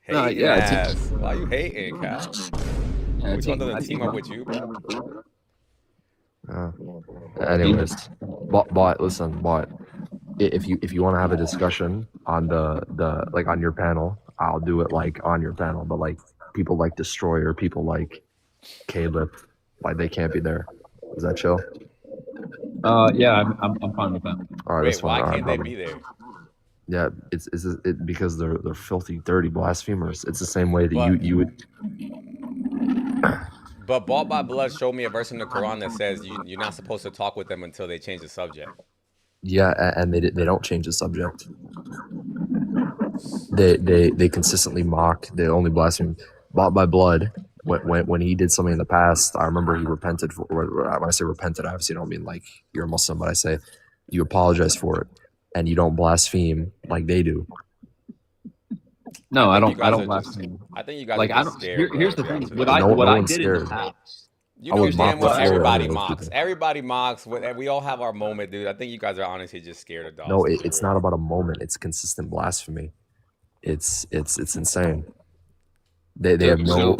Hating Yeah, ass. Why you hating, Cal? I Which one take, doesn't I team take up my. with you, bro? Uh, You, anyways, but listen, but if you want to have a discussion on the like on your panel, I'll do it like on your panel. But like people like Destroyer, people like Caleb, like they can't be there. Is that chill? yeah, I'm fine with that. All right, Wait, that's fine. why All right, can't they brother. be there? Yeah, it's because they're filthy, dirty blasphemers. It's the same way that you But you would. but Bought by Blood showed me a verse in the Quran that says you're not supposed to talk with them until they change the subject. Yeah, and they don't change the subject. They consistently mock. They only blaspheme. Bought by Blood. When he did something in the past, I remember he repented for. When I say repented, I obviously don't mean like you're a Muslim, but I say you apologize for it, and you don't blaspheme like they do. I No, think you I guys don't are just. blaspheme. I think you guys are Like I just don't. scared, bro. Here's To the be thing. honest with you. No, What no I one's did in the scared. past. You I know would damn mop the well floor with any everybody of those mocks. people. Everybody mocks. We all have our moment, dude. I think you guys are honestly just scared of No, Dawson for it's not real. about a moment. It's consistent blasphemy. It's insane. They So have no.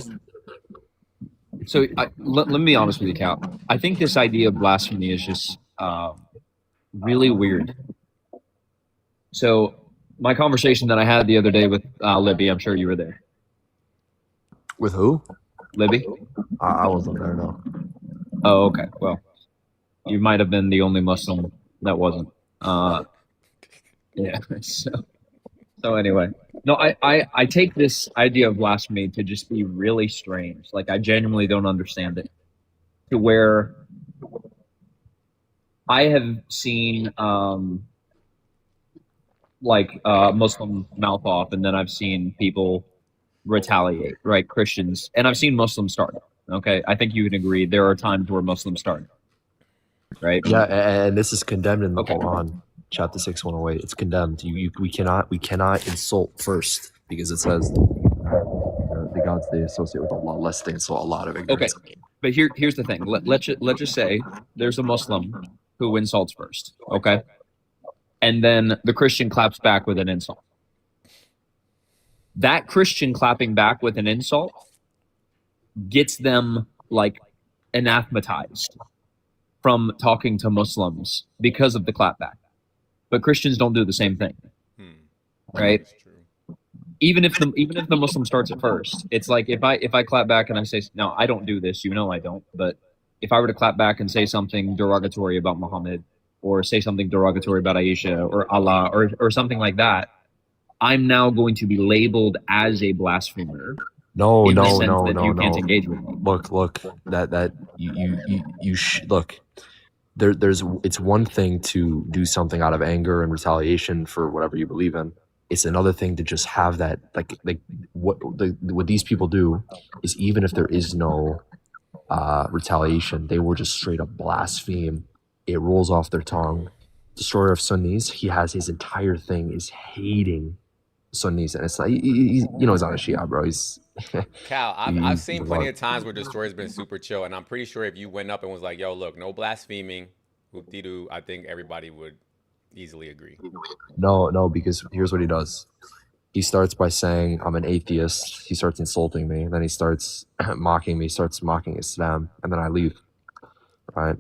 so let me be honest with you, Cal. I think this idea of blasphemy is just really weird. So my conversation that I had the other day with Libby, I'm sure you were there. With who? Libby. I wasn't there. No. Oh, okay. Well, you might have been the only Muslim that wasn't. Yeah. So anyway, no, I take this idea of blasphemy to just be really strange. Like I genuinely don't understand it. To where I have seen like Muslim mouth off, and then I've seen people retaliate, right? Christians, and I've seen Muslims start. Okay, I think you would agree there are times where Muslims start, right? Yeah, and this is condemned in the Okay, Quran, chapter 6 108. It's condemned. We cannot insult first because it says the gods they associate with Allah, lest they insult a lot of okay, ignorance. but here's the thing. Let's just say there's a Muslim who insults first, okay, and then the Christian claps back with an insult. That Christian clapping back with an insult gets them like anathematized from talking to Muslims because of the clapback. But Christians don't do the same thing, Hmm. right? That's true. Even if the Muslim starts at first, it's like if I clap back and I say, no, I don't do this, you know I don't. But if I were to clap back and say something derogatory about Muhammad, or say something derogatory about Aisha or Allah, or something like that, I'm now going to be labeled as a blasphemer No, in the no, sense no, that no, you can't no. engage with me. Look. That look. There's it's one thing to do something out of anger and retaliation for whatever you believe in. It's another thing to just have that like what these people do is even if there is no retaliation, they will just straight up blaspheme. It rolls off their tongue. Destroyer of Sunnis, he has his entire thing is hating Sunnis, and it's like he's he's not a Shia, bro. Cal, I've He's seen a plenty lot. of times where Destroyer's been super chill, and I'm pretty sure if you went up and was like, "Yo, look, no blaspheming," whoop-de-doo, I think everybody would easily agree. No, because here's what he does. He starts by saying I'm an atheist. He starts insulting me. Then he starts mocking me. Starts mocking Islam, and then I leave. Right?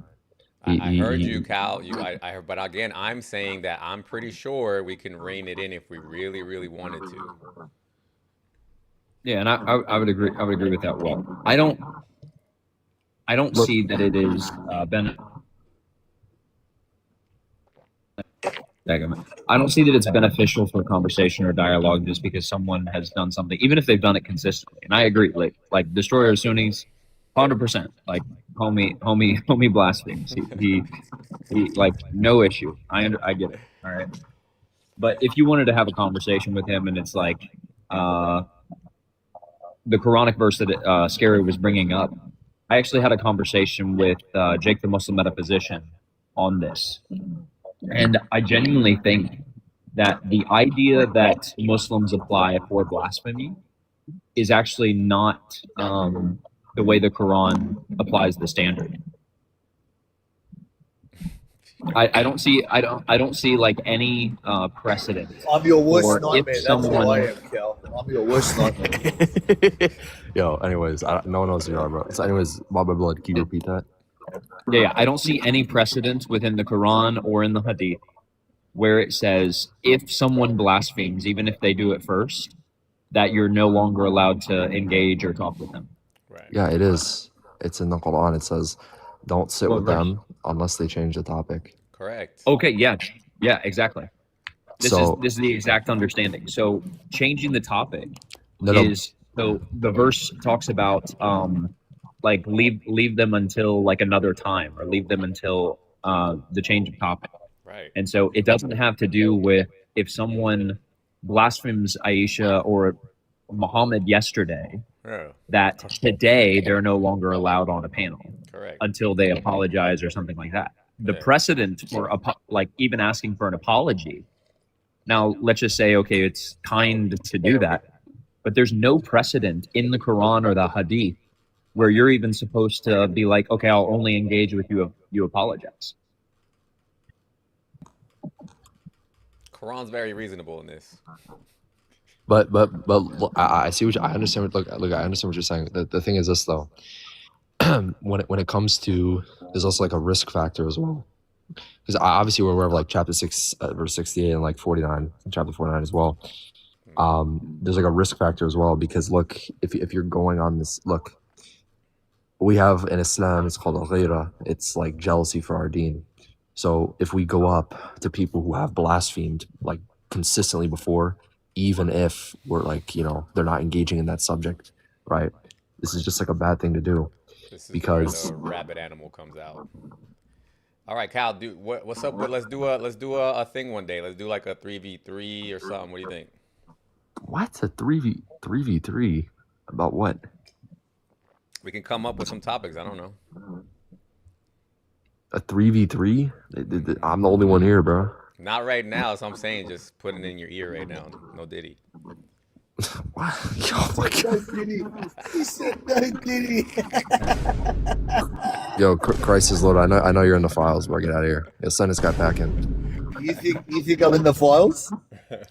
I heard you, He Cal. I heard, but again, I'm saying that I'm pretty sure we can rein it in if we really, really wanted to. Yeah, and I would agree. I would agree with that. Well, I don't look. see that it is I don't see that it's beneficial for conversation or dialogue just because someone has done something, even if they've done it consistently. And I agree, like Destroyer of Sunnis, 100%. Like homie blasphemes. He like no issue. I get it. All right. But if you wanted to have a conversation with him, and it's like uh, the Quranic verse that Scary was bringing up, I actually had a conversation with Jake, the Muslim metaphysician, on this, and I genuinely think that the idea that Muslims apply for blasphemy is actually not the way the Quran applies the standard. I don't see like any precedent I'm your worst for nightmare. if That's who I someone. am, Cal. I'm your worst nightmare. Yo, anyways, no one knows who you are, bro. So, anyways, Bob by Blood, can you repeat that? Yeah, I don't see any precedent within the Quran or in the Hadith where it says if someone blasphemes, even if they do it first, that you're no longer allowed to engage or talk with them. Right. Yeah, it is. It's in the Quran. It says, "Don't sit What with verse? them unless they change the topic." Correct. Okay, yeah, exactly. So This is the exact understanding. So changing the topic no, no, is so the verse talks about like leave them until like another time or leave them until the change of topic. Right. And so it doesn't have to do with if someone blasphemes Aisha or Muhammad yesterday, Yeah. that today they're no longer allowed on a panel Correct. until they apologize or something like that. The Yeah. precedent for like even asking for an apology. Now, let's just say, okay, it's kind to do that, but there's no precedent in the Quran or the Hadith where you're even supposed to be like, okay, I'll only engage with you if you apologize. Quran's very reasonable in this. but look, I see what I understand. Look, I understand what you're saying. The thing is this though, when it comes to, there's also like a risk factor as well. Because obviously we're aware of like chapter 6, verse 68 and like 49, chapter 49 as well. There's like a risk factor as well because look, if you're going on this, look, we have in Islam, it's called al-ghira. It's like jealousy for our deen. So if we go up to people who have blasphemed like consistently before, even if we're like, you know, they're not engaging in that subject, right? This is just like a bad thing to do. This is Because- where the rabbit animal comes out. All right, Cal, what's up with let's do a thing one day. Let's do like a 3v3 or something. What do you think? What's a 3v3 about what? We can come up with some topics. I don't know. A 3v3? I'm the only one here, bro. Not right now, so I'm saying just put it in your ear right now. No Diddy. What? Oh my God. No Diddy. He said no Diddy. Yo, Christ is Lord. I know you're in the files, bro. Get out of here. Yo, send this guy back in. You think I'm in the files?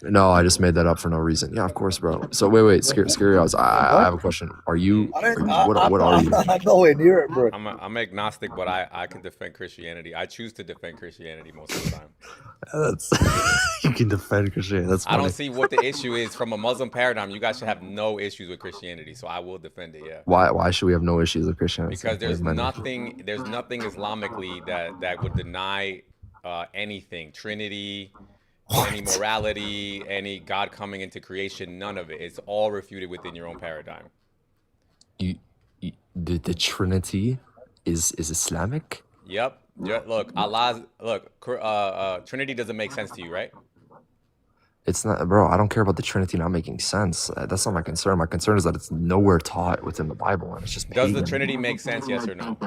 No, I just made that up for no reason. Yeah, of course, bro. So wait, Scary Oz, I have a question. Are you? I don't. What are you? I'm nowhere near it, bro. I'm agnostic, but I can defend Christianity. I choose to defend Christianity most of the time. That's you can defend Christianity. That's I funny. don't see what the issue is from a Muslim paradigm. You guys should have no issues with Christianity, so I will defend it. Yeah. Why should we have no issues with Christianity? Because there's Wait a minute. nothing Islamically that would deny anything, Trinity, any morality, any God coming into creation, none of it. It's all refuted within your own paradigm. The Trinity is Islamic? Yep. Look, Trinity doesn't make sense to you, right? It's not, bro. I don't care about the Trinity not making sense. That's not my concern. My concern is that it's nowhere taught within the Bible, and it's just Does the pagan. Trinity make sense? Yes or no?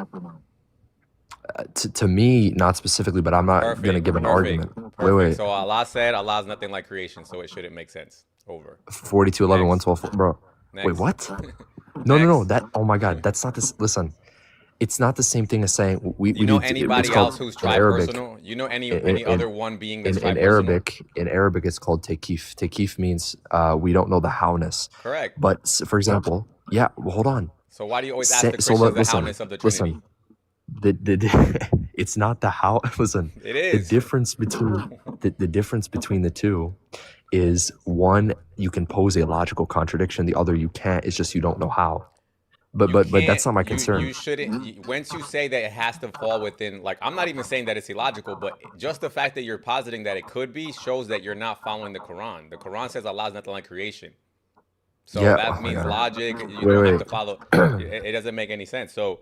To me, not specifically, but I'm not gonna give an argument. Wait. So Allah said Allah's nothing like creation, so it shouldn't make sense. Over. 42, 11, Next. 112, bro. Next. Wait, what? No. Next. That. Oh my God, that's not this. Listen, it's not the same thing as saying we. You know need to- anybody it's called- else who's in Arabic- tri-personal? You know any in- other one being that's in tri-personal? Arabic, it's called takif. Takif means we don't know the howness. Correct. But for example, yeah. Well, hold on. So why do you always ask Say- the so Christians the listen, howness of the Trinity? Listen, it's not the how. Listen, It the is. difference between the difference between the two is one, you can pose a logical contradiction, the other you can't. It's just you don't know how. But You that's not my can't- concern. You shouldn't. Once you say that it has to fall within, like, I'm not even saying that it's illogical, but just the fact that you're positing that it could be shows that you're not following the Quran. The Quran says Allah is nothing like creation. So Yeah, that oh my means God. logic. You don't have Wait. to follow. It doesn't make any sense. So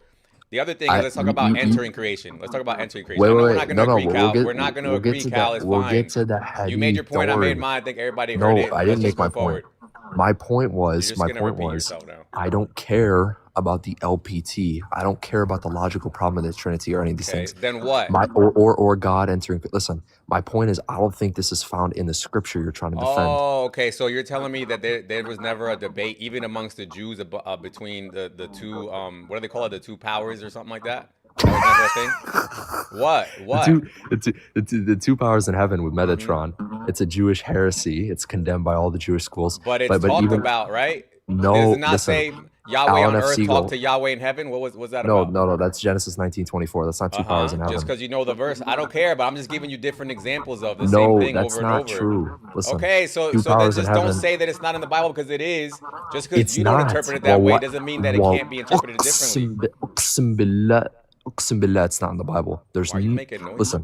the other thing is, let's talk about entering creation. Let's talk about entering creation. I know we're not going to agree, Cal. We're not going to agree, Cal. It's We'll fine. get to that. You made your point. I made mine. I think everybody heard it. I didn't Let's just make my go forward. point. My point You're was, just my gonna point repeat was, yourself now. I don't care about the LPT. I don't care about the logical problem of the Trinity or any of these Okay, things. then what? Or God entering. Listen, my point is, I don't think this is found in the scripture you're trying to defend. Oh, okay. So you're telling me that there was never a debate, even amongst the Jews, between the two, what do they call it, the two powers or something like that? That was never a thing. What? What? The two powers in heaven with Metatron. It's a Jewish heresy. It's condemned by all the Jewish schools. But it's talked about, right? No, Does it not listen, say Yahweh Alan on F. earth Siegel. talk to Yahweh in heaven? What was that no, about? no, no. That's Genesis 19:24. That's not two powers in heaven. Just because you know the verse, I don't care. But I'm just giving you different examples of the No, same thing that's over not and over. true. Listen, Okay, so two then powers in just don't heaven. say that it's not in the Bible because it is. Just because It's you don't not. interpret it that Well, way what- doesn't mean that it well, can't be interpreted differently. Uqsim billah, uqsim billah, it's not in the Bible. There's Why are you making noise? listen.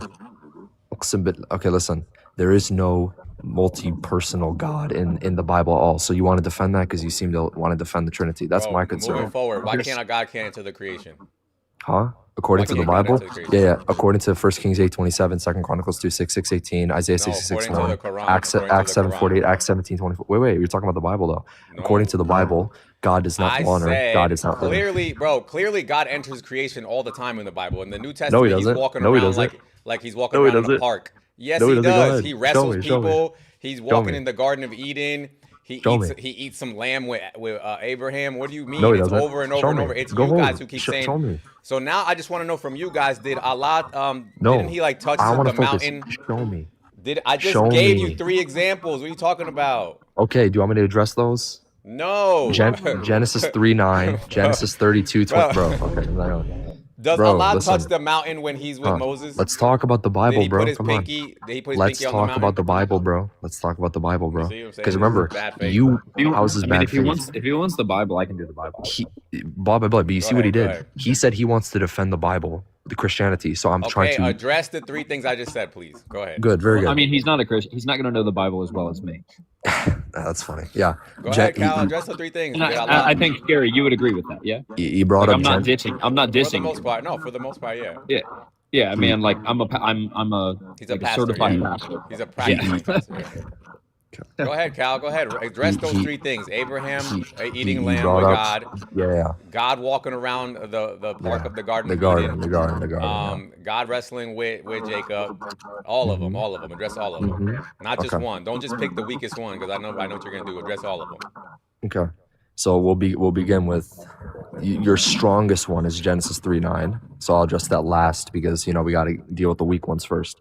Uqsim billah. Okay, listen. There is no multi-personal God in the Bible at all. So you want to defend that because you seem to want to defend the Trinity. That's Bro, my moving concern. forward, why can't a God can't enter the creation? Huh? According Why to the can't God Bible? enter the creation? Yeah. According to 1 Kings 8:27, 2 Chronicles 2:6, 6:18, Isaiah No, 66, according to 1, the Quran. Acts according to the 7:48, Quran. Acts 17:24. Wait, you're talking about the Bible though. No. According to the Bible, God does not I honor. said God is not clearly, bro. Clearly, God enters creation all the time in the Bible. In the New Testament, No, he he's doesn't. walking No, he around doesn't. like he's walking No, he around in a doesn't. park. Yes, No, he he doesn't. Go does. ahead. He Show wrestles me, show me. people. He's Show walking me. in the Garden of Eden. He Show eats me. he eats some lamb with Abraham. What do you mean? No, he It's doesn't. over and over Show and me. over. It's Go you guys home. who keep Show saying. me. So now I just want to know from you guys: did Allah No. didn't he like touch I the want to focus. mountain? Show me. Did I just Show gave me. you 3 examples? What are you talking about? Okay, do you want me to address those? No. Genesis 3:9, Genesis 32, Bro. bro. Okay, no. Does Bro, Allah listen. touch the mountain when he's with Huh. Moses? Let's talk about the Did Bible, he bro. put his Come on. pinky? Did he put his Let's pinky on the talk mountain? about the Bible, bro. Let's talk about the Bible, bro. See what I'm saying? Because This remember, is bad faith. how's his I mean, bad if he faith? wants the Bible, I can do the Bible. Blah blah blah. But you see what he ahead, go did? ahead. He said he wants to defend the Bible, the Christianity. So I'm Okay, trying to. address the 3 things I just said, please. Go ahead. Good, very good. I mean, he's not a Christian. He's not going to know the Bible as well as me. That's funny. Yeah. Go ahead, Cal. Address the 3 things. And Did Allah- I think Gary, you would agree with that, yeah? He brought Like, up. I'm not Gen- dissing. I'm not for the dissing. most you. part, no. For the most part, yeah. Yeah, I mean, like I'm a He's a like pastor, certified yeah. pastor. He's a practicing pastor. Yeah. Go ahead, Cal. Go ahead. Address those 3 things: Abraham eating he lamb brought with up- God, Yeah. God walking around the park Yeah. of the Garden The of garden. Eden, The garden. Yeah. God wrestling with Jacob, all of them, address all of them, Mhm. not just Okay. one. Don't just pick the weakest one because I know what you're gonna do. Address all of them. Okay. So we'll begin with your strongest one is Genesis 3:9. So I'll address that last because we got to deal with the weak ones first.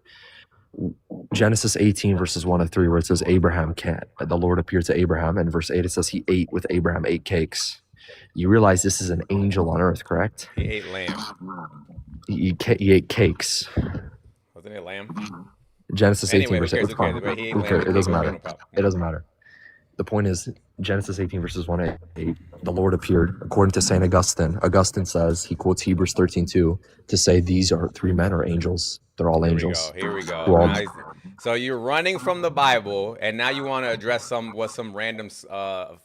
Genesis 18 verses 1 to 3, where it says Abraham can't. The Lord appeared to Abraham, and verse 8 it says he ate with Abraham 8 cakes. You realize this is an angel on earth, correct? He ate lamb. He ate cakes. Wasn't it lamb? Genesis 18 Anyway, verse who 8. cares? It's Who cares? fine. But he ate Who lamb. cares? It doesn't Okay, matter. no problem. It doesn't matter. The point is, Genesis 18 verses 1 to 8, the Lord appeared. According to St. Augustine, Augustine says, he quotes Hebrews 13:2 to say these are 3 men are angels. They're all angels. Here we go. Well- Now so you're running from the Bible, and now you want to address what some random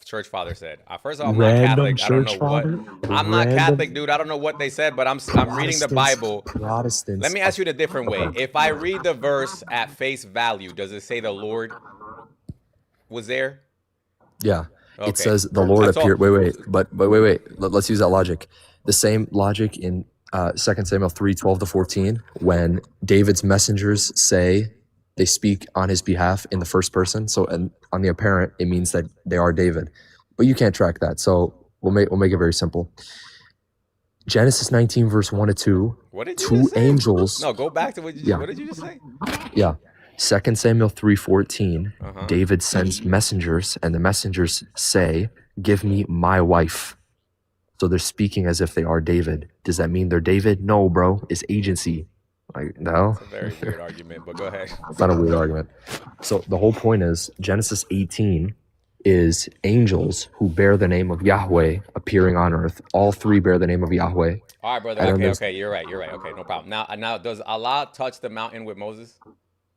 church father said. First of all, I'm not Random Catholic. I don't church know father? what. I'm not Random- Catholic, dude. I don't know what they said, but I'm reading the Bible. Protestants. Let me ask you it a different way. If I read the verse at face value, does it say the Lord was there? Yeah. Okay. It says the Lord That's all. appeared. Wait. Let's use that logic. The same logic in 2 Samuel 3:12 to 14, when David's messengers say they speak on his behalf in the first person. So, and on the apparent, it means that they are David. But you can't track that. So we'll make it very simple. Genesis 19 verse 1 to 2. What did you 2 just say? angels. No, go back to what Yeah. did you just say? Yeah. 2 Samuel 3:14. Uh-huh. David sends messengers, and the messengers say, "Give me my wife." So they're speaking as if they are David. Does that mean they're David? No, bro. It's agency. Like, no, It's a very weird argument, but go ahead. it's not a weird argument. So the whole point is Genesis 18 is angels who bear the name of Yahweh appearing on earth. All 3 bear the name of Yahweh. All right, brother. And then Okay, there's- okay, you're right. Okay, no problem. Now, does Allah touch the mountain with Moses?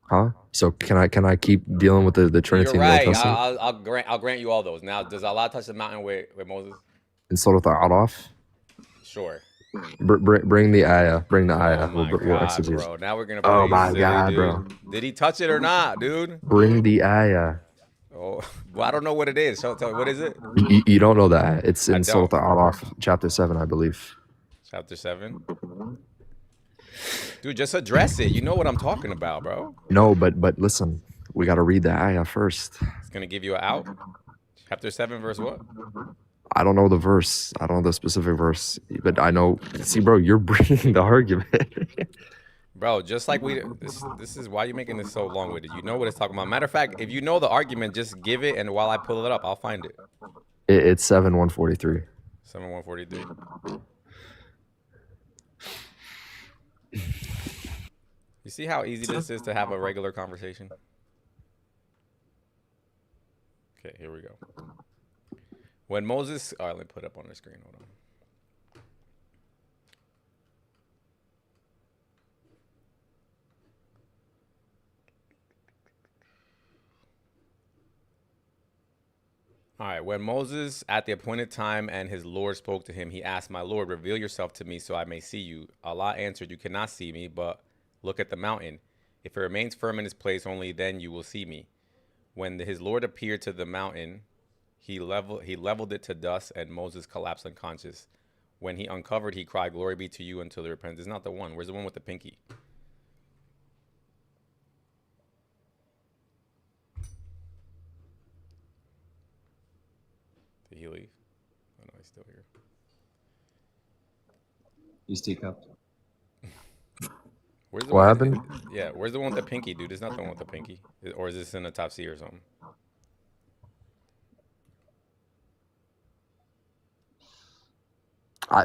Huh? So can I keep dealing with the Trinity You're in the Old right. Testament? I'll grant you all those. Now, does Allah touch the mountain with Moses? In Surah Al-Araf? Sure. Bring the ayah. Bring the ayah. Oh my We'll God, exegete. bro. Now we're gonna. Oh play my silly, God, dude. bro. Did he touch it or not, dude? Bring the ayah. Oh, well, I don't know what it is. So tell me, what is it? You don't know that. It's in Surah don't. Al-Araf, chapter 7, I believe. Chapter 7. Dude, just address it. You know what I'm talking about, bro. No, but listen, we got to read the ayah first. It's gonna give you an out. Chapter 7, verse what? I don't know the verse. I don't know the specific verse, but I know. See, bro, you're bringing the argument. Bro, just like this is why you're making this so long-winded. You know what it's talking about. Matter of fact, if you know the argument, just give it, and while I pull it up, I'll find it. It's 7:143. 7:143. You see how easy this is to have a regular conversation? Okay, here we go. When Moses, all right, let me put it up on the screen. Hold on. All right, when Moses at the appointed time and his Lord spoke to him, he asked, "My Lord, reveal yourself to me so I may see you." Allah answered, "You cannot see me, but look at the mountain. If it remains firm in its place, only then you will see me." When his Lord appeared to the mountain, he leveled it to dust, and Moses collapsed unconscious. When he uncovered, he cried, "Glory be to you," until he repented. This is not the one. Where's the one with the pinky? Did he leave? Oh no, he's still here. He's teacupped. Where's the What one happened? Yeah, where's the one with the pinky, dude? There's not the one with the pinky. Or is this in the top C or something?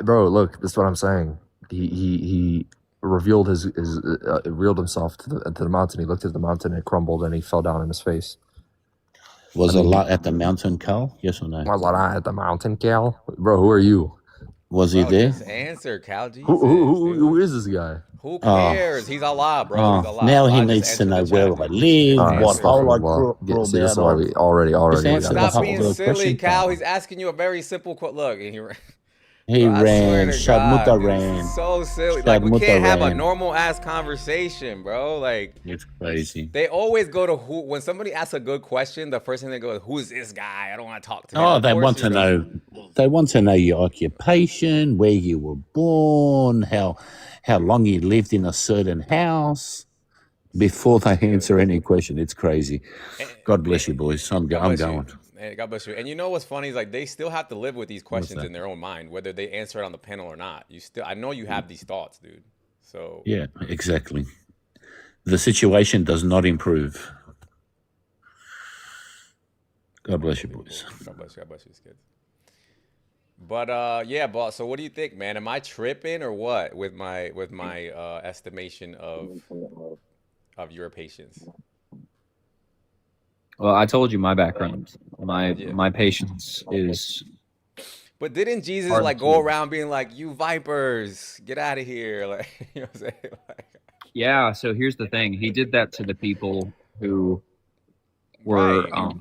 Bro, look, this is what I'm saying. He revealed revealed himself to the mountain. He looked at the mountain and it crumbled and he fell down in his face. Was I mean, Allah at the mountain, Cal? Yes or no? Was I at the mountain, Cal? Bro, who are you? Was he Bro, there? just answer, Cal. Jesus, Who is this guy? Who cares? He's Allah, bro. Oh, He's Allah. now Allah he just needs to answered know the where chat, I dude. live, Answer. what hole I Astaghfirullah. crawled See, this is out why of. we already. Just answer the Stop whole being the silly, question, Cal. Cal. He's asking you a very simple look, and He bro, I swear ran, to Sharmuta God, dude, ran, this is so silly. Like, we Sharmuta can't have a ran. normal ass conversation, bro. Like, It's crazy. they always go to who. When somebody asks a good question, the first thing they go is, "Who's this guy? I don't want to talk to him." Oh, Of they course want you to don't. know. They want to know your occupation, where you were born, how long you lived in a certain house before they answer any question. It's crazy. And, God bless you, boys. I'm God bless going. you. And God bless you. And you know what's funny is like they still have to live with these What's questions that? in their own mind, whether they answer it on the panel or not. I know you have these thoughts, dude. So Yeah, exactly. The situation does not improve. God bless you, boys. God bless you. God bless you, kids. But yeah, boss. So what do you think, man? Am I tripping or what with my estimation of your patience? Well, I told you my background. Yeah. My patience is But didn't Jesus hard like go to. around being like, "You vipers, get out of here"? Like, you know what I'm saying? Like, Yeah. So here's the thing. He did that to the people who were right.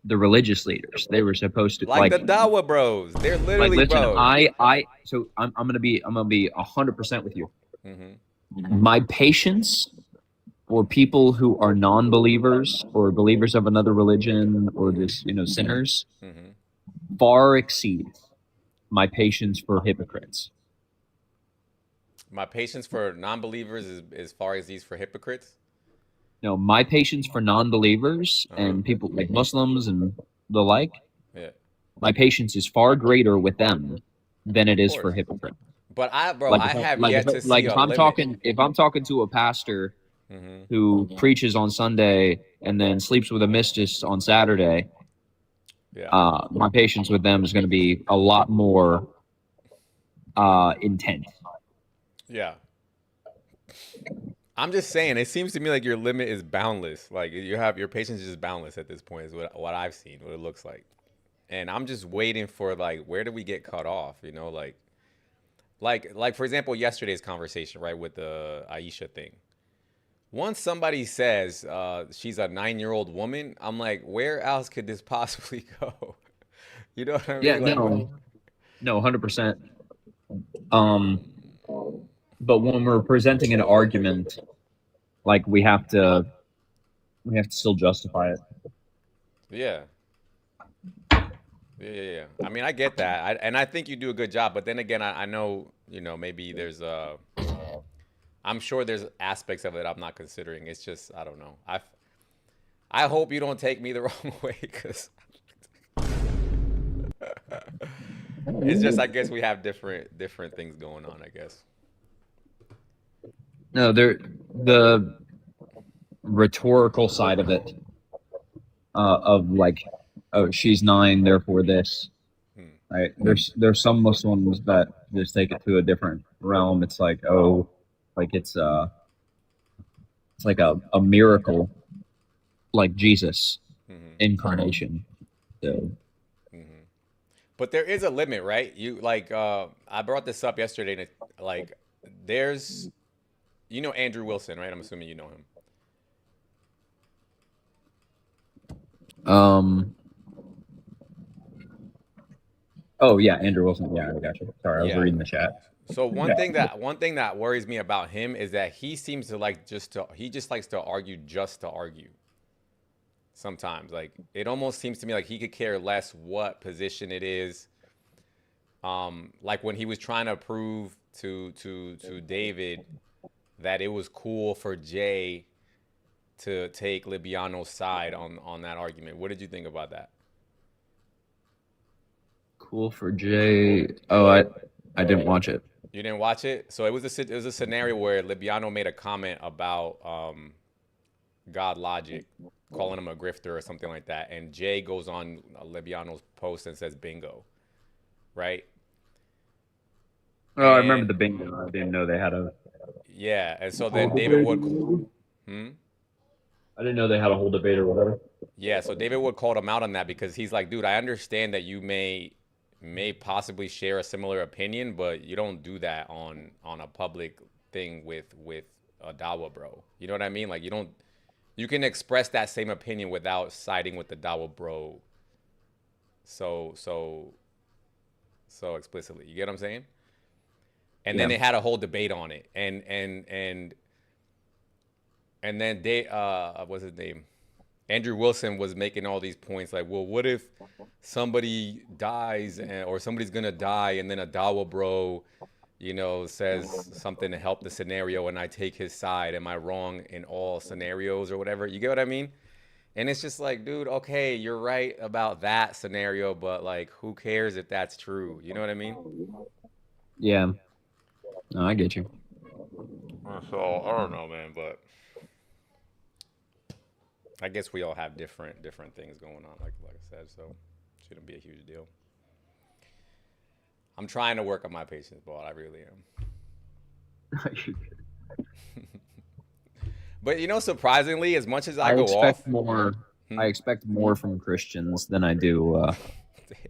the religious leaders. They were supposed to Like the Dawa bros. They're like literally listen. bros. So I'm gonna be 100% with you. Mm-hmm. My patience for people who are non-believers or believers of another religion or just sinners Mm-hmm. far exceeds my patience for hypocrites. My patience for non-believers is as far as these for hypocrites. No, my patience for non-believers and people like Muslims and the like, Yeah. my patience is far greater with them than it Of is for course. hypocrites. But I Like have like yet if, to see like a if I'm limit. talking to a pastor Mm-hmm. who preaches on Sunday and then sleeps with a mistress on Saturday, Yeah. my patience with them is going to be a lot more intense. Yeah. I'm just saying, it seems to me like your limit is boundless. Like your patience is just boundless at this point, is what I've seen, what it looks like. And I'm just waiting for like, where do we get cut off? You know, like for example, yesterday's conversation, right, with the Aisha thing. Once somebody says she's a 9-year-old woman, I'm like, where else could this possibly go? You know what I mean? Yeah, Like, no, 100%. But when we're presenting an argument, like we have to still justify it. yeah. Yeah. I mean, I get that, and I think you do a good job. But then again, I know, maybe there's I'm sure there's aspects of it I'm not considering. It's just, I don't know. I hope you don't take me the wrong way, because It's just I guess we have different things going on, I guess. No, the rhetorical side of it, of like, oh, she's 9, therefore this. Hmm. Right? There's some Muslims that just take it to a different realm. It's like, oh, like it's like a miracle, like Jesus Mhm. incarnation. So Mhm. But there is a limit, right? You like I brought this up yesterday and like there's you know Andrew Wilson, right? I'm assuming you know him. Oh yeah, Andrew Wilson. Yeah, I got you. Sorry, I was Yeah. reading the chat. So one thing that worries me about him is that he seems to like he just likes to argue just to argue. Sometimes like it almost seems to me like he could care less what position it is. Like when he was trying to prove to David that it was cool for Jay to take Libiano's side on that argument. What did you think about that? Cool for Jay. Oh, I didn't watch it. You didn't watch it? So it was a scenario where Libiano made a comment about God Logic, calling him a grifter or something like that, and Jay goes on Libiano's post and says bingo, right? Oh, I remember And the bingo. I didn't know they had a. yeah, and so then David Wood, I didn't know they had a whole debate or whatever. yeah, so David Wood called him out on that because he's like, dude, I understand that you may possibly share a similar opinion, but you don't do that on a public thing with a Dawa bro. You know what I mean? Like you can express that same opinion without siding with the Dawa bro so explicitly. You get what I'm saying? And then Yeah. they had a whole debate on it. And then what's his name? Andrew Wilson was making all these points like, well, what if somebody dies or somebody's gonna die and then a Dawa bro, says something to help the scenario and I take his side? Am I wrong in all scenarios or whatever? You get what I mean? And it's just like, dude, okay, you're right about that scenario, but like, who cares if that's true? You know what I mean? Yeah. No, I get you. So I don't know, man, but I guess we all have different things going on, like I said, so shouldn't be a huge deal. I'm trying to work on my patience, ball. I really am. But surprisingly, as much as I go expect off, more. I expect more from Christians than I do damn,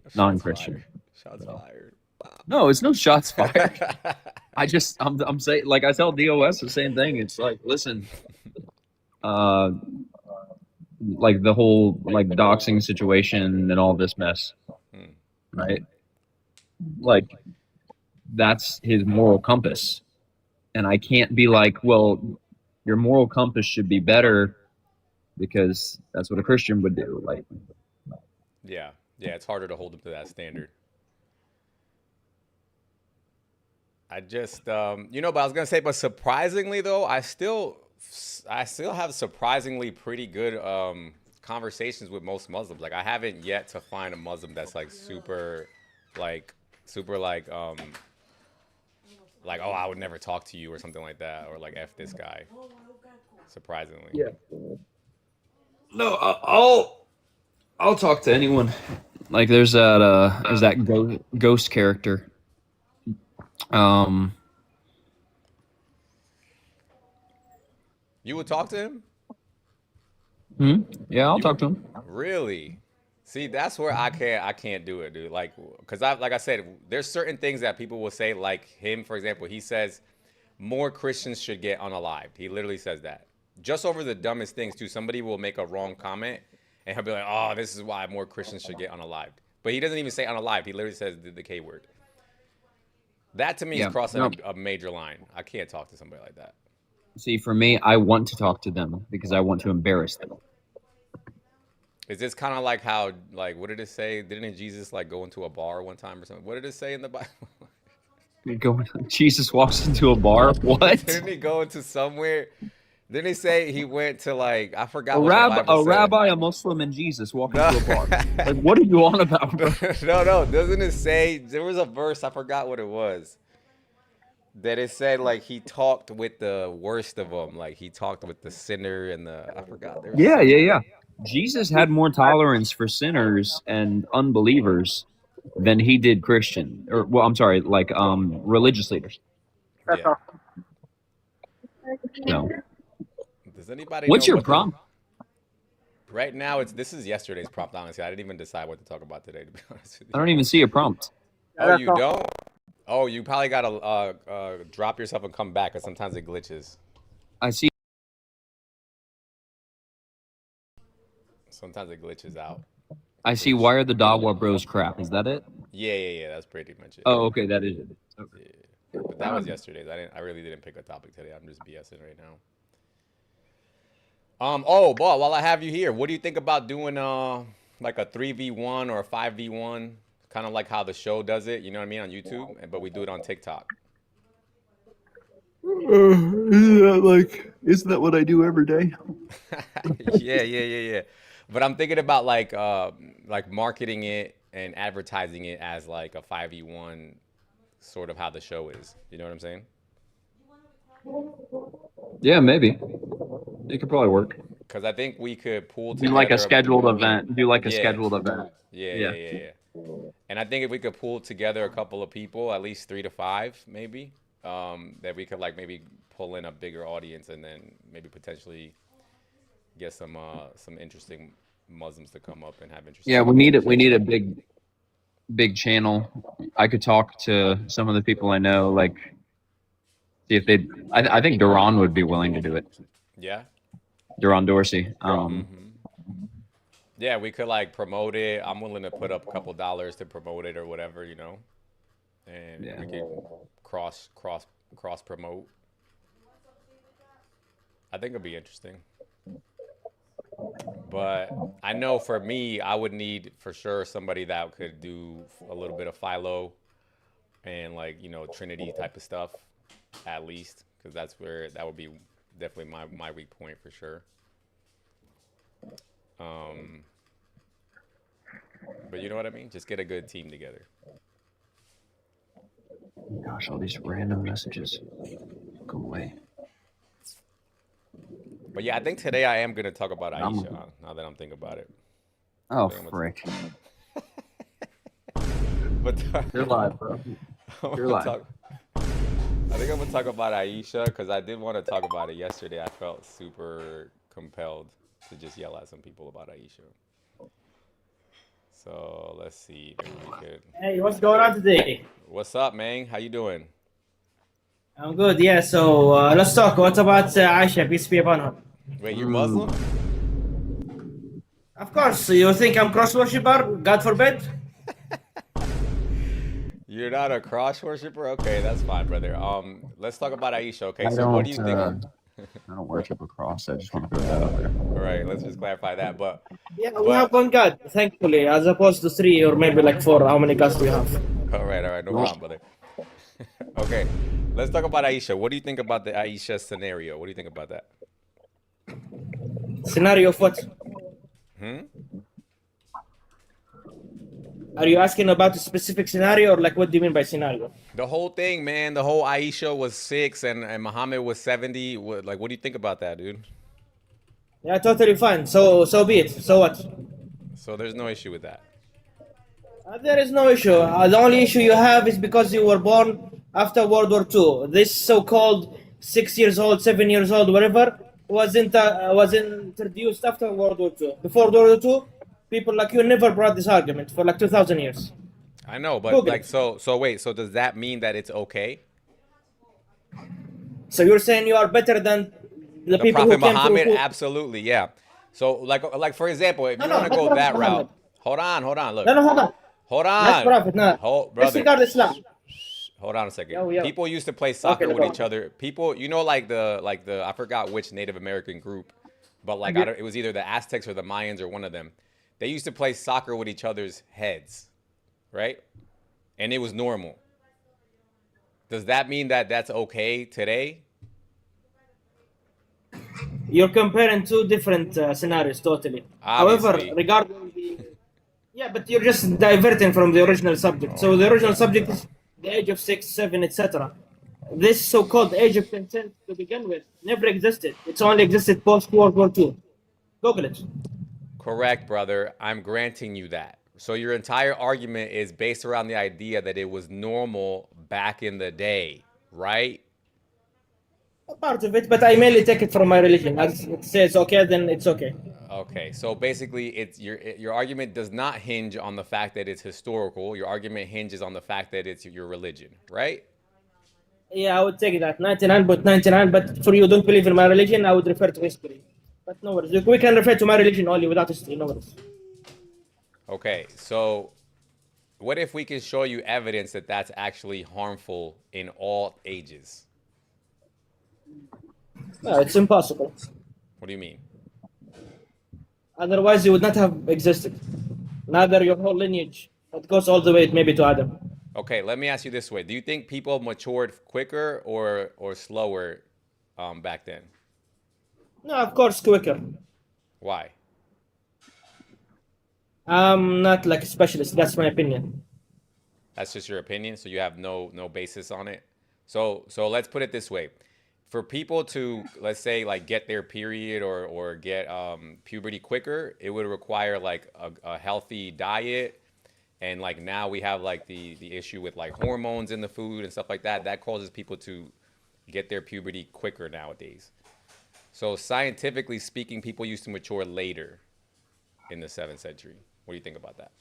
shots non-Christian. fired. Shots fired. No, it's no shots fired. I'm saying, like I tell DOS the same thing. It's like, listen, like the whole like doxing situation and all this mess, right? Like that's his moral compass, and I can't be like, well, your moral compass should be better because that's what a Christian would do. Like, Yeah, it's harder to hold them to that standard. I just, but I was gonna say, but surprisingly though, I still have surprisingly pretty good conversations with most Muslims. Like I haven't yet to find a Muslim that's like super like oh, I would never talk to you or something like that, or like F this guy. Surprisingly. yeah. No, I'll talk to anyone. Like there's that ghost character. You would talk to him? Yeah, I'll talk to him. Really? See, that's where I can't do it, dude. Like, cause like I said, there's certain things that people will say, like him, for example. He says more Christians should get unalived. He literally says that. Just over the dumbest things too. Somebody will make a wrong comment, and he'll be like, "Oh, this is why more Christians should get unalived." But he doesn't even say unalived. He literally says the K word. That to me is crossing a major line. I can't talk to somebody like that. See, for me, I want to talk to them because I want to embarrass them. Is this kind of like how, like, what did it say? Didn't Jesus like go into a bar one time or something? What did it say in the Bible? Jesus walks into a bar. What? Didn't he go into somewhere? Didn't he say he went to like I forgot A what the rabbi, Bible a said. rabbi, a Muslim, and Jesus walking through a park. Like, what are you on about, bro? No. Doesn't it say there was a verse? I forgot what it was. That it said like he talked with the worst of them, like he talked with the sinner and the I forgot. There's Yeah. Jesus had more tolerance for sinners and unbelievers than he did Christian, or well, I'm sorry, like religious leaders. yeah. So, Does anybody what's know your what prompt? right now? This is yesterday's prompt. Honestly, I didn't even decide what to talk about today. To be honest with I you. don't even see a prompt. Oh, you don't? Oh, you probably gotta drop yourself and come back, because sometimes it glitches. I see. Sometimes it glitches out. I see. Why are the Dawa Bros crap? Is that it? Yeah. That's pretty much it. Oh, okay, that is it. Okay. Yeah. But that was yesterday's. I really didn't pick a topic today. I'm just BSing right now. Oh, Ball, while I have you here, what do you think about doing like a 3v1 or a 5v1, kind of like how the show does it, you know what I mean, on YouTube, but we do it on TikTok? Isn't that what I do every day? Yeah. But I'm thinking about like marketing it and advertising it as like a 5v1, sort of how the show is. You know what I'm saying? Yeah, maybe. It could probably work. Because I think we could pull Do together like a scheduled event. Do like a Yeah. scheduled event. Yeah. And I think if we could pull together a couple of people, at least 3 to 5, maybe, that we could like maybe pull in a bigger audience and then maybe potentially get some interesting Muslims to come up and have interesting. Yeah, we need it. We need a big channel. I could talk to some of the people I know, like see if they. I think Duran would be willing to do it. Yeah. Duran Dorsey. Yeah, we could like promote it. I'm willing to put up a couple dollars to promote it or whatever, you know, and Yeah. we could cross promote. I think it'd be interesting. But I know for me, I would need for sure somebody that could do a little bit of Philo and like, you know, Trinity type of stuff, at least, because that's where that would be definitely my weak point for sure. But you know what I mean? Just get a good team together. Gosh, all these random messages. Go away. But yeah, I think today I am gonna talk about Aisha. Now that I'm thinking about it. Oh, Damn, frick. But You're live, bro. You're live. I think I'm gonna talk about Aisha because I did want to talk about it yesterday. I felt super compelled to just yell at some people about Aisha. So let's see. Maybe we could. Hey, what's going on today? What's up, man? How you doing? I'm good, yeah. So let's talk. What about Aisha? Peace be upon her. Wait, you're Muslim? Of course, you think I'm cross worshiper? God forbid. You're not a cross worshiper? Okay, that's fine, brother. Let's talk about Aisha. Okay, so what do you think? I don't worship a cross. I just want to put that out there. All right, let's just clarify that. But Yeah, we have one God, thankfully, as opposed to 3 or maybe like 4. How many gods do we have? all right, no problem, brother. Okay, let's talk about Aisha. What do you think about the Aisha scenario? What do you think about that? Scenario of what? Are you asking about a specific scenario, or like what do you mean by scenario? The whole thing, man. The whole Aisha was 6 and Muhammad was 70. What do you think about that, dude? Yeah, totally fine. So be it. So what? So there's no issue with that. There is no issue. The only issue you have is because you were born after World War II. This so-called 6 years old, 7 years old, whatever, was introduced after World War II. Before World War II, people like you never brought this argument for like 2,000 years. I know, but Google like, it. so wait. So does that mean that it's okay? So you're saying you are better than the The people Prophet who came Muhammad, through? absolutely, yeah. So like for example, if you No, want to not go Prophet that Muhammad. route, hold on, look, No, hold on. hold Not on, Prophet, no. brother. Disregard Islam. Hold on a second. Yo. People used to play soccer Okay, with go each other. People, you know, like the I forgot which Native American group, but like Yeah. it was either the Aztecs or the Mayans or one of them. They used to play soccer with each other's heads, right? And it was normal. Does that mean that that's okay today? You're comparing two different scenarios totally. However, Obviously. regarding the but you're just diverting from the original subject. So the original subject is the age of 6, 7, etc. This so-called age of consent to begin with never existed. It's only existed post World War II. Google it. Correct, brother. I'm granting you that. So your entire argument is based around the idea that it was normal back in the day, right? A part of it, but I mainly take it from my religion. As it says okay, then it's okay. Okay, so basically, it's your argument does not hinge on the fact that it's historical. Your argument hinges on the fact that it's your religion, right? Yeah, I would take that 99.99. But for you, don't believe in my religion, I would refer to history. But no worries. We can refer to my religion only without history. No worries. Okay, so what if we can show you evidence that that's actually harmful in all ages? No, it's impossible. What do you mean? Otherwise, you would not have existed. Neither your whole lineage. It goes all the way maybe to Adam. Okay, let me ask you this way: do you think people matured quicker or slower back then? No, of course, quicker. Why? I'm not like a specialist. That's my opinion. That's just your opinion, so you have no basis on it. So let's put it this way: for people to, let's say, like get their period or get puberty quicker, it would require like a healthy diet, and like now we have like the issue with like hormones in the food and stuff like that. That causes people to get their puberty quicker nowadays. So scientifically speaking, people used to mature later in the 7th century. What do you think about that?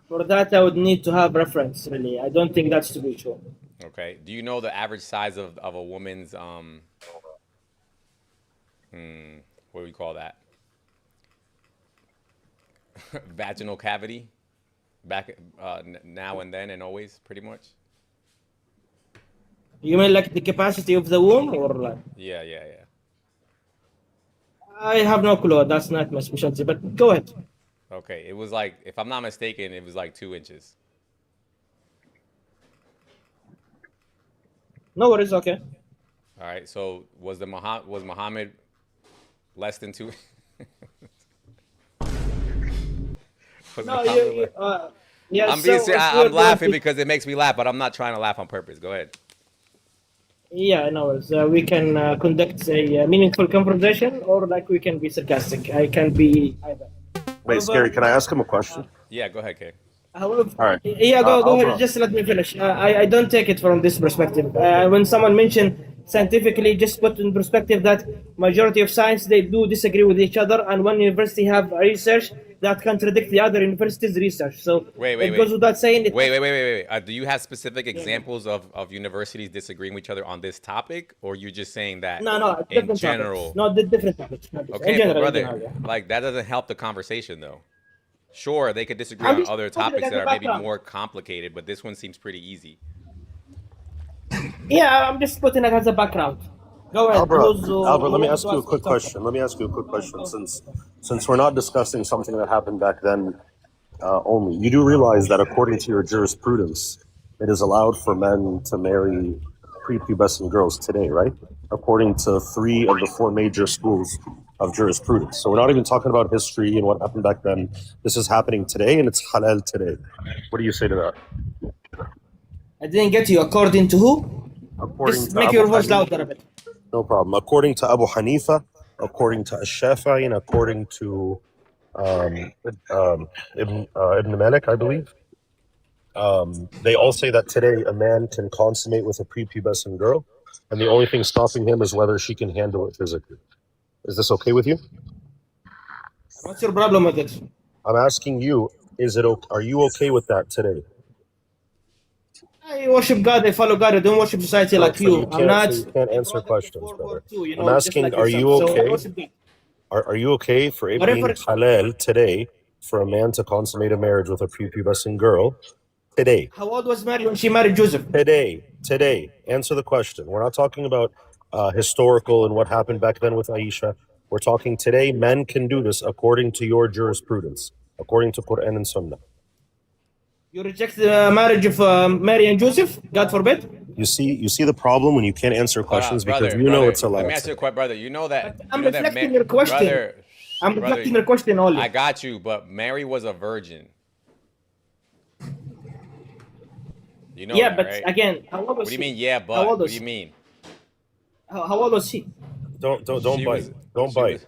For that, I would need to have reference, really. I don't think that's to be true. Okay. Do you know the average size of a woman's what do we call that? Vaginal cavity? Back now and then and always, pretty much? You mean like the capacity of the womb or like? Yeah. I have no clue. That's not my specialty, but go ahead. Okay. It was like, if I'm not mistaken, it was like 2 inches. No worries, okay. All right. So was Muhammad less than 2? No, yeah. I'm being so I'm laughing because it makes me laugh, but I'm not trying to laugh on purpose. Go ahead. Yeah, no worries. We can conduct a meaningful conversation, or like we can be sarcastic. I can be either. Wait, Scary, can I ask him a question? Yeah, go ahead, Kay. However, All right. yeah, go I'll ahead. go. Just let me finish. I don't take it from this perspective. When someone mentioned scientifically, just put in perspective that majority of science they do disagree with each other, and one university have research that contradict the other university's research. So it goes without saying. Wait. Do you have specific examples of universities disagreeing with each other on this topic, or you just saying that No, in different general? topics. No, different topics. Okay, in general, but brother, in general, yeah. like that doesn't help the conversation though. Sure, they could disagree I'm on just other putting it topics as that a are maybe background. more complicated, but this one seems pretty easy. Yeah, I'm just putting it as a background. Go ahead. Albert, let me who's ask you a quick question. Since we're not discussing something that happened back then only, you do realize that according to your jurisprudence, it is allowed for men to marry prepubescent girls today, right? According to 3 of the 4 major schools of jurisprudence. So we're not even talking about history and what happened back then. This is happening today, and it's halal today. What do you say to that? I didn't get you. According to who? According Just to make Abu your voice Hanifa- louder a bit. No problem. According to Abu Hanifa, according to Ash-Shafi'i, and according to Ibn Malik, I believe, they all say that today a man can consummate with a prepubescent girl, and the only thing stopping him is whether she can handle it physically. Is this okay with you? What's your problem with it? I'm asking you, are you okay with that today? I worship God. I follow God. I don't worship society like So you. I'm not. you can't answer questions, brother. You I'm know, just asking, like are you yourself. So I okay? worship God. Are you okay for it being halal today for a man to consummate a marriage with a prepubescent girl today? How old was Mary when she married Joseph? Today. Answer the question. We're not talking about historical and what happened back then with Aisha. We're talking today. Men can do this according to your jurisprudence, according to Quran and Sunnah. You reject the marriage of Mary and Joseph? God forbid. You see the problem when you can't answer questions because you know it's Let me allowed. ask you a question, brother. You know that. I'm you know that reflecting your question. Brother, I'm brother, reflecting your question only. I got you, but Mary was a virgin. You know Yeah, that, but right? again, how old was What do you she? mean, yeah, How but? old What was do you she? mean? How old was she? Don't She bite. was- Don't she bite. was-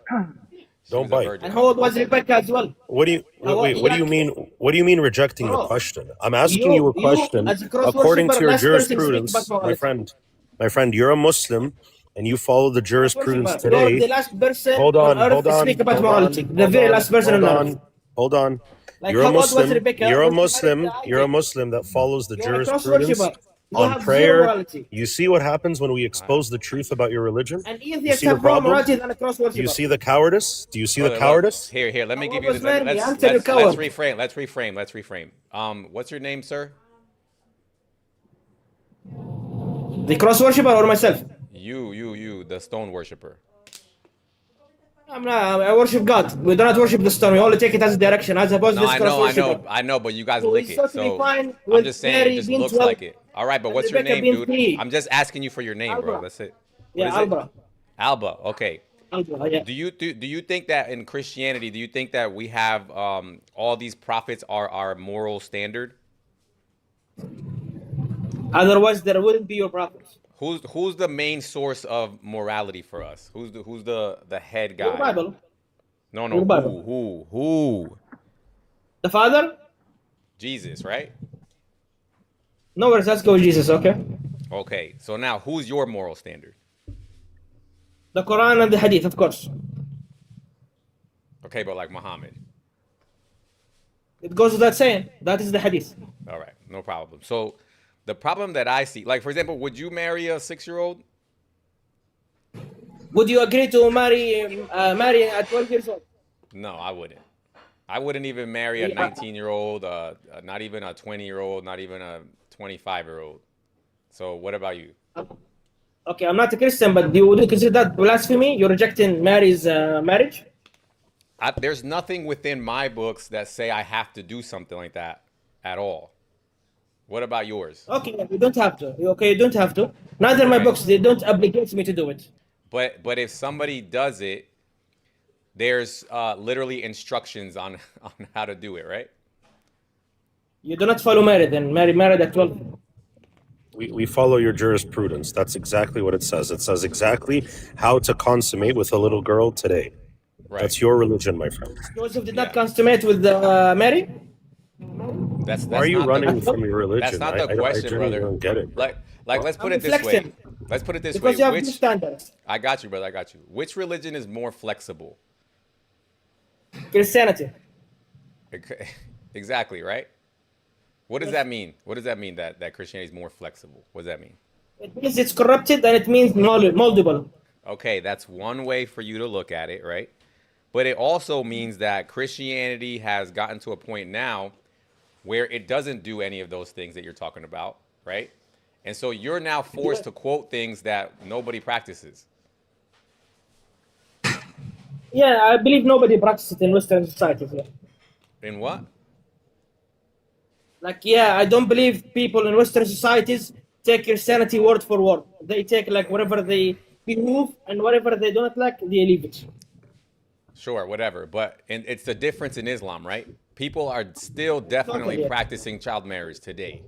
she Don't was a bite. virgin. And how old was Rebecca as well? What do you wait? What do you mean? What do you mean rejecting the Bro, question? I'm asking you a you question as a cross according to worshipper, your last person speak jurisprudence, about my morality. friend. You're a Muslim, and you follow the Cross jurisprudence worshipper, you're the today. last person Hold on on, earth hold to on, speak about hold morality. on, The hold very on, last person hold on on, earth. hold on. Like You're a how old was Muslim. Rebecca? You're a when she married Muslim. Isaac? You're a Muslim that follows the You're a cross jurisprudence worshipper. You on have zero prayer. morality. You see what happens when we expose the truth about your religion? And You atheists see the have more problem? morality than a cross Do you worshiper. see the cowardice? Do you see the Brother, look, cowardice? here. Let me How give old you was this. Let me, Mary? let's Answer your let's coward. reframe. Let's reframe. What's your name, sir? The cross worshipper or myself? You, the stone worshiper. I'm not. I worship God. We do not worship the stone. We only take it as a direction, as opposed No, to this cross worshiper. I know, but you guys Who lick is it. totally So fine I'm with just saying, Mary it just being looks 12 like it. All right, but and what's your Rebecca name, being dude? 3. I'm just asking you for your name, bro. Alba. That's it. Yeah, What is it? Alba. Alba. Okay. Alba, yeah. Do you think that in Christianity, do you think that we have all these prophets are our moral standard? Otherwise, there wouldn't be your prophets. Who's the main source of morality for us? Who's the head Your guy? Bible. No, Your Bible. who? The Father? Jesus, right? No worries. Let's go with Jesus, okay? Okay. So now, who's your moral standard? The Quran and the Hadith, of course. Okay, but like Muhammad. It goes without saying. That is the Hadith. All right, no problem. So the problem that I see, like for example, would you marry a 6-year-old? Would you agree to marry at 12 years old? No, I wouldn't. I wouldn't even marry a Yeah. 19-year-old, not even a 20-year-old, not even a 25-year-old. So what about you? Okay, I'm not a Christian, but would you consider that blasphemy? You're rejecting Mary's marriage? There's nothing within my books that say I have to do something like that at all. What about yours? Okay, you don't have to. Okay, you don't have to. Neither my Right. books, they don't obligate me to do it. But if somebody does it, there's literally instructions on how to do it, right? You do not follow Mary then. Mary married at 12. We follow your jurisprudence. That's exactly what it says. It says exactly how to consummate with a little girl today. Right. That's your religion, my friend. Joseph did Yeah. not consummate with Mary? That's Why are you not running the, from your religion? That's not the I question, genuinely brother. don't get it. Like let's put I'm it this way. reflecting. Let's put it this Because way. you have Which two standards. I got you, brother. I got you. Which religion is more flexible? Christianity. Exactly, right? What does that mean? What does that mean that Christianity is more flexible? What does that mean? It means it's corrupted and it means moldable. Okay, that's one way for you to look at it, right? But it also means that Christianity has gotten to a point now where it doesn't do any of those things that you're talking about, right? And so you're now forced to quote things that nobody practices. Yeah, I believe nobody practices it in Western societies. Yeah. In what? Like, yeah, I don't believe people in Western societies take Christianity word for word. They take like whatever they believe and whatever they do not like, they leave it. Sure, whatever. But it's the difference in Islam, right? People are still definitely Totally. practicing child marriage today.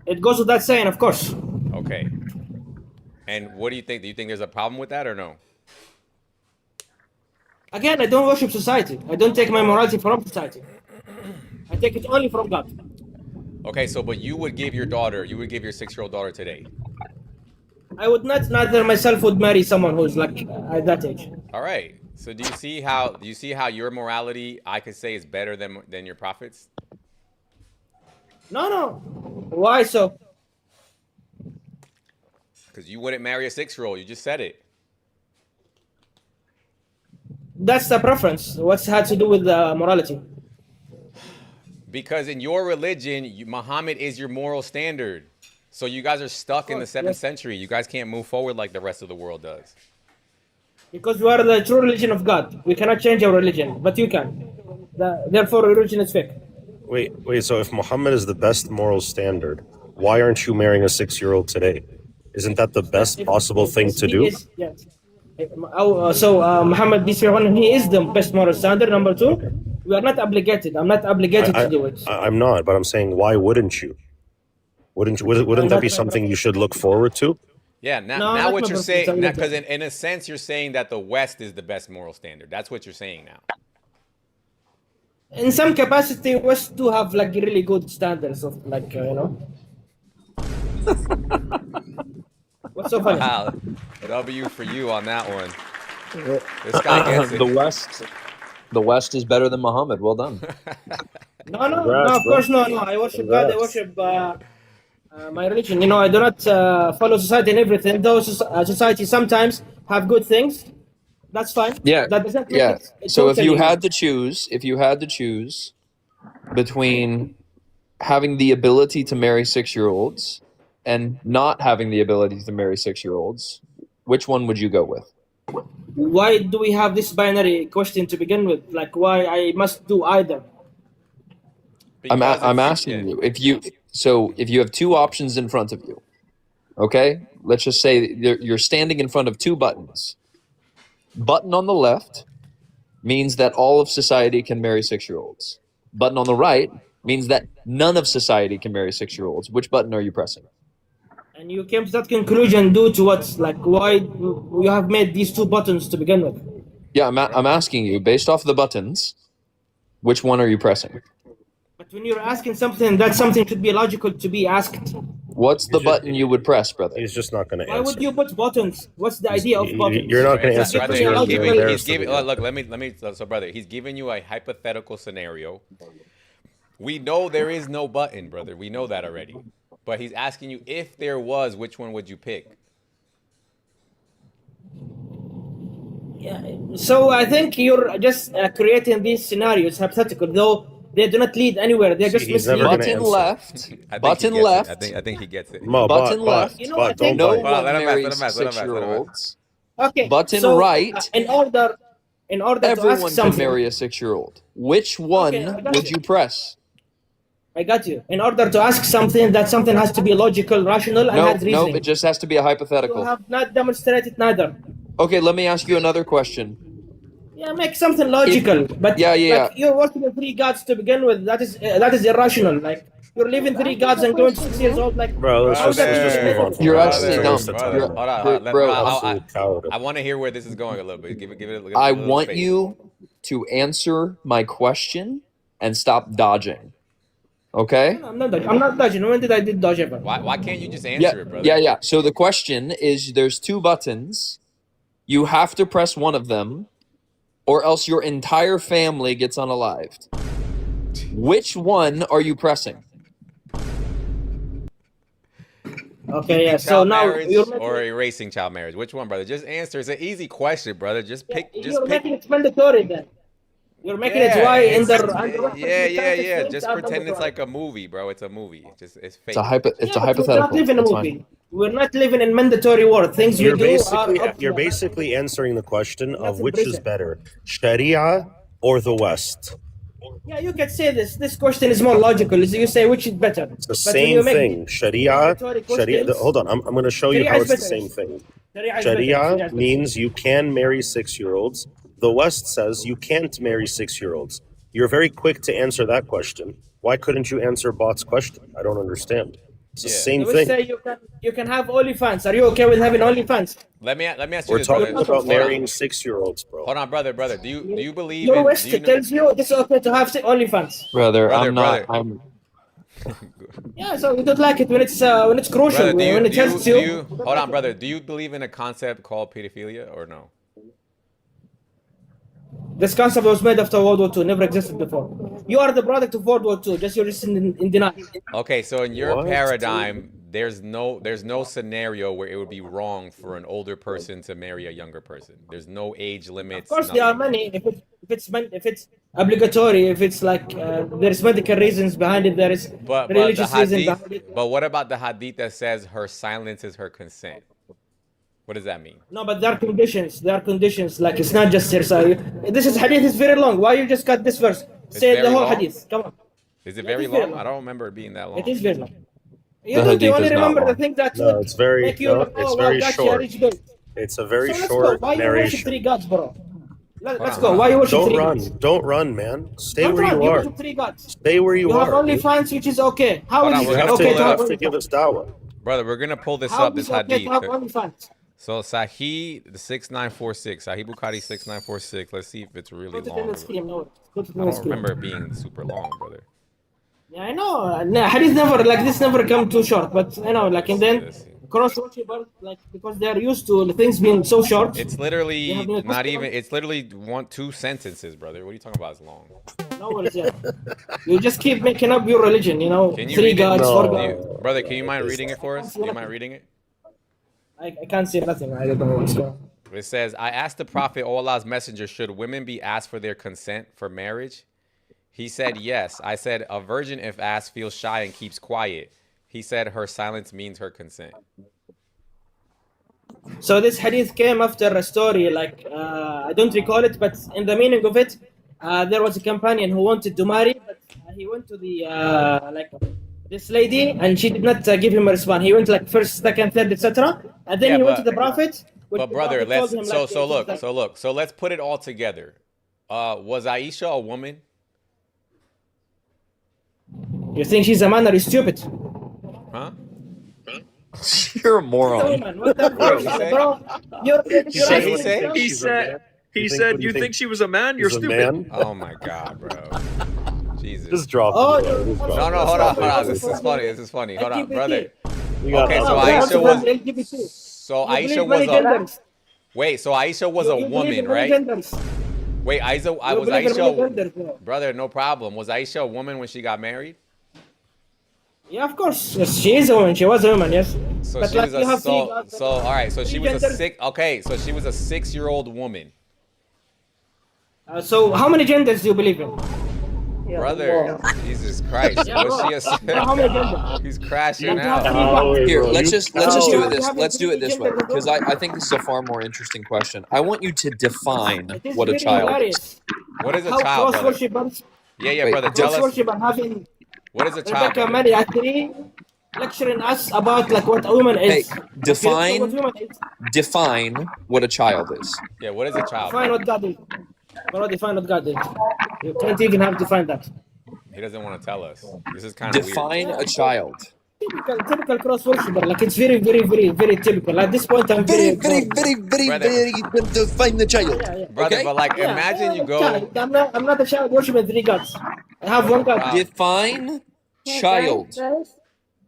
It goes without saying, of course. Okay. And what do you think? Do you think there's a problem with that or no? Again, I don't worship society. I don't take my morality from society. I take it only from God. Okay, so but you would give your 6-year-old daughter today. I would not, neither myself would marry someone who's like at that age. All right. So do you see how your morality I could say is better than your prophet's? No. Why so? Because you wouldn't marry a 6-year-old. You just said it. That's the preference. What's had to do with morality? Because in your religion, Muhammad is your moral standard. So you guys are stuck in the 7th century. You guys can't move forward like the rest of the world does. Because we are the true religion of God. We cannot change our religion, but you can. Therefore, religion is fake. Wait. So if Muhammad is the best moral standard, why aren't you marrying a 6-year-old today? Isn't that the best possible thing to do? Yes. Muhammad B. he is the best moral standard. Number two, we are not obligated. I'm not obligated to do it. I'm not, but I'm saying, why wouldn't you? Wouldn't that be something you should look forward to? Yeah, now, No, now that's what not you're what saying, I'm saying. because in a sense you're saying that the West is the best moral standard. That's what you're saying now. In some capacity, West do have like really good standards of like What's so funny? Wow, W for you on that one. This guy gets it. The West is better than Muhammad. Well done. No, Congrats, of bro. course no. I worship God. I Congrats. worship my religion. I do not follow society and everything. Though society sometimes have good things, that's fine. Yeah, That doesn't make yeah. it So if you totally- had to choose between having the ability to marry 6-year-olds and not having the ability to marry 6-year-olds, which one would you go with? why do we have this binary question to begin with? Like, why I must do either? I'm Because it's- asking yeah. you if you have two options in front of you, okay? Let's just say you're standing in front of two buttons. Button on the left means that all of society can marry 6-year-olds. Button on the right means that none of society can marry 6-year-olds. Which button are you pressing? And you came to that conclusion due to what? Like, why you have made these two buttons to begin with? Yeah, I'm asking you, based off the buttons, which one are you pressing? But when you're asking something, that something should be logical to be asked. What's the button you would press, brother? He's just not going to Why answer. would you put buttons? What's the idea of buttons? You're not going to Brother, answer because you're he's giving- embarrassed he's of giving, it. look, let me, so brother, he's giving you a hypothetical scenario. We know there is no button, brother. We know that already. But he's asking you, if there was, which one would you pick? Yeah. So I think you're just creating these scenarios, hypothetical, though they do not lead anywhere. They're just he's never misleading. gonna Button answer. left. I think he Button gets it. left. I think he gets it. Mo, Button but, left. You know, I but think- don't No bite. one let him ask, marries let him ask, let him ask, let him ask. 6-year-olds. Okay. Button so, right. in order to ask Everyone can something, marry a 6-year-old. Which one Okay, I got would you. you press? I got you. In order to ask something, that something has to be logical, rational, and has No, reasoning. it just has to be a You hypothetical. have not demonstrated neither. Okay, let me ask you another question. Yeah, make something logical. But Yeah, yeah, like, you're worshiping three gods to begin with. That is irrational. Like, you're leaving three gods and going to 6 years old. Like, Bro, let's how is that just even- move on. from You're that. actually Let's dumb. waste the time. You're- Hold on. bro, Absolute coward. I want to hear where this is going a little bit. Give it a I little want space. you to answer my question and stop dodging. Okay? I'm not dodging. When did I did dodge ever? Why can't you just answer Yeah, it, brother? yeah. So the question is there's two buttons. You have to press one of them, or else your entire family gets unalived. Which one are you pressing? Okay, yeah. So Child now marriage you're making, or erasing child marriage? Which one, brother? Just answer. It's an easy question, brother. Just pick. you're Just pick. making it mandatory then. You're making it why in the Yeah. Just pretend it's like a movie, bro. It's a movie. It's fake. It's a hypothetical. We're not living in a It's movie. fine. We're not living in mandatory world. Things You're we do are basically optional. you're basically answering the question of That's which is prison. better, Sharia or the West. Yeah, you can say this. This question is more logical. You say which is better. It's the same thing. Sharia. Hold on, I'm going to show you Sharia how is it's the better. same thing. Sharia is better. Sharia means you can marry 6-year-olds. The West says you can't marry 6-year-olds. You're very quick to answer that question. Why couldn't you answer Bot's question? I don't understand. It's the Yeah. same They will thing. say you can have OnlyFans. Are you okay with having OnlyFans? Let me ask you We're this, talking brother. about Hold marrying on. 6-year-olds, bro. Hold on, brother. Do you believe Your in? West Do you know, tells you it's okay to have OnlyFans. Brother, Brother, I'm not. brother. I'm. Yeah, so we don't like it when it's crucial. brother, when it helps you. hold on, brother. Do you believe in a concept called pedophilia or no? This concept was made after World War II. Never existed before. You are the product of World War II. Just you're just in denial. Okay, so in your What? paradigm, there's no scenario where it would be wrong for an older person to marry a younger person. There's no age limits. Of course, there are nothing. many. If it's obligatory, if it's like there's medical reasons behind it, there is But religious the reasons behind hadith. it. But what about the hadith that says her silence is her consent? What does that mean? No, but there are conditions. There are conditions. Like it's not just hearsay. This is hadith is very long. Why you just cut this verse? Say the very whole long? hadith. Come on. Is it It very is very long? long. I don't remember it being that long. It is very long. You The don't. You hadith only is not remember the long. thing that No, would it's very make you no, like, it's oh wow, very gotcha, short. rich built. It's a very So let's go. short Why you worship narration. three gods, bro? Let's on, go. hold Why on. you worship Don't three run. gods? Don't run, man. Stay Don't where run. you You are. worship three gods. Stay where You you have are. only dude. fans, which is okay. How Hold on, is we're it gonna okay pull to it have up. to only give fans? us dawah. Brother, we're gonna pull this How up, is this it okay to hadith. have only fans? So Sahih the 6946, Sahih Bukhari 6946. Let's see if it's really Put it in long. the screen. No, put it in I the don't screen. remember it being super long, brother. Yeah, I know. No, hadith never like this never come too short. But you know, like and then Let's see. cross worshippers like because they're used to the things being so short. It's They literally have no not custom. even. It's literally two sentences, brother. What are you talking about? It's long. No worries, yeah. You just keep making up your religion, you know. Can you Three read it? gods, four No. gods. Brother, can you mind reading it for us? Do you mind reading it? I can't see nothing. I don't know what's going on. It says, I asked the Prophet, O Allah's messenger, should women be asked for their consent for marriage? He said, yes. I said, a virgin, if asked, feels shy and keeps quiet. He said, her silence means her consent. So this hadith came after a story, like I don't recall it, but in the meaning of it, there was a companion who wanted to marry, but he went to the like this lady, and she did not give him a response. He went like first, second, third, etc. And then Yeah, he went to but- the Prophet. But brother, let's so let's put it all together. Was Aisha a woman? You think she's a man or you stupid? Huh? You're a moron. Woman, what the What did he fuck, say? bro? You're What did he say? He She's a man. said, he You think- said, what do you think she was a man? You're He's a stupid. man. Oh my God, bro. Jesus. Just drop Oh, it. bro. you're- Just drop No, it. no, hold on, hold on. This is funny. This is funny. Hold on, LGBT. brother. We got Okay, so Oh, Aisha that's was- LGBT. So You Aisha believe was many a genders. wait. So Aisha was You a believe woman, in many right? genders. Wait, I You was believe in many Aisha. genders, bro. Brother, no problem. Was Aisha a woman when she got married? Yeah, of course. Yes, she is a woman. She was a woman. Yes. So But she like was you a have three so gods, so. All right. So she three was a genders. six. Okay. So she was a 6-year-old woman. So how many genders do you believe in? Brother, Jesus Christ. Yeah, Was she bro, how many genders? a? He's crashing You have out. three Oh, gods. Here, bro, let's you- just do you it this. have Let's do it this way genders, bro. because I think this is a far more interesting question. I want you to define It is what a very child is. hilarious. What is a How child, cross brother? worshippers, Yeah, yeah, Wait, brother. Tell cross us. worshippers having What is a child? Rebecca brother? Mary at 3 lecturing us about like what a woman Hey, is. If you don't know what woman is, define what a child is. Yeah, what is a child? define what God is. Bro, define what God is. You can't even have to find that. He doesn't want to tell us. This is kind of weird. Define a child. Typical cross worshipper. Like it's very, very, very, very typical. At this point, I'm very, very Brother. define the child. Yeah, yeah. Brother, Okay. but like, Yeah, imagine you go. child. I'm not a child worshiping 3 gods. I have one God. Define child.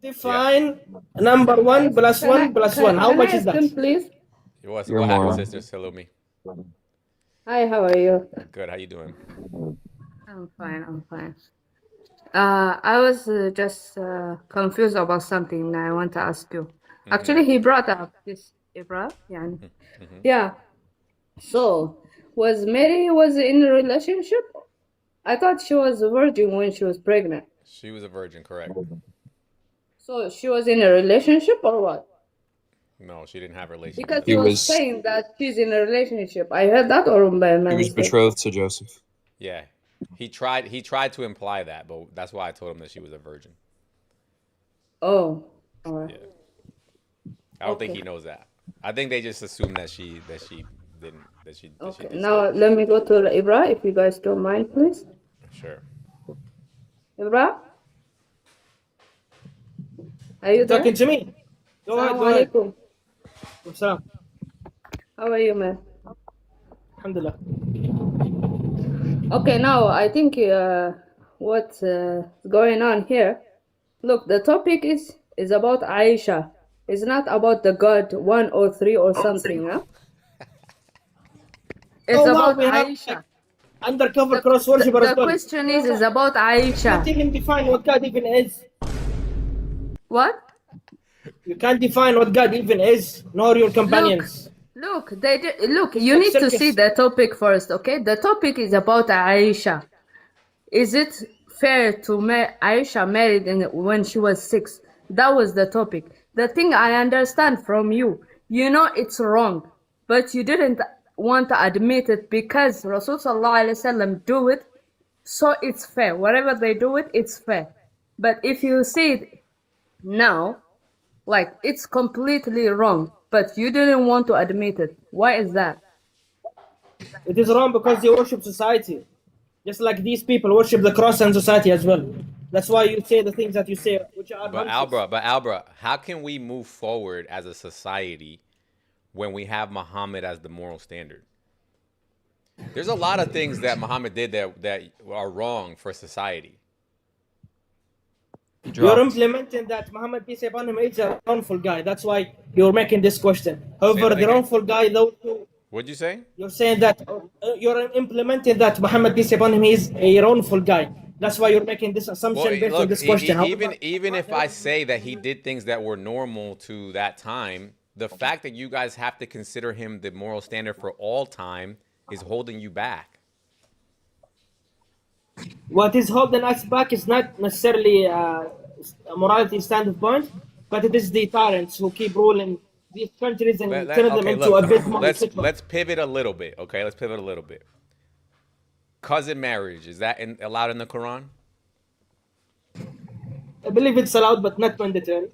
Define number 1 plus 1 plus 1. How much is that? Please. What's You're what a happened, moron. sister Salome? Hi, how are you? Good. How you doing? I'm fine. I'm fine. I was just confused about something and I want to ask you. Actually, he brought up this Ibra. Yeah. Yeah. So, was Mary was in a relationship? I thought she was a virgin when she was pregnant. She was a virgin, correct? So she was in a relationship or what? No, she didn't have a relationship. Because He he was was- saying that she's in a relationship. I heard that or by my He was mistake? betrothed to Joseph. Yeah, he tried to imply that, but that's why I told him that she was a virgin. Oh, all right. Yeah. I don't think he knows that. I think they just assume that she didn't. Okay, now let me go to Ibra, if you guys don't mind, please. Sure. Ibra? Are you there? Talking to me. Go ahead, go ahead. Assalamualaikum. Salam. How are you, man? Alhamdulillah. Okay, now I think what's going on here. Look, the topic is about Aisha. It's not about the God 1 or 3 or something, huh? It's Oh, wow, about we have Aisha. Undercover cross worshipper as The well. question is about Aisha. Can't even define what God even is. What? You can't define what God even is, nor your companions. Look, you need to see the topic first, okay? The topic is about Aisha. Is it fair to Aisha married when she was 6? That was the topic. The thing I understand from you, you know it's wrong, but you didn't want to admit it because Rasul Sallallahu Alaihi Wasallam do it, so it's fair. Whatever they do it, it's fair. But if you see now, like it's completely wrong, but you didn't want to admit it. Why is that? It is wrong because you worship society, just like these people worship the cross and society as well. That's why you say the things that you say, which are But nonsense. Albra, how can we move forward as a society when we have Muhammad as the moral standard? There's a lot of things that Muhammad did that are wrong for society. You're implementing that Muhammad peace upon him is a wrongful guy. That's why you're making this question. However, that the again. wrongful guy, though, What'd you say? you're saying that you're implementing that Muhammad peace upon him is a wrongful guy. That's why you're making this assumption based on this question. Even if I say that he did things that were normal to that time, the fact that you guys have to consider him the moral standard for all time is holding you back. What is holding us back is not necessarily a morality standpoint, but it is the tyrants who keep ruling these countries and turning them into a bit more. Let's pivot a little bit, okay? Let's pivot a little bit. Cousin marriage, is that allowed in the Quran? I believe it's allowed, but not mandatory.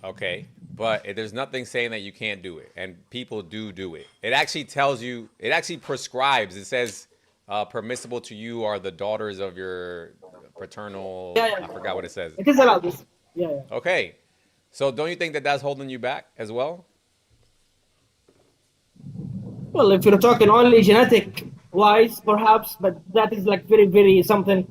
Okay, but there's nothing saying that you can't do it, and people do it. It actually tells you, it actually prescribes. It says permissible to you are the daughters of your paternal. Yeah. I forgot what it says. It is allowed. Yeah. Okay, so don't you think that that's holding you back as well? Well, if you're talking only genetic wise, perhaps, but that is like very, very something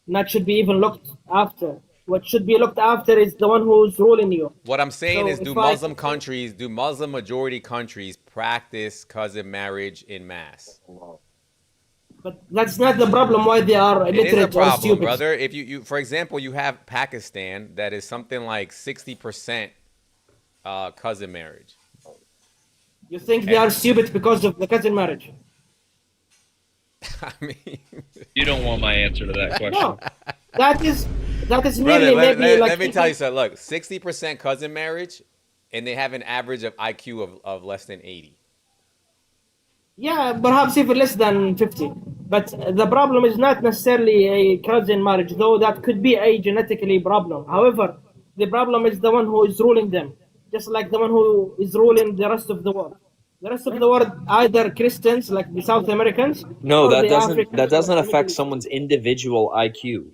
that should be even looked after. What should be looked after is the one who's ruling you. What I'm saying So is, do Muslim majority countries practice cousin marriage in mass? But that's not the problem why they are It is a illiterate or problem, stupid. brother. If you, for example, you have Pakistan that is something like 60% cousin marriage. You think they are stupid because of the cousin marriage? I mean, You don't want my answer to that question. No, that is brother, merely maybe like. let me tell you something. Look, 60% cousin marriage, and they have an average of IQ of less than 80. Yeah, perhaps even less than 50. But the problem is not necessarily a cousin marriage, though that could be a genetically problem. However, the problem is the one who is ruling them, just like the one who is ruling the rest of the world. The rest of the world, either Christians like the South Americans. No, or that the doesn't Africans that doesn't or affect the- someone's individual IQ.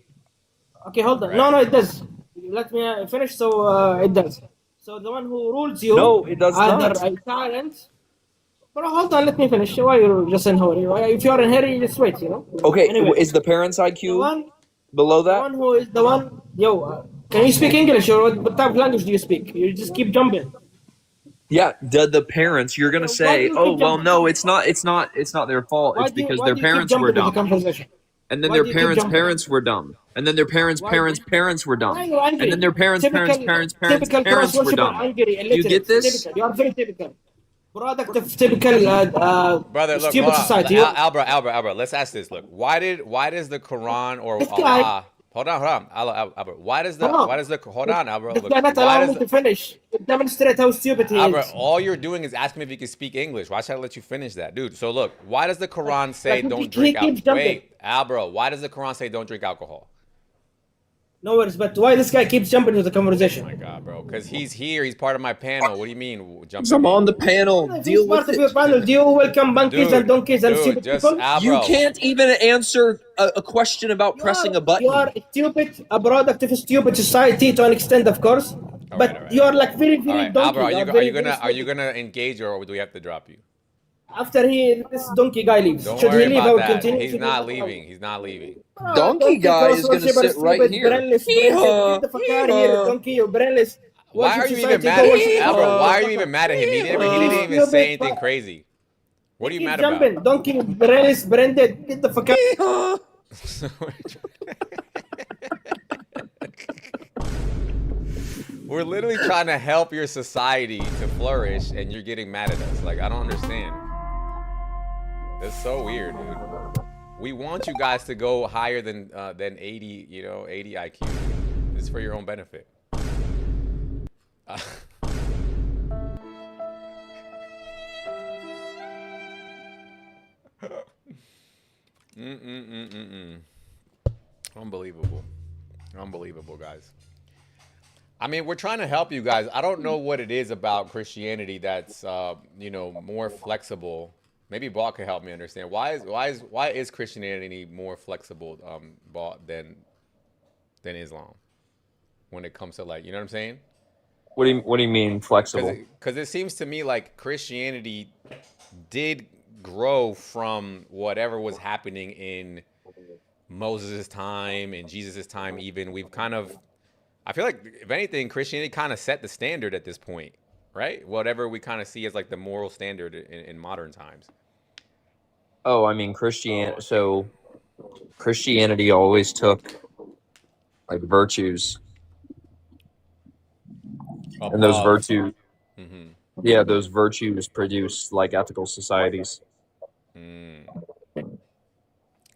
Okay, hold on. No, it does. Let me finish. So it does. So the one who rules you, No, it does either not. a tyrant. But hold on, let me finish. Why you're just in hurry? If you're in hurry, just wait. Okay, Anyway, is the parents' the IQ one, below the that? one who is the one. Can you speak English or what type of language do you speak? You just keep jumping. Yeah, the parents. You're gonna Why do say, you "Oh, keep well, jumping? no, it's not their fault. It's because their parents were the dumb, conversation? and then Why their do you keep parents' jumping? parents were dumb, and then their parents' Why- parents were dumb, Why are you angry? and then their parents' Typical parents' cross parents were worshipper, dumb. angry, Do you get illiterate, this? typical. You are very typical. Product of typical Brother, look, stupid hold on. society. Albert, let's ask this. Look, why does the Quran or This guy- Allah? Hold on, Albert. Hold on, Albert. This Look, guy not why allowing does me to finish. Demonstrate how stupid he Albert, is. all you're doing is asking me if you can speak English. Why should I let you finish that, dude? So look, why does the Quran say Like, don't he drink keeps alcohol? jumping. Wait, Albert, why does the Quran say don't drink alcohol? No worries, but why this guy keeps jumping to the conversation? Oh my God, bro, because he's here. He's part of my panel. What do you mean jumping? I'm on the panel. If he's Deal part with of your it. panel, do you welcome monkeys and donkeys and stupid just people? You can't even answer a question about pressing a button. You are stupid, a product of a stupid society to an extent, of course. But all right. you are like very, All very right, donkey. Albert, You are very, you very gonna stupid. engage or do we have to drop you? After this donkey guy leaves, Don't should worry he leave about or that. continue? He's not leaving. He's not leaving. Donkey guy is gonna cross-worshipper, sit right stupid, here. brainless, Hee-haw, get the fuck out of here, hee-haw. donkey, you brainless. Why Worship are you even society, mad go at worship him, Albert? society. Why are you even mad at him? He didn't even Stupid say anything fuck. crazy. What are you Keep mad jumping, about? donkey, brainless, branded, get the fuck out. We're literally trying to help your society to flourish, and you're getting mad at us. Like, I don't understand. That's so weird, dude. We want you guys to go higher than 80, 80 IQ. This is for your own benefit. Unbelievable. Unbelievable, guys. I mean, we're trying to help you guys. I don't know what it is about Christianity that's more flexible. Maybe Ball can help me understand. Why is Christianity more flexible, Ball, than Islam when it comes to, like, you know what I'm saying? What do you mean flexible? Because it seems to me like Christianity did grow from whatever was happening in Moses' time and Jesus' time. Even I feel like, if anything, Christianity kind of set the standard at this point, right? Whatever we kind of see as like the moral standard in modern times. Oh, I mean Christianity always took like virtues, and those virtues, Mm-hmm. yeah, those virtues produce like ethical societies.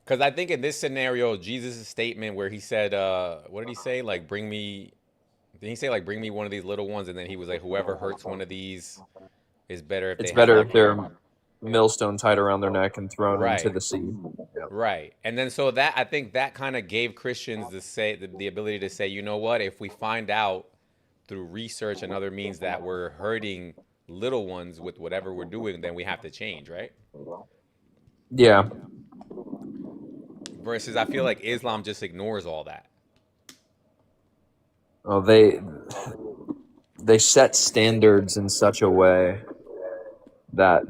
Because I think in this scenario, Jesus' statement where he said, what did he say? Like, didn't he say, like, bring me one of these little ones? And then he was like, whoever hurts one of these is better if It's they better have, if they're millstone tied around their neck and thrown Right. into the sea. Right. And then so that, I think that kind of gave Christians the ability to say, you know what, if we find out through research and other means that we're hurting little ones with whatever we're doing, then we have to change, right? Yeah. Versus I feel like Islam just ignores all that. Oh, they set standards in such a way that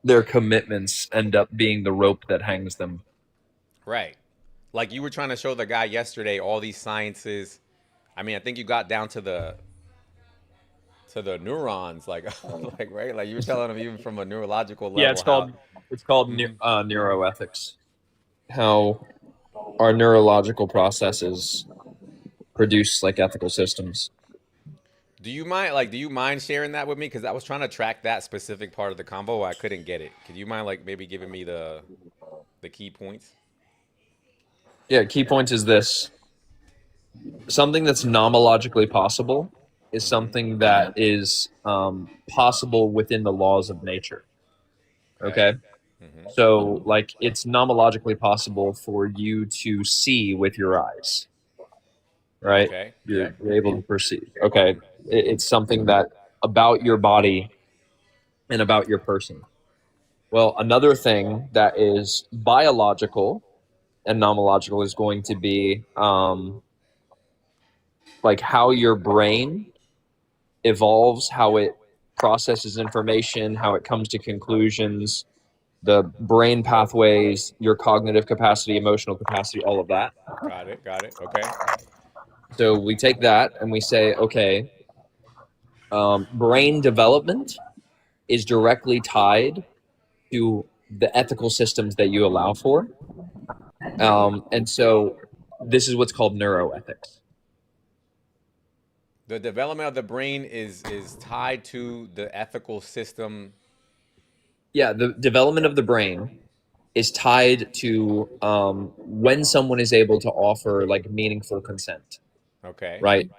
their commitments end up being the rope that hangs them. Right. Like you were trying to show the guy yesterday all these sciences. I mean, I think you got down to the neurons, like like right, like you were telling him even from a neurological level. Yeah, it's called neuroethics. How our neurological processes produce like ethical systems. Do you mind sharing that with me? Because I was trying to track that specific part of the combo. I couldn't get it. Could you mind like maybe giving me the key points? Yeah, key point is this. Something that's nomologically possible is something that is possible within the laws of nature. Okay? Mm-hmm. So, like, it's nomologically possible for you to see with your eyes. Right? Okay. You're able to perceive. Okay. It's something that about your body and about your person. Well, another thing that is biological and nomological is going to be like how your brain evolves, how it processes information, how it comes to conclusions, the brain pathways, your cognitive capacity, emotional capacity, all of that. Got it. Okay. So we take that and we say, okay, brain development is directly tied to the ethical systems that you allow for. And so this is what's called neuroethics. The development of the brain is tied to the ethical system. Yeah, the development of the brain is tied to when someone is able to offer like meaningful consent. Okay. Right?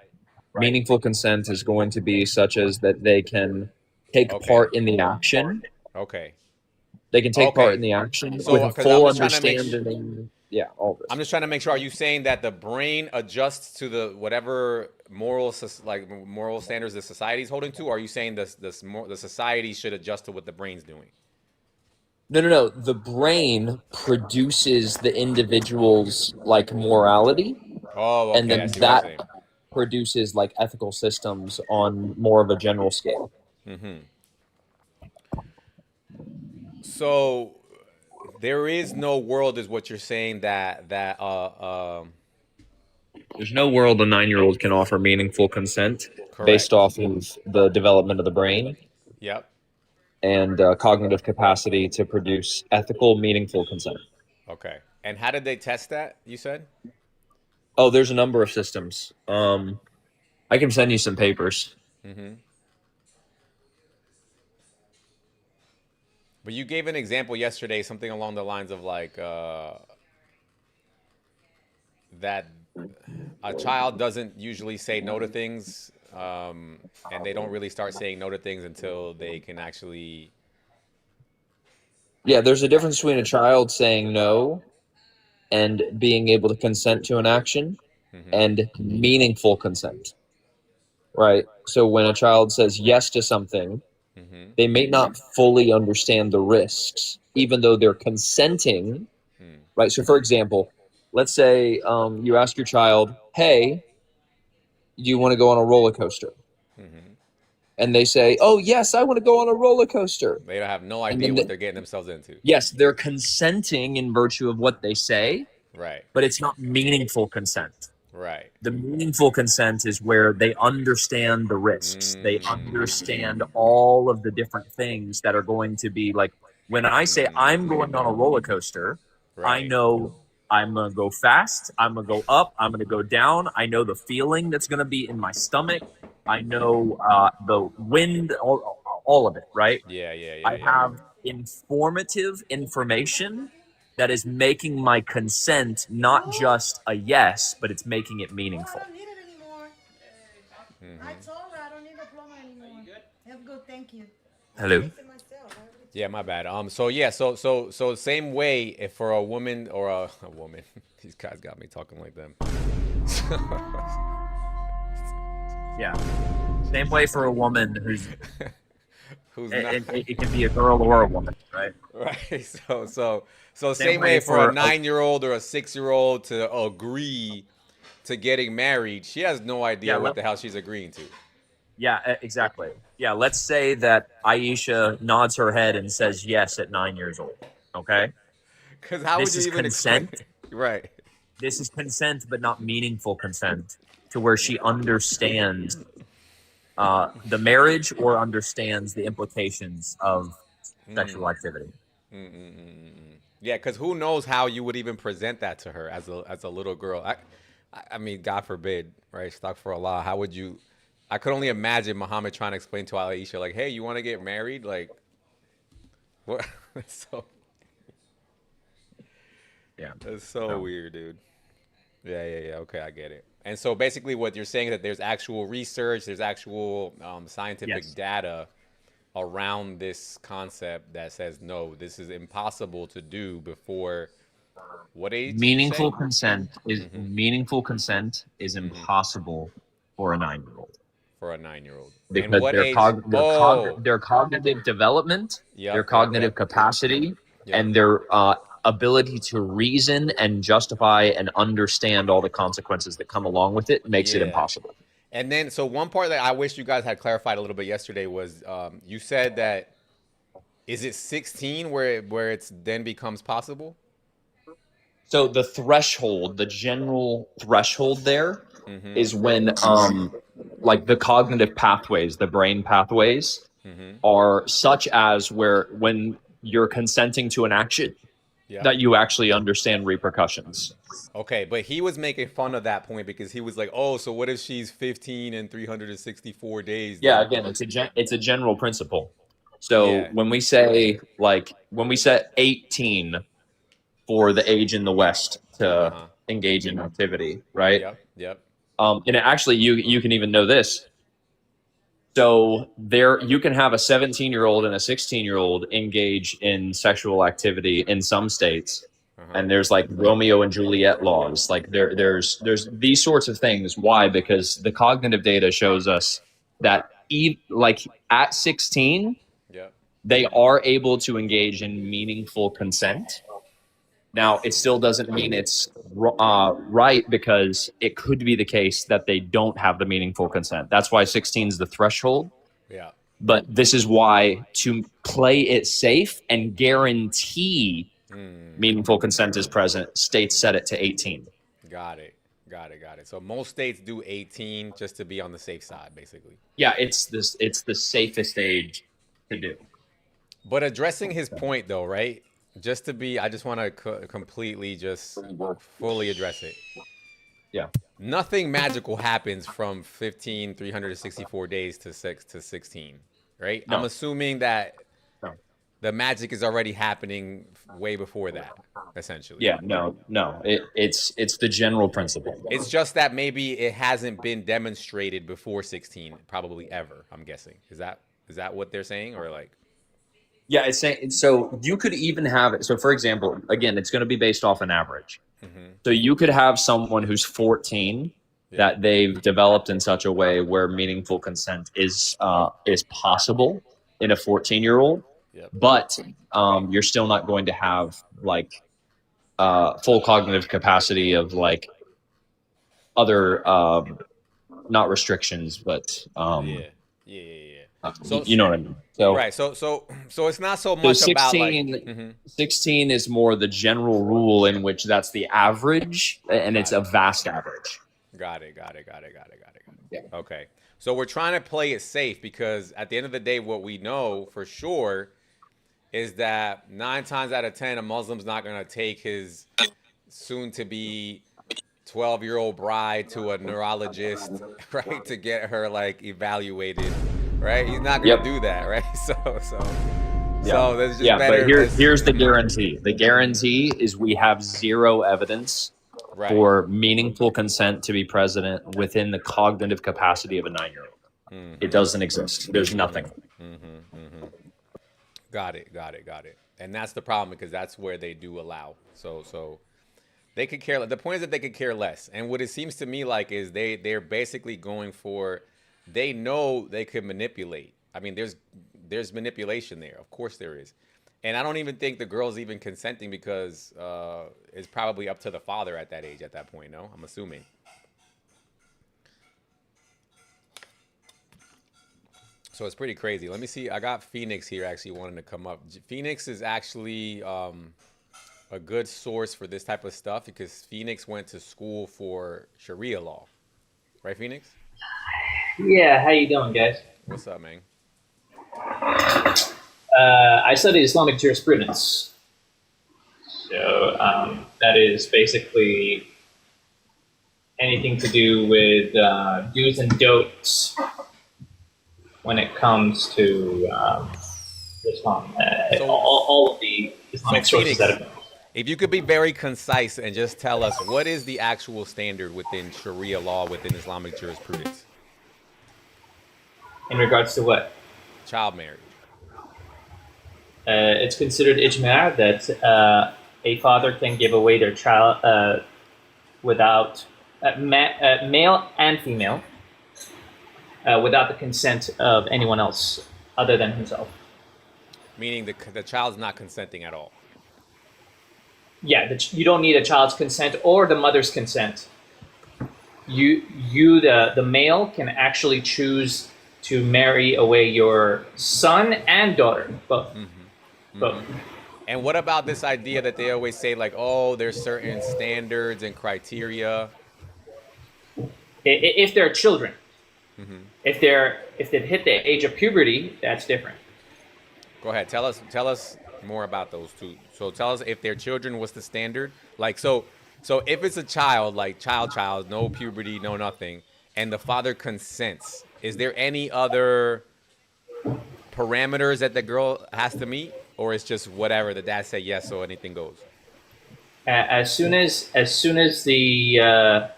Meaningful consent is going to be such as that they can take part in the action. Okay. They can take part in the action So, with a 'cause full I'm just trying to make understanding. Yeah, all this. I'm just trying to make sure. Are you saying that the brain adjusts to the whatever moral standards the society is holding to? Or are you saying the society should adjust to what the brain's doing? No. The brain produces the individual's like morality. Oh, okay. And then I see what you're saying. that produces like ethical systems on more of a general scale. Mm-hmm. So there is no world, is what you're saying, that There's no world a 9-year-old can offer meaningful consent based off of the development of the brain. Yep. And cognitive capacity to produce ethical, meaningful consent. Okay. And how did they test that, you said? Oh, there's a number of systems. I can send you some papers. Mm-hmm. But you gave an example yesterday, something along the lines of like that a child doesn't usually say no to things, and they don't really start saying no to things until they can actually. Yeah, there's a difference between a child saying no and being able to consent to an action, and meaningful consent, right? So when a child says yes to something, they may not fully understand the risks, even though they're consenting, right? So for example, let's say you ask your child, hey, do you want to go on a roller coaster? And they say, oh, yes, I want to go on a roller coaster. They don't have no idea what they're getting themselves into. Yes, they're consenting in virtue of what they say, Right. but it's not meaningful consent. Right. The meaningful consent is where they understand the risks. They understand all of the different things that are going to be like, when I say I'm going on a roller coaster, I know I'm going to go fast, I'm going to go up, I'm going to go down. I know the feeling that's going to be in my stomach. I know the wind, all of it, right? I have informative information that is making my consent not just a yes, but it's making it meaningful. I told her I don't need a diploma anymore. Have a good, thank you. Hello. Yeah, my bad. So same way if for a woman or a woman, these guys got me talking like them. Yeah. Same way for a woman who's not. It can be a girl or a woman, right? Right. So same way for a 9-year-old or a 6-year-old to agree to getting married, she has no idea what the hell she's agreeing to. Yeah, exactly. Yeah, let's say that Aisha nods her head and says yes at 9 years old. Okay? Because how would you even consent? Right. This is consent, but not meaningful consent, to where she understands the marriage or understands the implications of sexual activity. Yeah, because who knows how you would even present that to her as a little girl. I mean, God forbid, right? Astaghfirullah. How would you? I could only imagine Muhammad trying to explain to Aisha, like, "Hey, you want to get married?" Like, what? So, yeah, that's so weird, dude. Yeah. Okay, I get it. And so basically, what you're saying is that there's actual research, there's actual scientific data around this concept that says no, this is impossible to do before what age? Meaningful consent is impossible for a 9-year-old. For a 9-year-old, because and what age? Their cognitive development, their cognitive capacity, and their ability to reason and justify and understand all the consequences that come along with it makes it impossible. And then, so one part that I wish you guys had clarified a little bit yesterday was you said that, is it 16 where it's then becomes possible? So the threshold, the general threshold there is when like the cognitive pathways, the brain pathways are such as where when you're consenting to an action, that you actually understand repercussions. Okay, but he was making fun of that point because he was like, "Oh, so what if she's 15 and 364 days?" Yeah, again, it's a general principle. So when we say 18 for the age in the West to engage in activity, right? Yep. And actually, you can even know this. So you can have a 17-year-old and a 16-year-old engage in sexual activity in some states, and there's like Romeo and Juliet laws. Like there's these sorts of things. Why? Because the cognitive data shows us that like at 16, they are able to engage in meaningful consent. Now, it still doesn't mean it's right, because it could be the case that they don't have the meaningful consent. That's why 16 is the threshold. Yeah. But this is why, to play it safe and guarantee meaningful consent is present, states set it to 18. Got it. So most states do 18 just to be on the safe side, basically. Yeah, it's the safest age to do. But addressing his point, though, right? I just want to completely just fully address it. Yeah. Nothing magical happens from 364 days to 16, right? No. I'm assuming that the magic is already happening way before that, essentially. Yeah, no. It's the general principle. It's just that maybe it hasn't been demonstrated before 16, probably ever, I'm guessing. Is that what they're saying, or like? Yeah, it's saying so you could even have it. So, for example, again, it's going to be based off an average. So you could have someone who's 14 that they've developed in such a way where meaningful consent is possible in a 14-year-old, but you're still not going to have like full cognitive capacity of like other not restrictions, but So you know what I mean. So right. So it's not so much about like 16 is more the general rule in which that's the average, and it's a vast average. Got it. Yeah. Okay. So we're trying to play it safe because at the end of the day, what we know for sure is that 9 times out of 10, a Muslim's not going to take his soon-to-be 12-year-old bride to a neurologist, right, to get her like evaluated, right? He's not going to do that, right? So there's just better. But here's the guarantee. The guarantee is we have zero evidence for meaningful consent to be present within the cognitive capacity of a 9-year-old. It doesn't exist. There's nothing. Got it. And that's the problem because that's where they do allow. So they could care. The point is that they could care less. And what it seems to me like is they're basically going for. They know they could manipulate. I mean, there's manipulation there. Of course there is. And I don't even think the girl's even consenting because it's probably up to the father at that age, at that point, no? I'm assuming. So it's pretty crazy. Let me see. I got Phoenix here actually wanting to come up. Phoenix is actually a good source for this type of stuff because Phoenix went to school for Sharia law. Right, Phoenix? Yeah, how you doing, guys? What's up, man? I studied Islamic jurisprudence. So that is basically anything to do with do's and don'ts when it comes to Islam. All of the Islamic sources that have been. If you could be very concise and just tell us what is the actual standard within Sharia law within Islamic jurisprudence? In regards to what? Child marriage. It's considered ijma' that a father can give away their child without male and female without the consent of anyone else other than himself. Meaning the child's not consenting at all. Yeah, you don't need a child's consent or the mother's consent. The male can actually choose to marry away your son and daughter, both. Both. And what about this idea that they always say like, oh, there's certain standards and criteria? If they're children, if they've hit the age of puberty, that's different. Go ahead, tell us more about those two. So tell us if they're children, what's the standard? Like so if it's a child, like child, no puberty, no nothing, and the father consents, is there any other parameters that the girl has to meet, or it's just whatever the dad said yes, so anything goes? As soon as the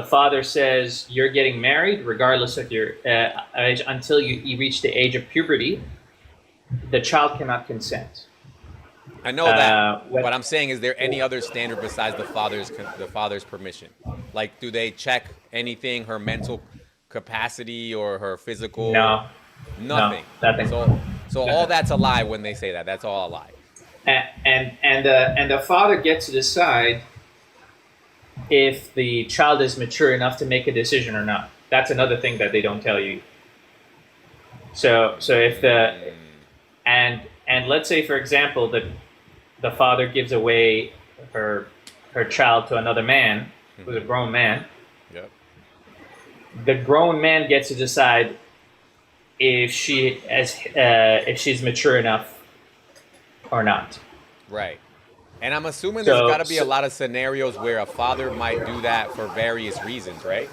father says you're getting married, regardless of your age, until you reach the age of puberty, the child cannot consent. I know that, but I'm saying, is there any other standard besides the father's permission? Like, do they check anything, her mental capacity or her physical? No. Nothing. No, nothing. So all that's a lie when they say that. That's all a lie. And the father gets to decide if the child is mature enough to make a decision or not. That's another thing that they don't tell you. So if and let's say, for example, that the father gives away her child to another man who's a grown man. Yep. The grown man gets to decide if she's mature enough or not. Right. And I'm assuming there's got to be a lot of scenarios where a father might do that for various reasons, right?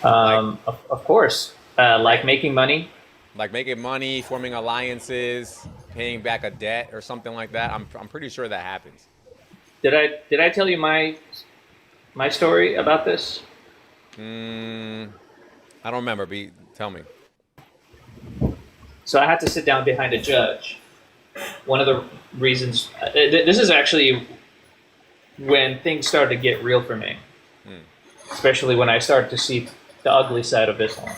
Of course. Like making money. Like making money, forming alliances, paying back a debt or something like that. I'm pretty sure that happens. Did I tell you my story about this? I don't remember. Tell me. So I had to sit down behind a judge. One of the reasons, this is actually when things started to get real for me, especially when I started to see the ugly side of Islam.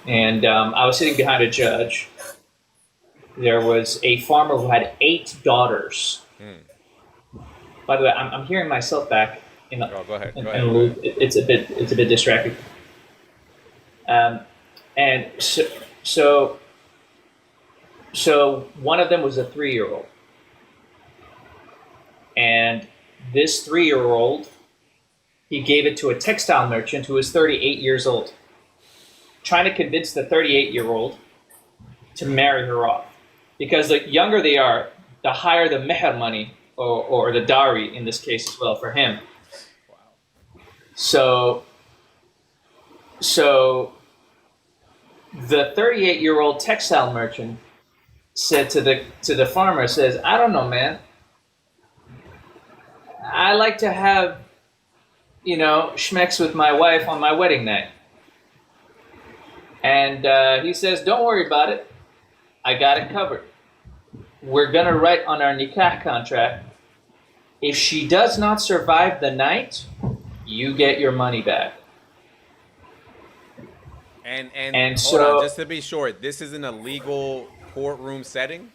And I was sitting behind a judge. There was a farmer who had 8 daughters. By the way, I'm hearing myself back in the. Oh, go ahead. In a loop. It's a bit distracting. And so one of them was a 3-year-old, and this 3-year-old, he gave it to a textile merchant who was 38 years old, trying to convince the 38-year-old to marry her off, because the younger they are, the higher the mehr money or the dowry in this case as well for him. So the 38-year-old textile merchant said to the farmer, says, I don't know, man. I like to have, schmecks with my wife on my wedding night. And he says, don't worry about it. I got it covered. We're going to write on our nikah contract, if she does not survive the night, you get your money back. And hold so, on, just to be sure, this is in a legal courtroom setting?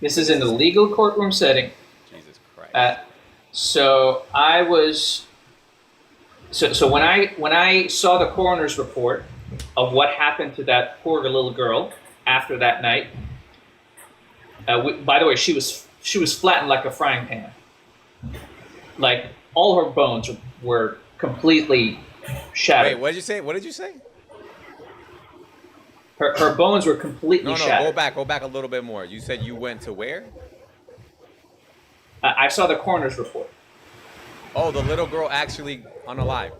This is in a legal courtroom setting. Jesus Christ. So I was, so when I saw the coroner's report of what happened to that poor little girl after that night, by the way, she was flattened like a frying pan. Like all her bones were completely shattered. Wait, what did you say? What did you say? Her bones were completely shattered. Go back a little bit more. You said you went to where? I saw the coroner's report. Oh, the little girl actually unalive.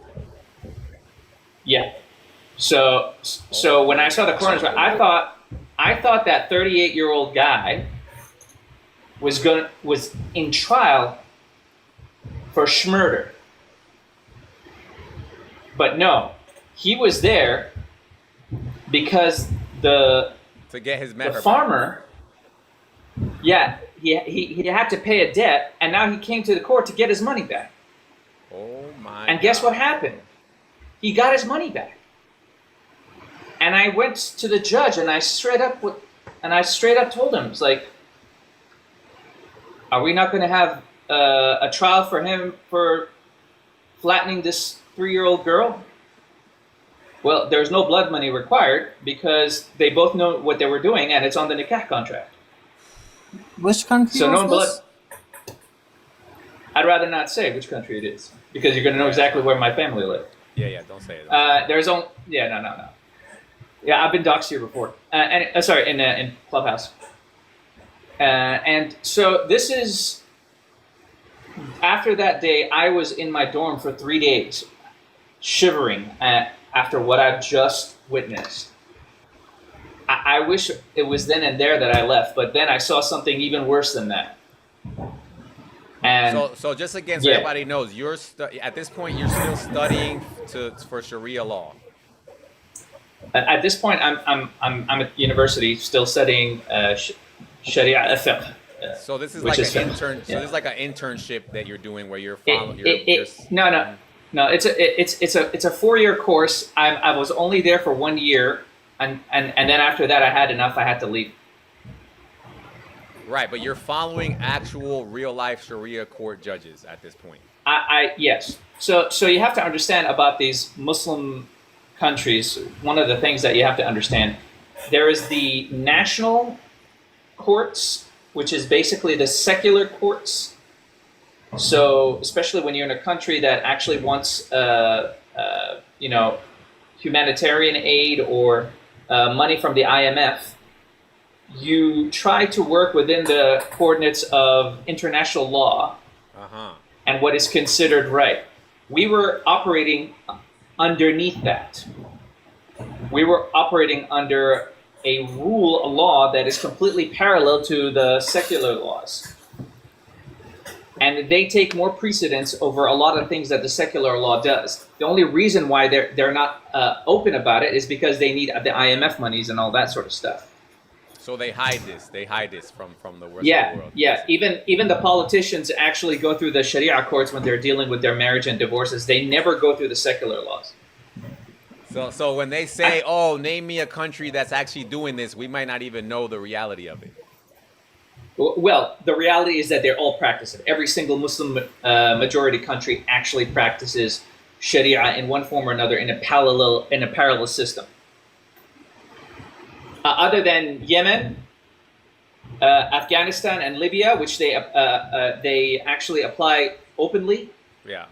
Yeah. So when I saw the coroner's report, I thought that 38-year-old guy was in trial for schmurder. But no, he was there because to get his the farmer, yeah, he had to pay a debt, and now he came to the court to get his money back. Oh my! And guess what happened? He got his money back. And I went to the judge, and I straight up told him, it's like, are we not going to have a trial for him for flattening this 3-year-old girl? Well, there's no blood money required because they both know what they were doing, and it's on the nikah contract. Which country so no was blood. this? I'd rather not say which country it is because you're going to know exactly where my family lived. Yeah, don't say it. No. Yeah, I've been doxxed here before. In Clubhouse. And so this is, after that day, I was in my dorm for 3 days, shivering after what I've just witnessed. I wish it was then and there that I left, but then I saw something even worse than that. And so just again, so everybody knows, you're at this point you're still studying for Sharia law. At this point, I'm at university, still studying Sharia fiqh. So this is like an intern. So this is like an internship that you're doing where you're following. No. It's a 4-year course. I was only there for 1 year, and then after that, I had enough. I had to leave. Right, but you're following actual real life Sharia court judges at this point. Yes. So you have to understand about these Muslim countries. One of the things that you have to understand, there is the national courts, which is basically the secular courts. So especially when you're in a country that actually wants, humanitarian aid or money from the IMF, you try to work within the coordinates of international law and what is considered right. We were operating underneath that. We were operating under a law that is completely parallel to the secular laws. and they take more precedence over a lot of things that the secular law does. The only reason why they're not open about it is because they need the IMF monies and all that sort of stuff. So they hide this. They hide this from the rest of Yeah, the world. yeah. Even the politicians actually go through the Sharia courts when they're dealing with their marriage and divorces. They never go through the secular laws. So when they say, "Oh, name me a country that's actually doing this," we might not even know the reality of it. Well, the reality is that they're all practicing. Every single Muslim majority country actually practices Sharia in one form or another in a parallel system. Other than Yemen, Afghanistan, and Libya, which they actually apply openly. Yeah.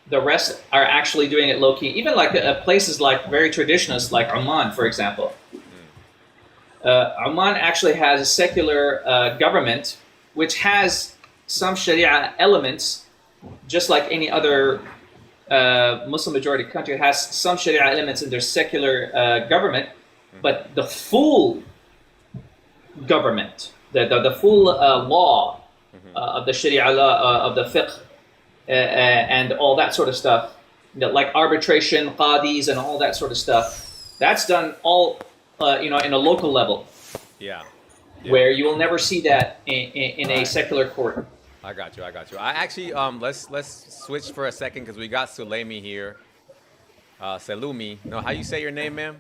The rest are actually doing it low key. Even like places like very traditionalists, like Oman, for example. Oman actually has a secular government, which has some Sharia elements, just like any other Muslim majority country has some Sharia elements in their secular government, but the full government, the full law of the Sharia law, of the fiqh, and all that sort of stuff, like arbitration, qadis, and all that sort of stuff, that's done all in a local level. Yeah. Where you will never see that in a secular court. I got you. I actually let's switch for a second because we got Sulaimi here. Salumi. No, how you say your name, ma'am?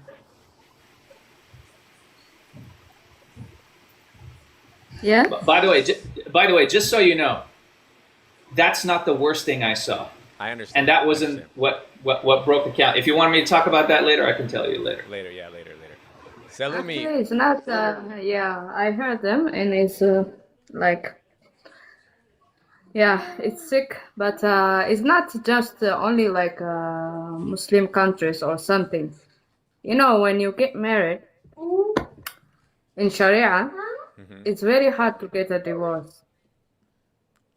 Yeah. By the way, just so you know, that's not the worst thing I saw. I understand. And that wasn't what broke the count. If you want me to talk about that later, I can tell you later. Later. Salumi. Actually, it's not. Yeah, I heard them, and it's like, yeah, it's sick, but it's not just only like Muslim countries or something. You know, when you get married in Sharia, it's very hard to get a divorce.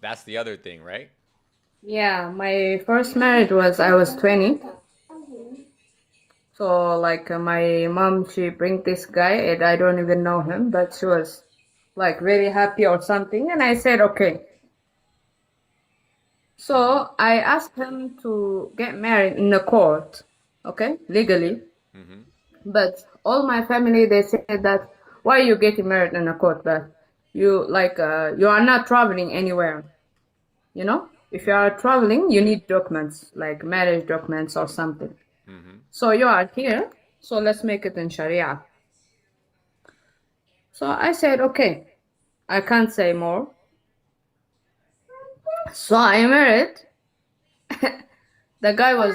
That's the other thing, right? Yeah, my first marriage I was 20. So like my mom, she bring this guy and I don't even know him, but she was like very happy or something. And I said, okay. So I asked him to get married in the court, okay, legally. But all my family, they said that, why are you getting married in a court? But you like, you are not traveling anywhere, you know? If you are traveling, you need documents, like marriage documents or something. So you are here, so let's make it in Sharia. So I said, okay, I can't say more. So I married. The guy was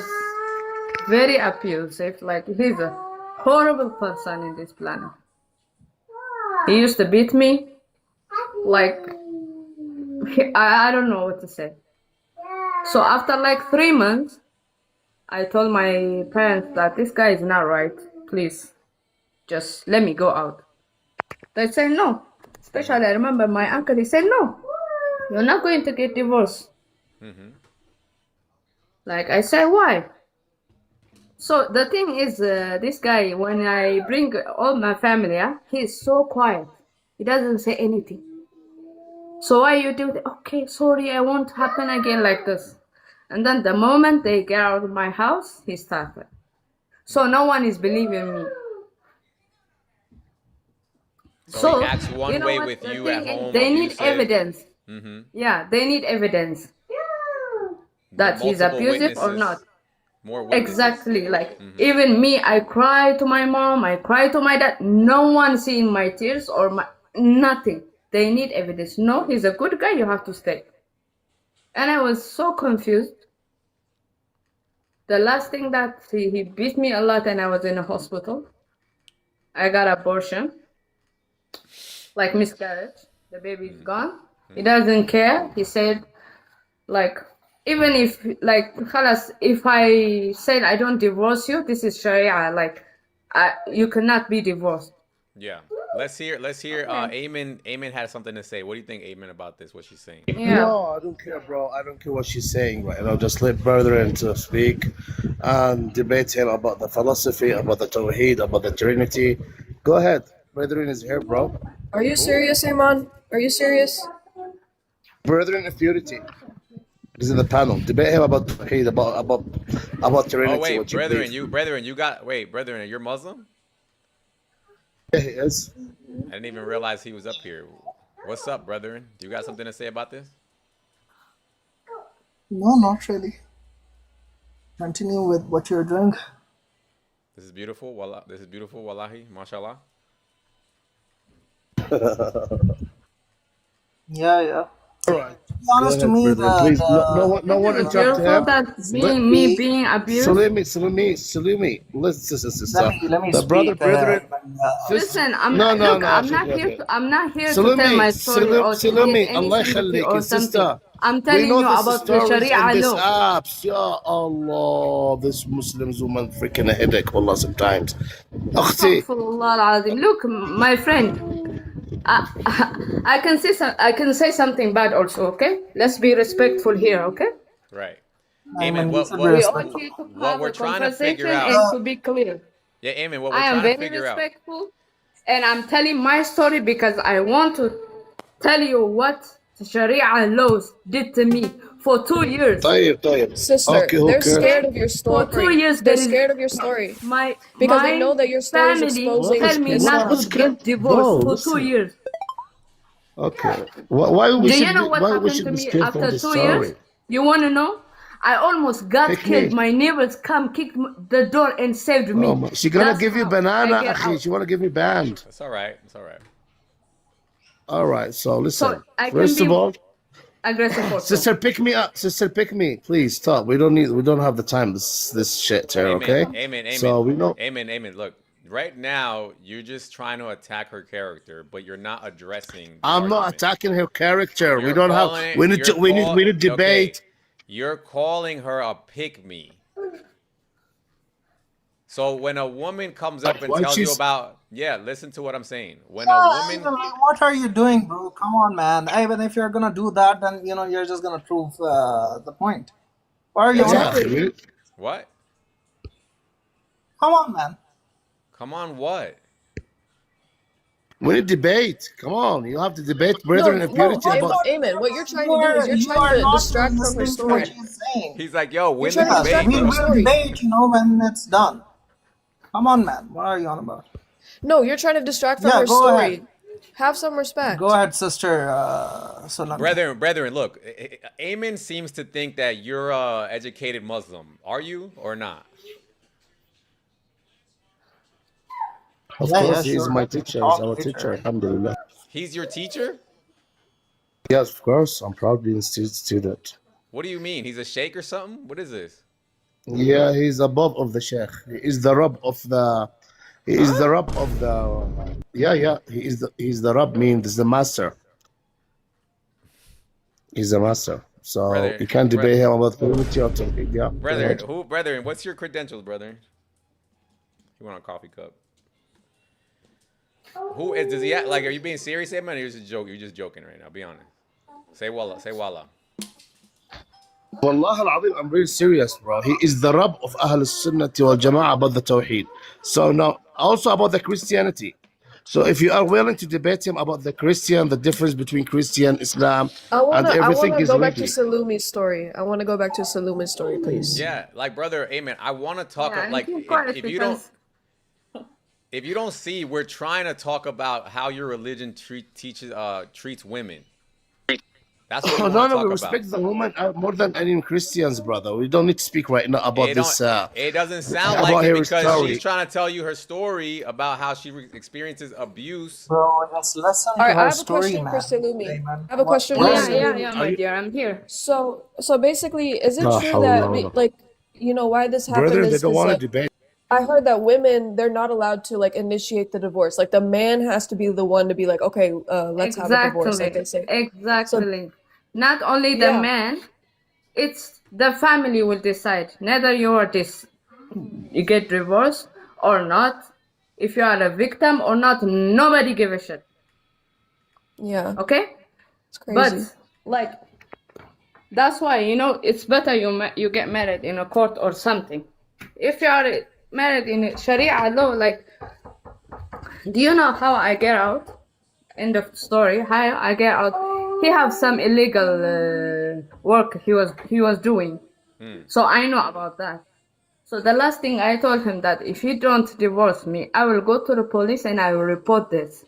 very abusive, like he's a horrible person in this planet. He used to beat me, like, I don't know what to say. So after like 3 months, I told my parents that this guy is not right. Please, just let me go out. They said no. Especially I remember my uncle, he said no. You're not going to get divorced. Like I said, why? So the thing is, this guy, when I bring all my family, he's so quiet. He doesn't say anything. So why you do that? Okay, sorry, I won't happen again like this. And then the moment they get out of my house, he started. So no one is believing me. So he acts one you know way what? with The you thing at is, home. they need abusive. evidence. Yeah, they need evidence that he's Multiple abusive or witnesses. not. More witnesses. Exactly. Like even me, I cry to my mom, I cry to my dad. No one seeing my tears or my nothing. They need evidence. No, he's a good guy. You have to stay. And I was so confused. The last thing that he beat me a lot, and I was in a hospital. I got abortion, like miscarriage. The baby is gone. He doesn't care. He said, like, even if, like, khalas, if I said I don't divorce you, this is Sharia. Like, you cannot be divorced. Yeah. Let's hear. Ayman. Ayman had something to say. What do you think, Ayman, about this? What she's saying? No, I don't care, bro. I don't care what she's saying right now. Just let brethren to speak and debate him about the philosophy, about the Tawheed, about the Trinity. Go ahead. Brethren is here, bro. Are you serious, Iman? Are you serious? brethren of purity. He's in the panel. Debate him about Tawheed, about Trinity. Oh wait, what you brethren, believe. brethren, you're Muslim? Yeah, he is. I didn't even realize he was up here. What's up, brethren? Do you got something to say about this? No, not really. Continue with what you're doing. This is beautiful. This is beautiful. Wallahi, mashallah. Yeah. All right. To be honest, to me, Please, no one It's interrupt beautiful him. that me being abused. Salumi. let me The speak. brother, brethren. Listen, I'm No, look. no, I'm not here. I'm not here to tell my story or to get any Allah sympathy يخليك or يا something. sister. I'm We telling know you this about the stories Sharia in this law. apps. Ya Allah, this Muslims woman freaking a headache. Wallah, sometimes. أختي. Astaghfirullah al-Azim. Look, my friend, I can say something bad also. Okay, let's be respectful here. Okay. Right. Ayman, Amen. you should be We all respectful. need to What have we're a trying to figure conversation out. and to be clear. Yeah, Amen. What we're I am trying to very figure out. respectful, and I'm telling my story because I want to tell you what the Sharia laws did to me for 2 years. طيب. Sister, Okay, they're okay. scared of your For story. 2 years, They're there is scared of your story because they my know that your story is family exposing. tell me not to get divorced for 2 years. Okay. Why we Do you should know be, what why we happened should to be me scared from after this 2 years? story? You want to know? I almost got Pick killed. me. My neighbors come kick the door and saved me. Oh my. She gonna That's give you how banana, I get akhi. out. She wanna give me band. It's all right. It's all right. All right. So listen. So I can First of be all, aggressive also. sister, pick me up. Sister, pick me. Please stop. We don't have the time. This shit here. Amen. Okay. Amen. So we know. Amen. Look, right now you're just trying to attack her character, but you're not addressing. The I'm not argument. attacking her character. You're we don't have. calling- We need to. you're We call- need debate. Okay. You're calling her a pick-me. So when a woman comes up and Why tells you she's- about, listen to what I'm saying. When a woman, What are you doing, bro? Come on, man. Even if you're gonna do that, then you're just gonna prove the point. Why are you? Exactly. what? Come on, man. Come on, what? We need debate. Come on. You have to debate, brethren, and purity Amen, about. Amen. What you're trying to do is you're trying to distract from her story. He's like, yo, win trying the to distract debate. me. We will debate, when it's done. Come on, man. What are you on about? No, you're trying to distract from Yeah, her go story. ahead. Have some respect. Go ahead, sister. Salami. Brethren, look, Amen seems to think that you're a educated Muslim. Are you or not? Of Yeah, course, he is sure. my teacher. He's our teacher. Alhamdulillah. He's your teacher? Yes, of course. I'm proud being student. What do you mean? He's a sheikh or something? What is this? Yeah, he's above of the sheikh. He is the Rabb of the. He is the Rabb of the. Yeah. He's the Rabb means the master. He's the master. So Brother, you can't debate him about purity or tawheed. Yeah. go ahead. Brethren, what's your credentials, brethren? You want a coffee cup? Who is, does he act like, are you being serious, Amen? Or you're just joking right now? Be honest. Say wallah. Say wallah. Wallah al-Azim, I'm really serious, bro. He is the Rabb of Ahl al-Sunnah wal Jama'ah about the Tawheed. So now, also about the Christianity. So if you are willing to debate him about the Christian, the difference between Christian, Islam, I and wanna everything is go back to ready. Salumi's story. I wanna go back to Salumi's story, please. Yeah, like brother, Amen. I want to talk Yeah, like keep quiet if you don't because- if you don't see, we're trying to talk about how your religion treats women. That's what we want to No, talk we about. respect the woman more than any Christians, brother. We don't need to speak right now about this. It doesn't sound about like it her because story. she's trying to tell you her story about how she experiences abuse. Bro, just listen All right, to I her have a story, question man. for Salumi. Hey, man. I have a question for Yeah, Salumi. my dear, I'm here. So basically, is it La true hawla that wala. like why this happened Brother, is they don't 'cause, want to like, debate. I heard that women they're not allowed to like initiate the divorce. Like the man has to be the one to be like, okay, let's have a divorce, like they say. Exactly. Not only the Yeah. man, it's the family will decide. Neither you get divorced or not. If you are a victim or not, nobody give a shit. Yeah, Okay? it's crazy. But like that's why it's better you get married in a court or something. If you are married in a Sharia law, like, do you know how I get out? In the story, how I get out? he have some illegal work he was doing. So I know about that. So the last thing I told him that if you don't divorce me, I will go to the police and I will report this.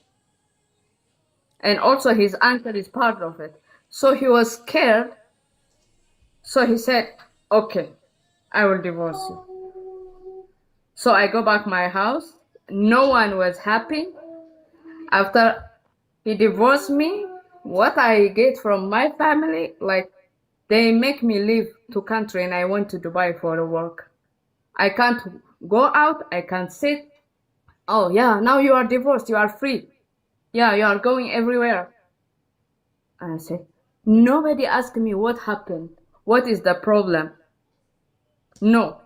And also his uncle is part of it. So he was scared. So he said, okay, I will divorce you. So I go back my house. No one was happy. After he divorced me, what I get from my family, like they make me leave to country and I went to Dubai for the work. I can't go out. I can't sit. Oh yeah, now you are divorced. You are free. Yeah, you are going everywhere. And I said, nobody asked me what happened. What is the problem? No.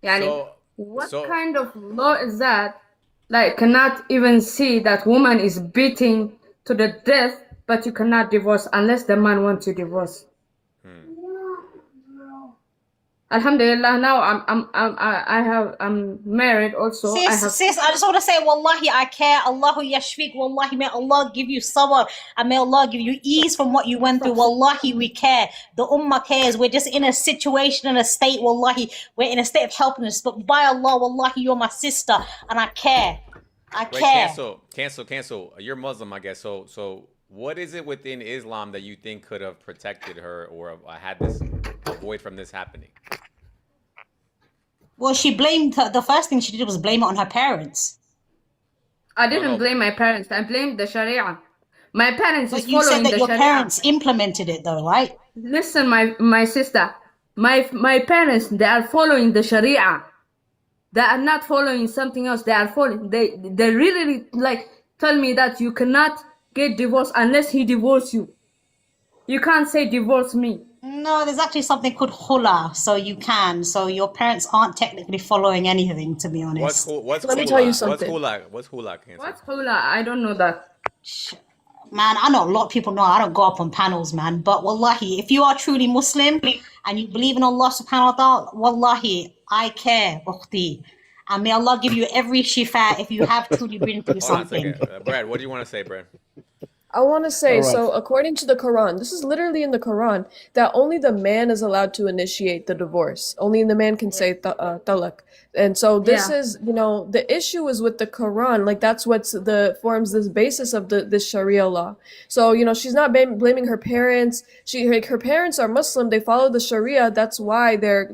Yani, So, what so kind of law is that? Like, cannot even see that woman is beating to the death, but you cannot divorce unless the man wants to divorce. Alhamdulillah, now I'm married also. I have Sis, I just want to say, Wallahi, I care. Allahu yashfik. Wallahi, may Allah give you sabr and may Allah give you ease from what you went through. Wallahi, we care. The ummah cares. We're just in a situation, in a state, Wallahi. We're in a state of helplessness. But by Allah, Wallahi, you're my sister and I care. I wait, care. cancel. You're Muslim, I guess. So what is it within Islam that you think could have protected her or had this avoid from this happening? Well, she blamed her. The first thing she did was blame it on her parents. I didn't blame my parents. I blamed the Sharia. My parents But is you following said that the your Sharia. parents implemented it though, right? Listen, my sister, my parents, they are following the Sharia. They are not following something else. They are following. They really like tell me that you cannot get divorced unless he divorce you. You can't say divorce me. No, there's actually something called hula, so you can. So your parents aren't technically following anything, to be honest. Let me tell you something. What's hula? Cancel. What's hula? I don't know that. Man, I know a lot of people know. I don't go up on panels, man. But wallahi, if you are truly Muslim and you believe in Allah subhanahu wa ta'ala, wallahi, I care, ukhti. And may Allah give you every shifa if you have truly been through Hold on a something. second. Brad, what do you want to say, Brad? I want to say, All right. so according to the Quran, this is literally in the Quran, that only the man is allowed to initiate the divorce. Only the man can say talaq. And so this Yeah. is, the issue is with the Quran. Like that's what's forms this basis of this Sharia law. So, she's not blaming her parents. Her parents are Muslim. They follow the Sharia. That's why they're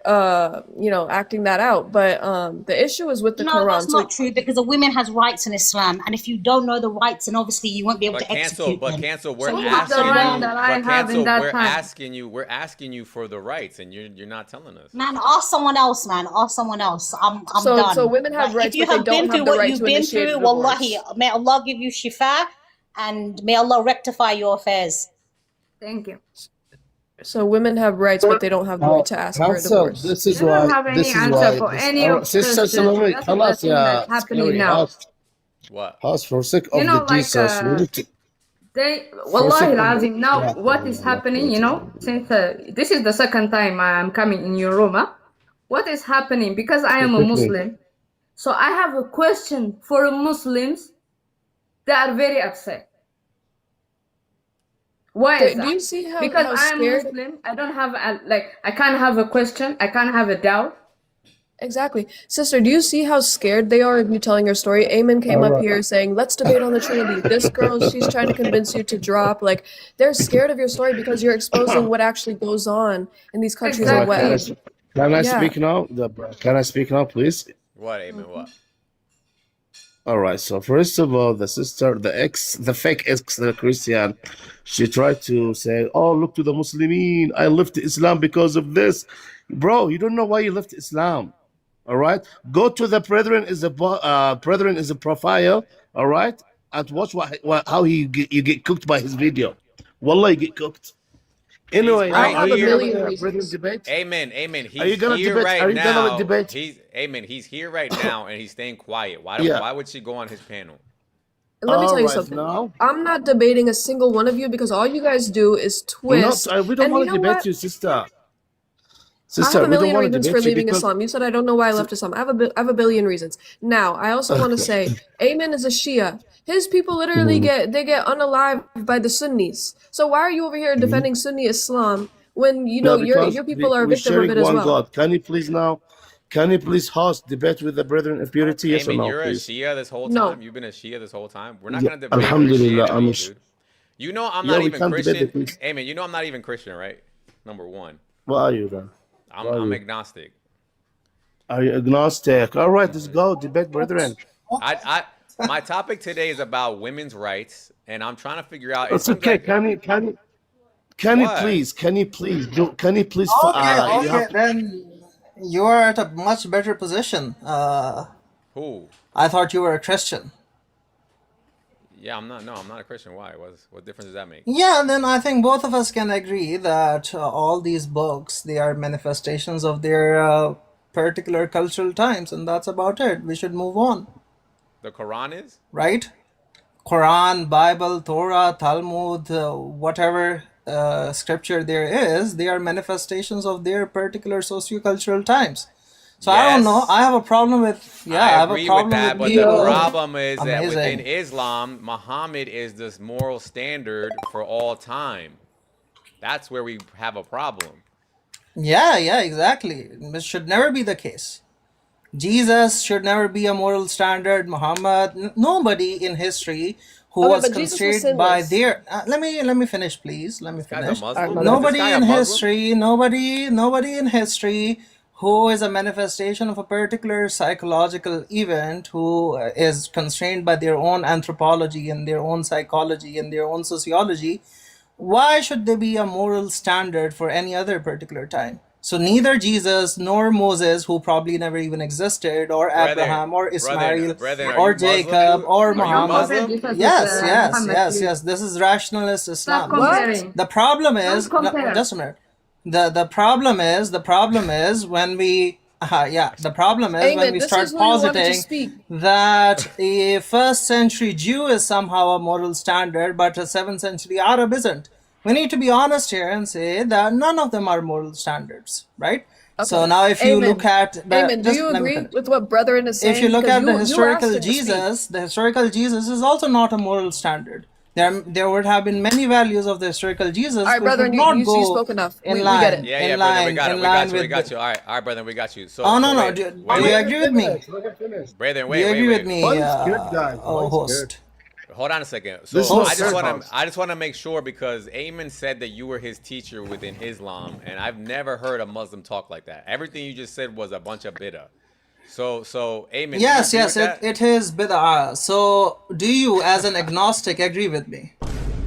acting that out. But the issue is with the No, Quran. that's So not true because a woman has rights in Islam, and if you don't know the rights, then obviously you won't be able to execute them. We're So you have to asking learn. you. that I have in that time. We're asking you for the rights, and you're not telling us. Man, ask someone else, man. Ask someone else. I'm done. So women have Like, rights, if you but they have don't been have through the what right you've to been initiate a through, divorce. wallahi, may Allah give you shifa, and may Allah rectify your affairs. Thank you. So women have rights, but they don't have the right to ask for a Council, divorce. this is I don't why. have any This is answer why. for any of Sister this. Salome, That's the خلاص thing يا that's happening scary. now. What? House for sake of You know, the like Jesus. We need to. Wallahi second- al-azim, now Yeah. what is happening, since this is the second time I'm coming in your room, what is happening? Because I am a Quickly. Muslim, so I have a question for Muslims. They are very upset. Why is Do that? you see how Because how I'm scared? Muslim, I don't have I can't have a question, I can't have a doubt. Exactly. Sister, do you see how scared they are of you telling your story? Eamon came up Alright. here saying, let's debate on the Trinity. This girl, she's trying to convince you to drop. Like, they're scared of your story because you're exposing what actually goes on in these countries Alright, and what. Can I Yeah. speak now? Can I speak now, please? What, Amen? What? All right. So first of all, the sister, the fake ex, the Christian, she tried to say, "Oh, look to the Muslimin. I left Islam because of this." Bro, you don't know why you left Islam. All right. Go to the Brethren is a profile. All right, and watch how you get cooked by his video. Wallah, you get cooked. Anyway, He's right are you here. gonna Brethren debate? Amen. He's Are you gonna here debate? right Are you now. gonna debate? He's here right now, and he's staying quiet. Yeah. Why would she go on his panel? Let me tell you Alright, something. now. I'm not debating a single one of you because all you guys do is twist. We don't And want you to know debate what? you, sister. I have Sister, a we don't million want to reasons for debate you leaving because Islam. You said I don't know why I left Islam. I have a billion reasons. Now, I also want to say, Ayman is a Shia. His people literally Mhm, get unalived by the Sunnis. So why are you over here mhm. defending Sunni Islam when you No, know because your people are a we're victim of sharing it as one well? God. Can you please host debate with the brethren of purity? Yes or Amen. no, You're a please? Shia this whole No. time. You've been a Shia this whole time. We're not Yeah, gonna debate Alhamdulillah. Christianity, dude. You know I'm Yeah, not we even can't debate the Christian. Christian. Amen. You know I'm not even Christian, right? Number one. What are you then? What are I'm you? agnostic. Are you agnostic? All right, let's go debate, brethren. My topic today is about women's rights, and I'm trying to figure out. It It's seems okay. like Can you what? please? Can you please do? Can you please? Okay, You okay, have to. then you are at a much better position. Who? I thought you were a Christian. Yeah, I'm not. No, I'm not a Christian. Why? What difference does that make? Yeah, then I think both of us can agree that all these books, they are manifestations of their particular cultural times, and that's about it. We should move on, The Quran is? right? Quran, Bible, Torah, Talmud, whatever scripture there is, they are manifestations of their particular sociocultural times. So I don't know. Yes. I have a problem with, yeah, I I have a agree with problem that, with but the people. problem is that within Amazing. Islam, Muhammad is this moral standard for all time. That's where we have a problem. Yeah, yeah, exactly. This should never be the case. Jesus should never be a moral standard. Muhammad, nobody in history who Okay, was but Jesus was constrained by sinless. their. Let me finish, please. Let me This guy's a finish. Muslim? Alright, Is this Nobody guy a in Muslim? history, nobody in history who is a manifestation of a particular psychological event, who is constrained by their own anthropology and their own psychology and their own sociology. Why should there be a moral standard for any other particular time? So neither Jesus nor Moses, who probably never even existed, or Abraham or Ismail Brethren, are or you Muslim, Jacob dude? or Are you Don't compare Muhammad. Muslim? Jesus Yes, with yes, Muhammad, yes, please. yes. This is rationalist Stop Islam. What? comparing. The problem Don't is, no, compare. just a minute. The problem is when we the problem is when Amen. we This start is who you wanted to positing speak. that a first century Jew is somehow a moral standard, but a 7th century Arab isn't. We need to be honest here and say that none of them are moral standards, right? So Okay. now if you Amen. look at the, Amen. Do just you let me agree finish. with what Brethren is If you saying? look Because at the you asked historical him to speak. Jesus, the historical Jesus is also not a moral standard. There would have been many values of the historical Jesus All right, which Brethren, would not you go spoke enough. in We get it. Yeah, brother, we got it. in We got line you. We with got the, you. All right, brother, we got you. So, oh no so no, wait, do wait, you wait. agree with me? Brethren, Do you agree with wait. me, Why is good, guys? Why oh is host? good? Hold on a second. This So is I just not want house. to I just want to make sure, because Ayman said that you were his teacher within Islam, and I've never heard a Muslim talk like that. Everything you just said was a bunch of bid'ah. So Ayman, do you Yes, agree yes, with that? it is bid'ah. So do you, as an agnostic, agree with me?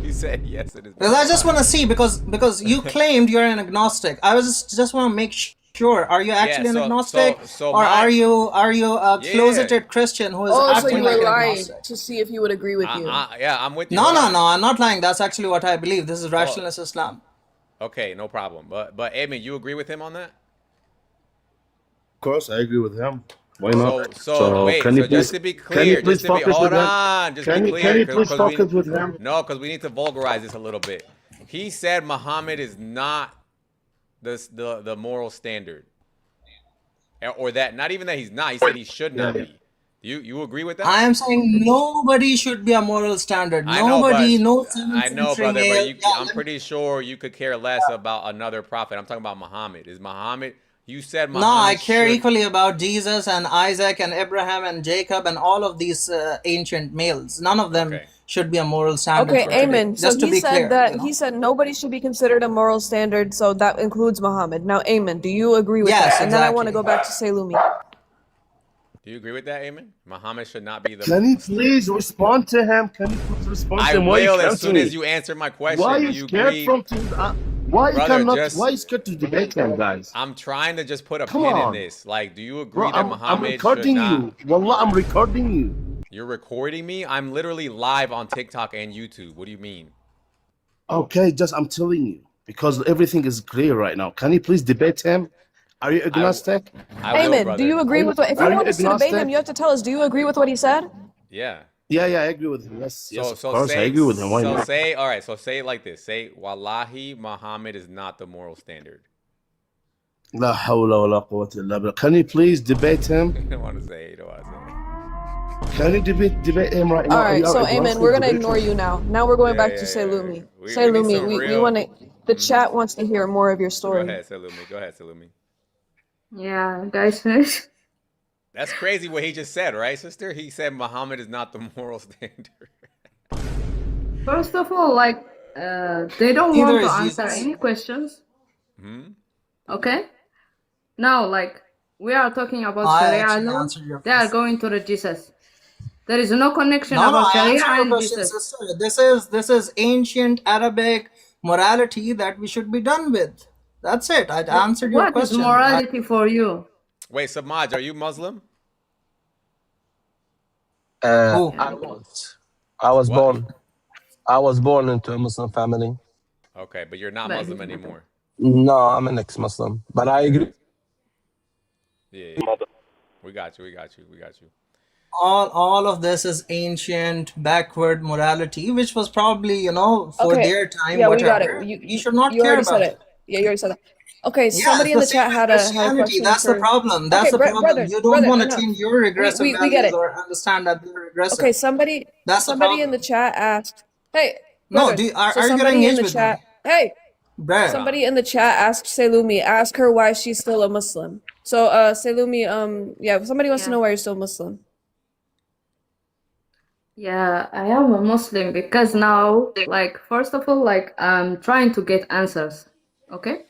He said yes, it is Because I bid'ah. just want to see, because you claimed you're an agnostic. I was just want to make sure. Are you Yeah. actually an So agnostic, so or my are you a yeah. closeted Christian who is Oh, so acting you like were an lying agnostic? to see if he would agree with you. Yeah, I'm with you. No, Hold no, on. no. I'm not lying. That's actually what I believe. This is Oh, rationalist Islam. okay, no problem. But Ayman, you agree with him on that? Of course, I agree with him. Why not? So wait. Can you So please? just to be Can you clear, please just to be focus hold with him? on, just be Can clear, you please because focus with him? because we need to vulgarize this a little bit. He said Muhammad is not the moral standard, or that not even that he's not. He said he should not be. You agree with that? I am saying nobody should be a moral standard. I know, Nobody, but no I 7th know, century brother, male. but Yeah, I'm pretty sure you could care less about another prophet. I'm talking about Muhammad. Is Muhammad? You said no, I Muhammad care should. equally about Jesus and Isaac and Abraham and Jacob and all of these ancient males. None of them Okay. should be a moral standard Okay, for today. Amen. So Just to he be said clear, that you know. he said nobody should be considered a moral standard, so that includes Muhammad. Now, Amen, do you agree with Yes, that? And then I want to exactly. go back to Salumi. Do you agree with that, Ayman? Muhammad should not be the. Can you please respond to him? Can you please respond I to him? Why you will as cancel soon as me? you answer my question. Why Do you you scared agree, from? Why you brother? cannot? Just Why you scared to debate him, guys? I'm trying to just put a Come pin in on, this. Like, do you agree bro. that I'm Muhammad should recording not? you. Wallah, I'm recording you. You're recording me? I'm literally live on TikTok and YouTube. What do you mean? Okay, just I'm telling you because everything is clear right now. Can you please debate him? Are you agnostic? I will, Amen, do brother. you agree with what? If you Are you want us to debate him, agnostic? you have to tell us, do you agree with what he said? Yeah. Yeah, I agree with him. Yes, yes, of So course, I say agree with him. Why so not? say all right. So say it like this. Say Wallahi, Muhammad is not the moral standard. لا حول ولا قوة إلا بالله. Can you please debate him? I don't want to say it. You don't want to say it. Can you debate him right now? All right, You so are Amen, aggressive we're gonna debater. ignore you now. Now we're going Yeah, back yeah, to yeah. Selumi. We need Selumi, some we real. want to. The chat wants to hear more of your Go story. ahead, Salumi. Go ahead, Salumi. Yeah, guys, finish. That's crazy what he just said, right, sister? He said Muhammad is not the moral standard. First of all, like, they don't Neither want to is answer Jesus. any questions. Hmm? Okay? Now, like, we are talking about I Sharia actually law. answered your They are question. going to the Jesus. There is no connection No, about I Sharia answered your and question, Jesus. sister. This is ancient Arabic morality that we should be done with. That's it. I answered your What is question. morality for you? Wait, Samaj, are you Muslim? Who? I was What? born. I was born into a Muslim family. Okay, but you're not But Muslim anymore. No, I'm an ex-Muslim, but I agree. Yeah, yeah. We got you. We got you. We got you. All of this is ancient backward morality, which was probably, you know, for Okay. their time, Yeah, we got whatever. it. You should not You care already said about it. Yeah, you already said that. Okay, Yeah, somebody it's in the the same chat with had a Christianity. question That's the for. problem. That's Okay, the problem. brother, You don't want to enough. change your regressive We get values it. or understand that they're regressive. Okay, somebody That's the somebody in problem. the chat asked, "Hey, No, brother." So are you gonna somebody in engage the with chat, me? hey, Bruh. somebody in the chat asked Selumi, ask her why she's still a Muslim. So Selumi, yeah, somebody wants to know why you're still Muslim. Yeah, I am a Muslim because now, like, first of all, like, I'm trying to get answers. Okay?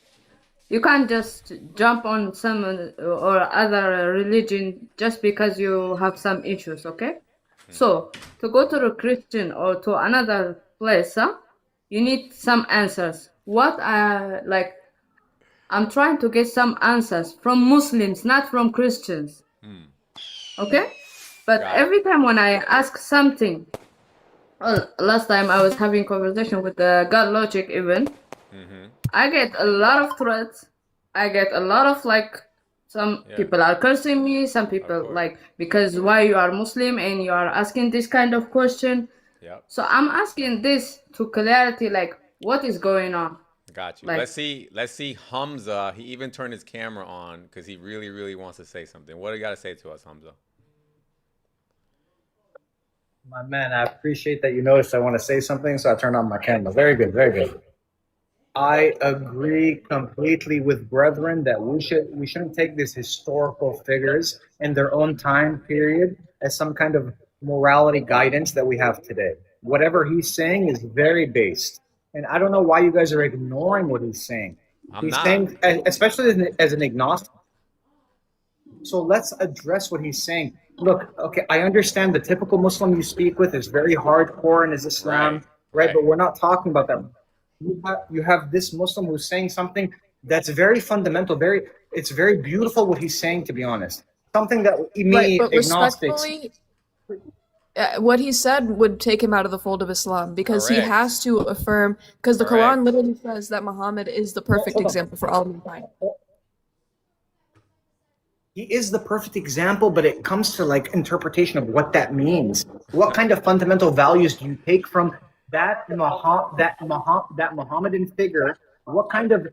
You can't just jump on some or other religion just because you have some issues, okay? So, to go to a Christian or to another place, you need some answers. I'm trying to get some answers from Muslims, not from Christians. Okay? But every time when I ask something, well, last time I was having conversation with the God Logic even, I get a lot of threats. I get a lot of some people are cursing me, some people like, because why you are Muslim and you are asking this kind of question. Yep. So I'm asking this to clarity, like what is going on. Got you. Like- Let's see Hamza. He even turned his camera on because he really, really wants to say something. What do you got to say to us, Hamza? My man, I appreciate that you noticed I want to say something, so I turned on my camera. Very good, very good. I agree completely with brethren that we shouldn't take these historical figures in their own time period as some kind of morality guidance that we have today. Whatever he's saying is very based. And I don't know why you guys are ignoring what he's saying. He's saying, especially as an agnostic. So let's address what he's saying. Look, okay, I understand the typical Muslim you speak with is very hardcore in his Islam, right? But we're not talking about that. You have this Muslim who's saying something that's very fundamental, it's very beautiful what he's saying, to be honest. Something that me, But agnostics, respectfully, what he said would take him out of the fold of Islam because he Correct. has to affirm, because the Correct. Quran literally says that Muhammad is the perfect Hold on. example for all mankind. he is the perfect example, but it comes to like interpretation of what that means. What kind of fundamental values do you take from that Muhammadan figure? What kind of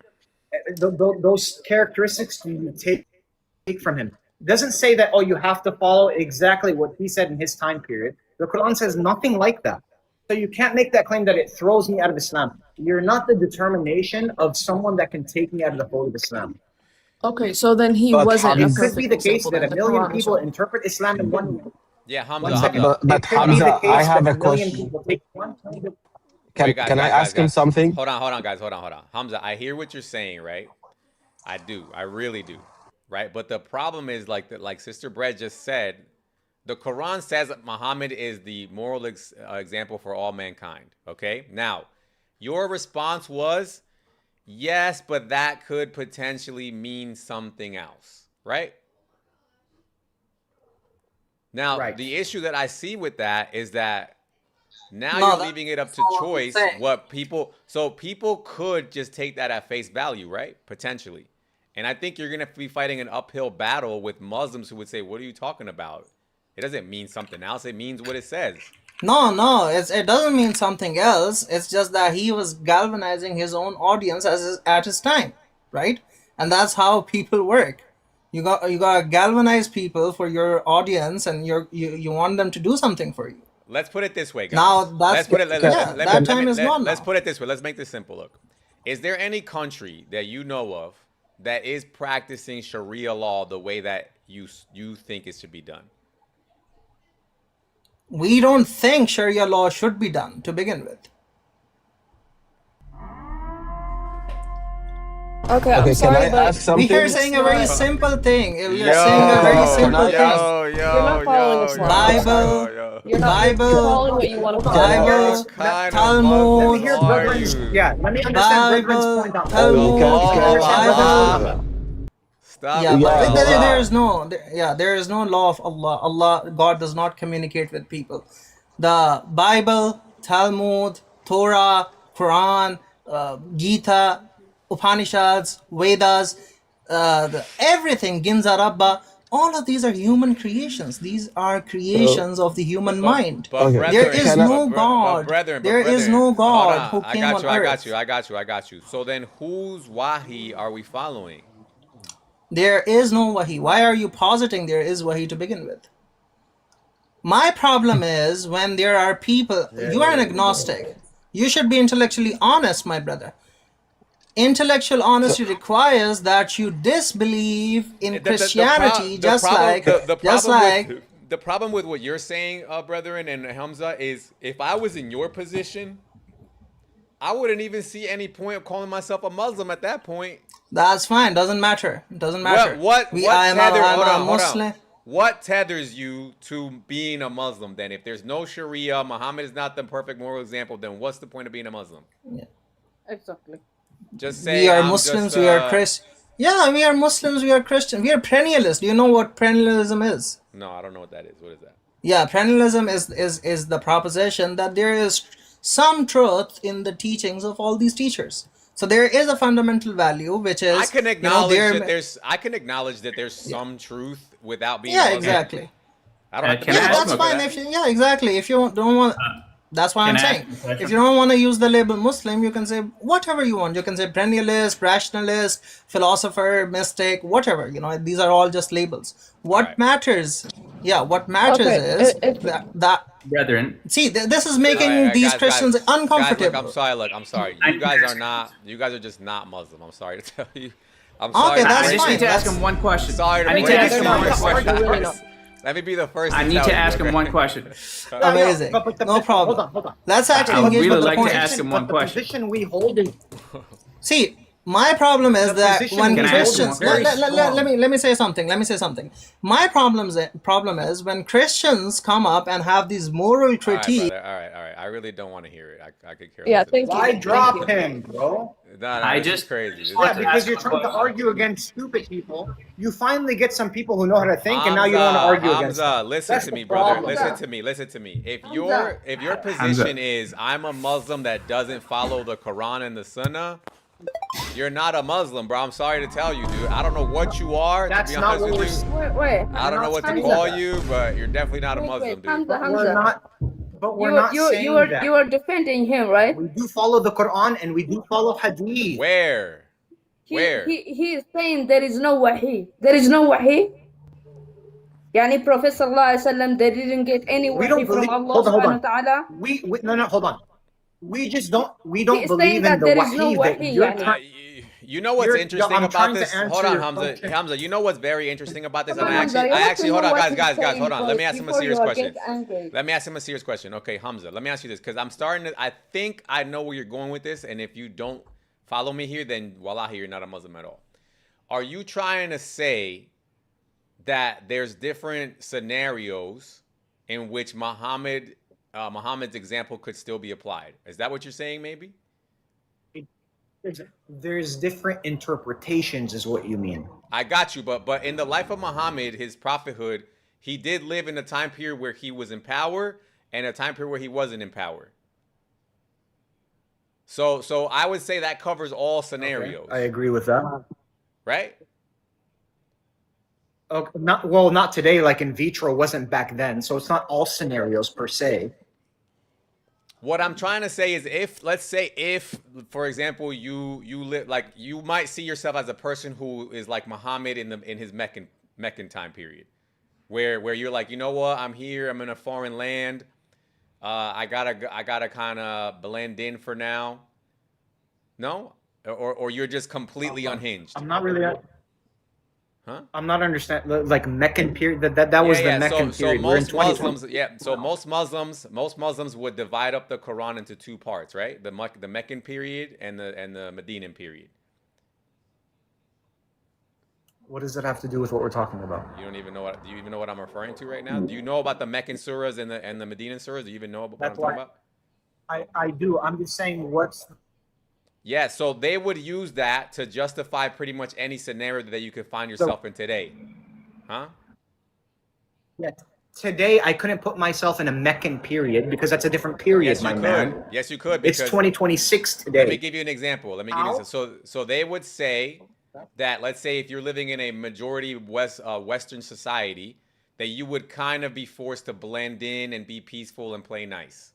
those characteristics do you take from him? It doesn't say that, oh, you have to follow exactly what he said in his time period. The Quran says nothing like that. So you can't make that claim that it throws me out of Islam. You're not the determination of someone that can take me out of the fold of Islam. Okay, so then he But wasn't a it could perfect be the case example that then. a The million Quran was people wrong. interpret Islam in one way. Yeah, Hamza. One second. Hamza. But It could be the Hamza, case I have that a million question. people take one. Wait, guys, Can I ask him something? Hold on, guys. Hold on. Hamza, I hear what you're saying, right? I do. I really do. Right? But the problem is, like Sister Brett just said, the Quran says that Muhammad is the moral example for all mankind. Okay? Now, your response was, yes, but that could potentially mean something else. Right? Now, the issue that I see with that is that now No, you're that- leaving it up to that's all I'm choice saying. what people. So people could just take that at face value, right? Potentially. And I think you're going to be fighting an uphill battle with Muslims who would say, what are you talking about? It doesn't mean something else. It means what it says. No, it doesn't mean something else. It's just that he was galvanizing his own audience at his time, right? and that's how people work. You got to galvanize people for your audience, and you want them to do something for you. Let's put it this way, guys. Now that's that time is gone. Let's put it this way. Let's make this simple. Look, is there any country that you know of that is practicing Sharia law the way that you think it should be done? We don't think Sharia law should be done to begin with. Okay, I'm Okay, sorry, can I but ask something? We are saying a very simple thing. We Yo, are saying a very simple thing. you're not following Islam. Bible, You're not. You're following what you want to follow. Bible, Kind of Talmud, Let me hear Brethren's. Yeah, let me understand Brethren's Bible, point on that. Talmud, Allah. Stop. Yeah, but Yeah. there is no law of Allah. God does not communicate with people. The Bible, Talmud, Torah, Quran, Gita, Upanishads, Vedas, everything, Ginza Rabba, all of these are human creations. These are creations of the human mind. But brethren, There is no but God. brethren, There is brethren, no hold God on. who came on earth. I got you. So then whose wahi are we following? There is no Wahi. Why are you positing there is Wahi to begin with? My problem is when there are people, you are an agnostic. You should be intellectually honest, my brother. Intellectual honesty requires that you disbelieve in Christianity, just like the problem with what you're saying, brethren, and Hamza, is if I was in your position, I wouldn't even see any point of calling myself a Muslim at that point. That's fine. Doesn't matter. Doesn't matter. What tethers you to being a Muslim then? If there's no Sharia, Muhammad is not the perfect moral example, then what's the point of being a Muslim? Yeah. Exactly. Just say We are I'm Muslims. just, We are Christian. Yeah, we are Muslims. We are Christian. We are perennialists. Do you know what perennialism is? No, I don't know what that is. What is that? Yeah, perennialism is the proposition that there is some truth in the teachings of all these teachers. So there is a fundamental value, which is I can acknowledge that there's some truth without being. Yeah, Muslim. exactly. I don't. Yeah, that's fine. Yeah, exactly. If you don't want, that's what I'm Can I saying. ask a question? If you don't want to use the label Muslim, you can say whatever you want. You can say perennialist, rationalist, philosopher, mystic, whatever. You know, these are all just labels. What matters? Yeah, what matters is that. Brethren, See, this is making these Christians uncomfortable. Guys, look, I'm sorry. You guys are just not Muslim. I'm sorry to tell you. I'm sorry. Okay, that's I just fine. need to ask him one question. Sorry to I need break to ask it him to one you. question. Let me be the first. I need to ask him one question. Amazing. No problem. Hold on. Let's actually I would engage really with the like to point. ask him one But the question. position we hold is See, my problem is that position when we hold Christians is very strong. let me say something. My problem is when Christians come up and have these moral critiques. All right. I really don't want to hear it. I could care Yeah, less. thank you. why Thank drop you. him, bro? No, this is crazy. This is Yeah, crazy. because you're trying to argue against stupid people. You finally get some people who know how to think, and now you don't want to argue against them. Hamza, listen That's to the me, brother. problem. Listen to me. If your position is I'm a Muslim that doesn't follow the Quran and the Sunnah, you're not a Muslim, bro. I'm sorry to tell you, dude. I don't know what you are. That's to be not honest what with we're you. Wait. I don't know what to call you, but you're definitely not a Muslim, dude. Hamza, We're not. But we're not saying that. you are defending him, right? We do follow the Quran and we do follow Hadith. Where? He is saying there is no wahi. There is no wahi. Yani Prophet sallallahu alaihi wasallam, they didn't get any We wahi don't from believe. Allah Hold subhanahu on. wa ta'ala. No, hold on. We just don't. We He don't is believe saying in that the there is no wahi that wahi, you're yani. trying. You know what's interesting I'm about trying to this? answer Hold on, your Hamza. question. Hamza, you know what's very interesting about this? Come And on, I Hamza, you actually, have to hold know on, what guys, he's saying hold on. Let me ask him a before serious you question. get angry. Let me ask him a serious question. Okay, Hamza, let me ask you this because I'm starting to. I think I know where you're going with this, and if you don't follow me here, then wallahi, you're not a Muslim at all. Are you trying to say that there's different scenarios in which Muhammad's example could still be applied? Is that what you're saying, maybe? There's different interpretations, is what you mean. I got you, but in the life of Muhammad, his prophethood, he did live in a time period where he was in power and a time period where he wasn't in power. So I would say that covers all scenarios. I agree with that. Right? Okay, not today. Like in vitro wasn't back then, so it's not all scenarios per se. What I'm trying to say is, if let's say if, for example, you live like, you might see yourself as a person who is like Muhammad in his Meccan time period, where you're like, you know what, I'm here, I'm in a foreign land, I gotta kind of blend in for now. No, or you're just completely unhinged. I'm not really. Huh? I'm not understanding. Like Meccan period. That was the Meccan period. So We're in most 2020. Muslims, yeah. So most Muslims would divide up the Quran into two parts, right? The Meccan period and the Medinan period. What does that have to do with what we're talking about? You don't even know what? Do you even know what I'm referring to right now? Do you know about the Meccan surahs and the Medinan surahs? Do you even know what That's I'm talking why about? I do. I'm just saying what's. Yeah, so they would use that to justify pretty much any scenario that you could find yourself in today. Huh? Yeah. Today, I couldn't put myself in a Meccan period because that's a different period, Yes, you my could. man. Yes, you could. It's Because 2026 let me today. give you an example. So they would say that, let's say if you're living in a majority Western society, that you would kind of be forced to blend in and be peaceful and play nice.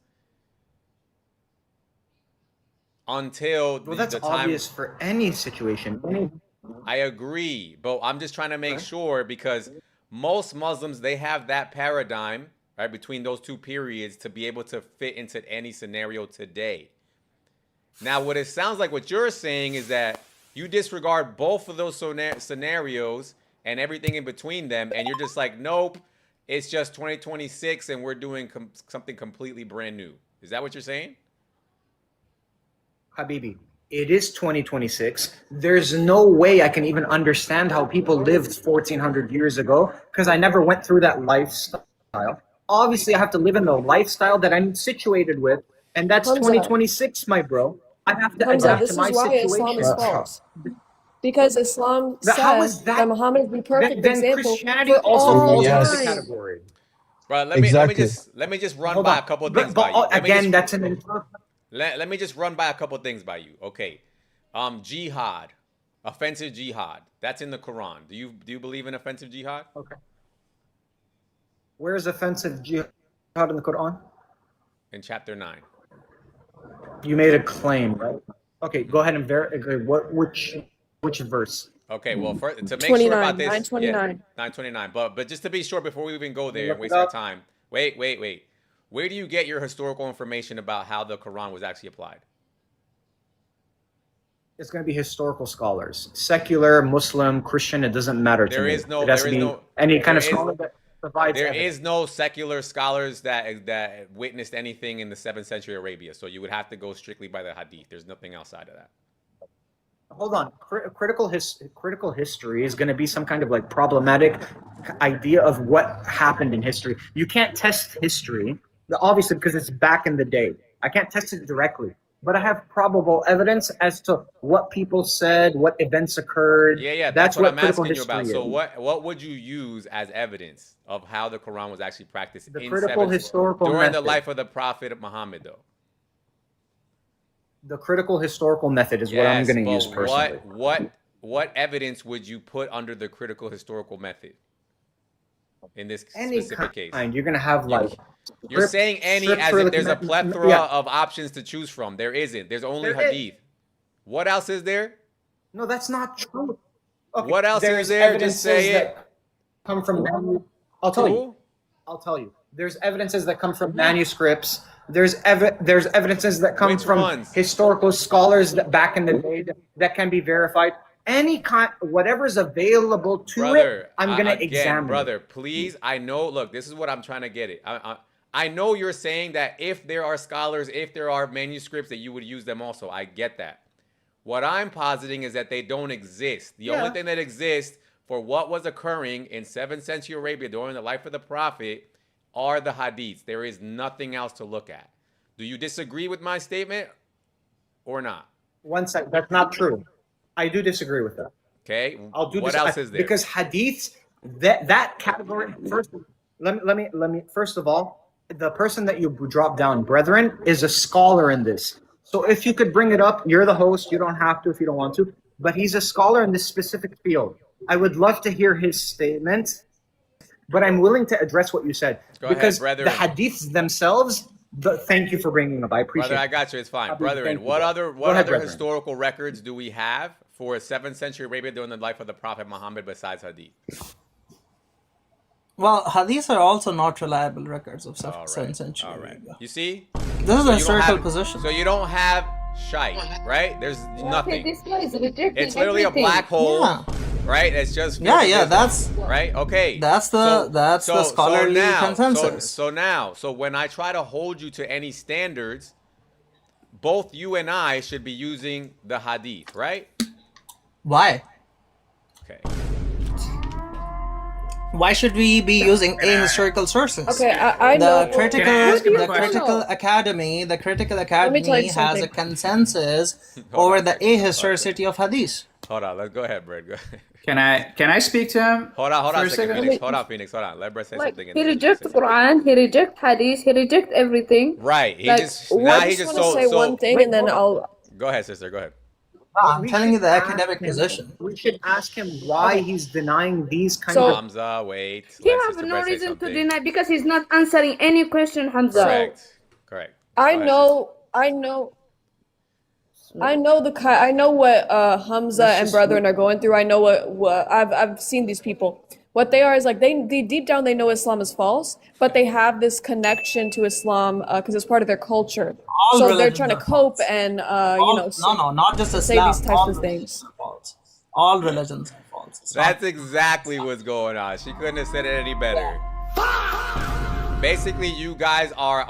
Until Well, that's the time. obvious for any situation. I agree, but I'm just trying to make sure, because most Muslims, they have that paradigm, right, between those two periods to be able to fit into any scenario today. Now, what it sounds like what you're saying is that you disregard both of those scenarios and everything in between them, and you're just like, nope, it's just 2026 and we're doing something completely brand new. Is that what you're saying? Habibi, it is 2026. There's no way I can even understand how people lived 1400 years ago because I never went through that lifestyle. Obviously, I have to live in the lifestyle that I'm situated with, and that's Hamza. 2026, my bro. I have to Hamza, adapt this to my is why Islam is situation. false. Because Islam How says is that Muhammad is the perfect then example Christianity for also all falls into the time. category. Bro, let me just run Hold by on. a couple of But- things but, by you. Let me again, just- that's an Let me just run by a couple of things by you. Okay. Jihad, offensive jihad. That's in the Quran. Do you believe in offensive jihad? Okay. Where is offensive jihad in the Quran? In chapter 9. You made a claim, right? Okay, go ahead and verify. Which verse? Okay, well, to make sure 29, about this, 929. 929. But just to be sure, before we even go there Look and waste it our up. time, wait. Where do you get your historical information about how the Quran was actually applied? It's going to be historical scholars, secular, Muslim, Christian. It doesn't matter to There me. is no, It has there to is be no, any kind of there is- scholar that provides. There evidence. is no secular scholars that witnessed anything in the 7th century Arabia. So you would have to go strictly by the Hadith. There's nothing outside of that. Hold on. Critical history is going to be some kind of like problematic idea of what happened in history. You can't test history, obviously, because it's back in the day. I can't test it directly, but I have probable evidence as to what people said, what events occurred. Yeah, that's what I'm critical asking you about. history So is. what would you use as evidence of how the Quran was actually practiced The in critical historical during the method. life of the Prophet Muhammad, though? The critical historical method is what I'm Yes, going to but use personally. what evidence would you put under the critical historical method in this Any specific case? kind. You're going to have like. You're saying any as if there's a plethora of options to choose from. There isn't. There's only There is. Hadith. What else is there? No, that's not true. Okay, What else is there's there? evidences Just say it. that come from. I'll tell you. Who? I'll tell you. There's evidences that come from manuscripts. There's evidences that come Which from ones? historical scholars that back in the day that can be verified. Any kind, whatever's available to Brother, it, I'm gonna again, examine. brother, please. I know. Look, this is what I'm trying to get it. I know you're saying that if there are scholars, if there are manuscripts, that you would use them also. I get that. What I'm positing is that they don't exist. The only thing that exists for what was occurring in 7th century Arabia during the life of the Prophet are the hadiths. There is nothing else to look at. Do you disagree with my statement or not? One second, that's not true. I do disagree with that. Okay. I'll do what this else is there? because hadiths that category. First, let me. First of all, the person that you drop down, brethren, is a scholar in this. So if you could bring it up, you're the host. You don't have to if you don't want to. But he's a scholar in this specific field. I would love to hear his statement, but I'm willing to address what you said Go ahead, because brethren. the hadiths themselves Thank you for bringing up. I appreciate Brother, I it. got you. It's fine. Thank Brethren, you. what Go other ahead, brethren. historical records do we have for 7th century Arabia during the life of the Prophet Muhammad besides hadith? Well, hadiths are also not reliable records of All 7th right. century. All right. You see? This is So a you don't historical have- position. So you don't have shite, right? There's Okay, nothing. this guy is rejecting It's literally everything. a black hole, Yeah. right? It's just Yeah, filled yeah, with that's right. Okay. that's the scholarly consensus. So when I try to hold you to any standards, both you and I should be using the hadith, right? Why? Okay. Why should we be using ahistorical sources? Okay, I know. The critical, Can I ask him a the question? critical academy, the critical me tell academy you has a something. consensus over the ahistoricity of hadith. Hold on. Let's go ahead, Brad. Go ahead. Can I speak to him? Hold on For a a second, second? Phoenix. Hold on, Phoenix. Hold on. Let Brad say Like, something. he rejects Quran, he rejects hadith, he rejects everything. Right. He Like, just I now he just just want to say one thing, and then I'll. Go ahead, sister. Go ahead. I'm We telling you should the ask academic him- position. We should ask him why he's denying these kind So- of. Hamza, wait. He Let have Sister no Brad say reason to something. deny because he's not answering any question, Hamza. Correct. Correct. I Go ahead, know. I know I know what Hamza and brethren are going through. I know what I've seen these people. What they are is like they deep down they know Islam is false, but they have this connection to Islam because it's part of their culture. All So they're religions trying to are cope false. and No, not just say Islam. these types All of religions things. are false. All religions are false. It's not- That's exactly what's going on. She couldn't have said it any better. Basically, you guys are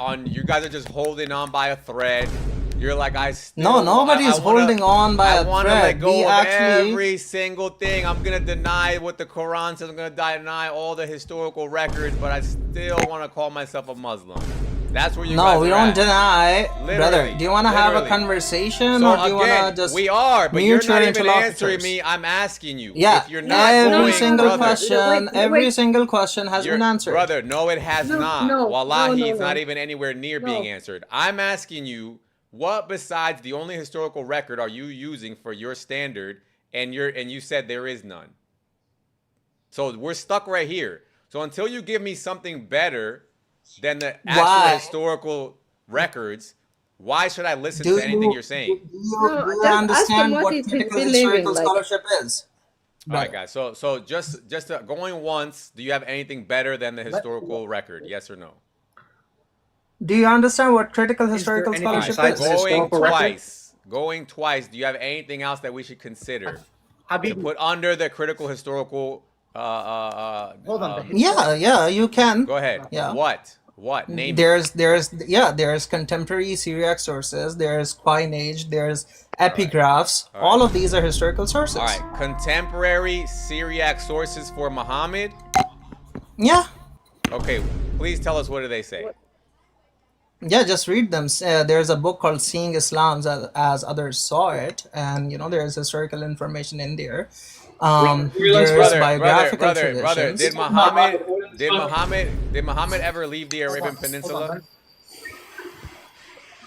just holding on by a thread. You're like, No, nobody's holding on by I a want to let thread. go We of actually every single thing. I'm gonna deny what the Quran says. I'm gonna deny all the historical records, but I still want to call myself a Muslim. That's where you guys no, we are don't at. deny, Literally, do you want to have a literally. conversation So or do you want again, to just we are, but you're mute not your even answering interlocutors? me. I'm asking you. Yeah, If you're not every going, single brother, question, every single question has been answered. Brother, no, it has No, not. no, Wallahi, no, it's not no. even anywhere near No. being answered. I'm asking you, what besides the only historical record are you using for your standard? And you said there is none. So we're stuck right here. So until you give me something better than the actual Why? historical records, why should I listen Do to anything you- you're saying? Do No, you just ask understand him what what he's critical believing, historical like- scholarship is? All right, guys. So just going once, do you have anything better than the historical record? Yes or no? Do you understand what critical there historical anything scholarship besides is? this? Going historical record? twice. Going twice. Do you have anything else that we should consider to Habibi, put under the critical historical? hold on. Yeah, you can. Go ahead. Yeah. What? Name it. There's contemporary Syriac sources, there's coinage, there's epigraphs. All right. All of these are historical sources. All right. Contemporary Syriac sources for Muhammad. Yeah. Okay. Please tell us, what do they say? Yeah, just read them. There's a book called Seeing Islam as Others Saw It, and there's historical information in there. There's biographical brother. traditions. Did Muhammad ever leave the Arabian Peninsula?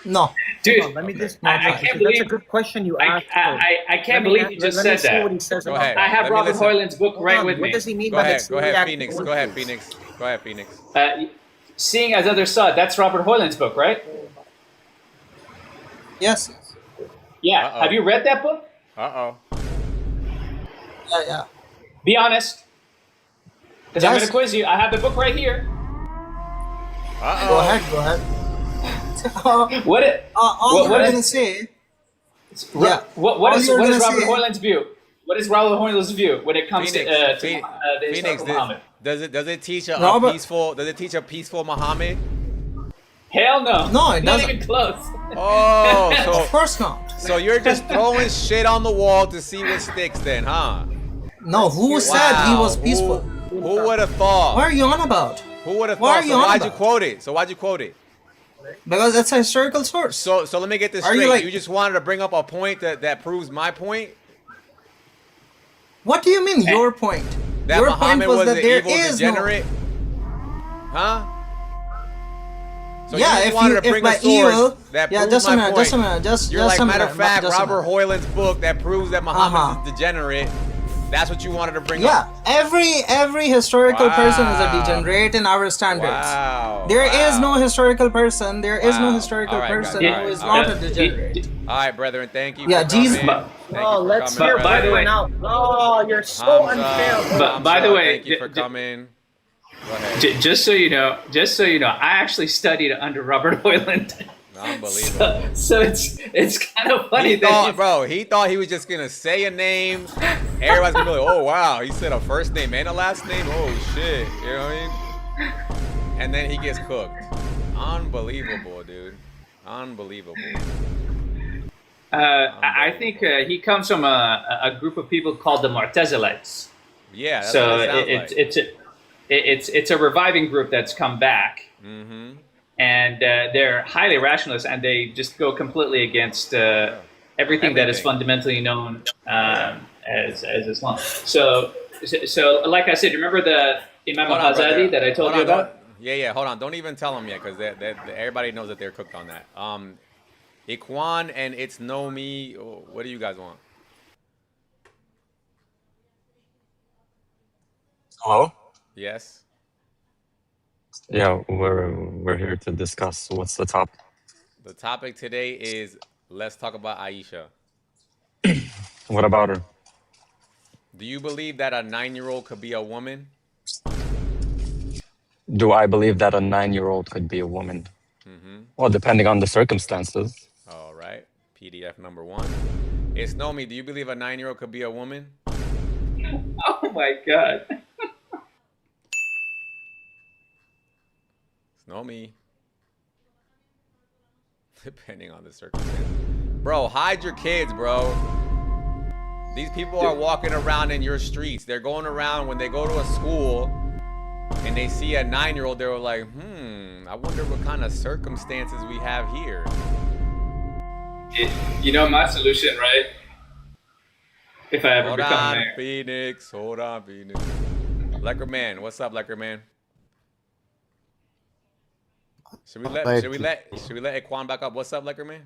No. Dude, Hold on, let me just. I can't That's believe a good question you I, asked. I can't believe you just let me said see what he that. says Go about ahead. I have Let me Robert listen. Hoyland's book Hold right on, with what me. does he mean Go by ahead, the Syriac? Go ahead, Phoenix. Go ahead, Phoenix. Seeing as Others Saw It, that's Robert Hoyland's book, right? Yes. Yeah. Uh-oh. Have you read that book? Uh-oh. Yeah. Be honest. Because I'm Yes. going to quiz you. I have the book right here. Uh-oh. Go ahead. What it? All what you're is- gonna say. Ro- Yeah. What All is you're Robert gonna say- Hoyland's view? What is Robert Hoyland's view when it comes Phoenix, to Phoenix, the historical Muhammad? does it teach a Robert- peaceful? Does it teach a peaceful Muhammad? Hell no. No, it Not doesn't. even close. Oh, Of course not. so you're just throwing shit on the wall to see what sticks, then, huh? No, who said he Wow. was peaceful? Who would have thought? What are you on about? Who would have What thought? are you So on why'd you about? quote it? So why'd you quote it? Because it's a historical source. So let me get this Are straight. you like- You just wanted to bring up a point that proves my point? What do you mean your point? That Your Muhammad point was was that an there evil is degenerate? Huh? So Yeah, you just if wanted you- to if bring by a source evil- that yeah, proves just a my minute, point. just a minute, You're just like, a matter minute, of fact, just a Robert minute. Hoyland's book that proves that Muhammad Uh-huh. is degenerate. That's what you wanted to bring Yeah, up. every historical person is a Wow. degenerate in our standards. Wow. There is no historical person. There is no Wow. historical All right, guys, person all who right, is all not right. a degenerate. All right, brethren. Thank you. Yeah, for Jesus. coming. Thank Oh, you for let's coming, hear brethren. by the way- out. Oh, you're so Hamza, unfair. But by the Hamza, way, thank you for coming. Go ahead. just so you know, I actually studied under Robert Hoyland. Unbelievable. So it's kind of funny He that thought, bro, he thought he was just gonna say a name. Everybody's gonna be like, oh wow, he said a first name and a last name. Oh shit, you know what I mean? And then he gets cooked. Unbelievable, dude. Unbelievable. I think he comes from a group of people called the Mu'tazilites. Yeah, that's So what it sounds like. it's a reviving group that's come back. Mm-hmm. And they're highly rationalists, and they just go completely against everything that is fundamentally known as Islam. So, like I said, remember the Imam Hold on, brother. al-Ghazali that I told Hold you on, about? Yeah, hold on. Don't even tell them yet, because everybody knows that they're cooked on that. Ikhwan and It's No Me, what do you guys want? Hello? Yes? Yeah, we're here to discuss what's the topic. The topic today is let's talk about Aisha. What about her? Do you believe that a 9-year-old could be a woman? Do I believe that a 9-year-old could be a woman? Mm-hmm. Well, depending on the circumstances. All right. PDF number 1. It's No Me. Do you believe a 9-year-old could be a woman? Oh my God. It's No Me. Depending on the circumstance. Bro, hide your kids, bro. These people are walking around in your streets. They're going around when they go to a school and they see a 9-year-old, they're like, I wonder what kind of circumstances we have here. You know my solution, right? If I ever Hold become on, mayor. Phoenix. Hold on, Phoenix. Lecker Man. What's up, Lecker Man? Should we let Ikhwan back up? What's up, Lecker Man?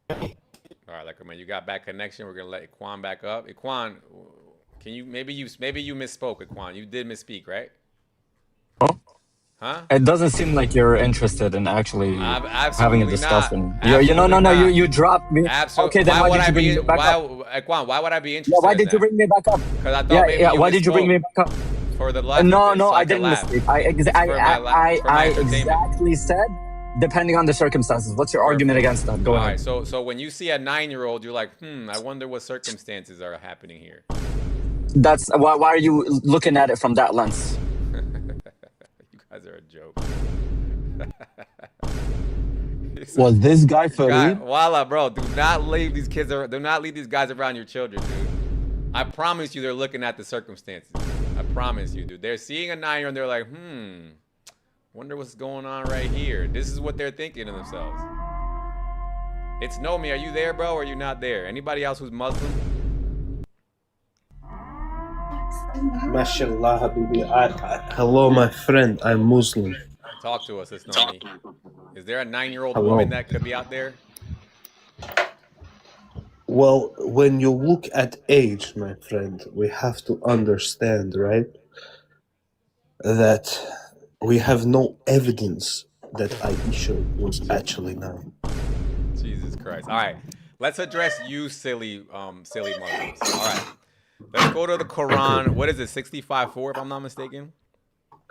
All right, Lecker Man, you got back connection. We're gonna let Ikhwan back up. Ikhwan, can you maybe you misspoke, Ikhwan. You did misspeak, right? Huh? It doesn't seem like you're interested in actually having a Absolutely discussion. not. You dropped me. Absolutely. Okay, then why did you bring me back up? Ikhwan, why would I be interested? Yeah, why in did you that? bring me back up? Because I thought maybe Why did you bring me back up? For the laugh. No, so I can didn't laugh. mistake. I entertainment. exactly said, depending on the circumstances. What's your argument against that? Go All ahead. right, so when you see a 9-year-old, you're like, I wonder what circumstances are happening here. That's why are you looking at it from that lens? You guys are a joke. Was this guy for real? Voila, bro. Do not leave these guys around your children, dude. I promise you they're looking at the circumstances. I promise you, dude. They're seeing a 9-year-old and they're like, wonder what's going on right here. This is what they're thinking to themselves. It's No Me. Are you there, bro, or are you not there? Anybody else who's Muslim? MashaAllah, Habibi. Hello, my friend. I'm Muslim. Talk to us, it's No Me. Is there a 9-year-old Hello. woman that could be out there? Well, when you look at age, my friend, we have to understand, right, that we have no evidence that Aisha was actually 9. Jesus Christ. All right. Let's address you silly Muslims. All right. Let's go to the Quran. What is it? 65:4, if I'm not mistaken?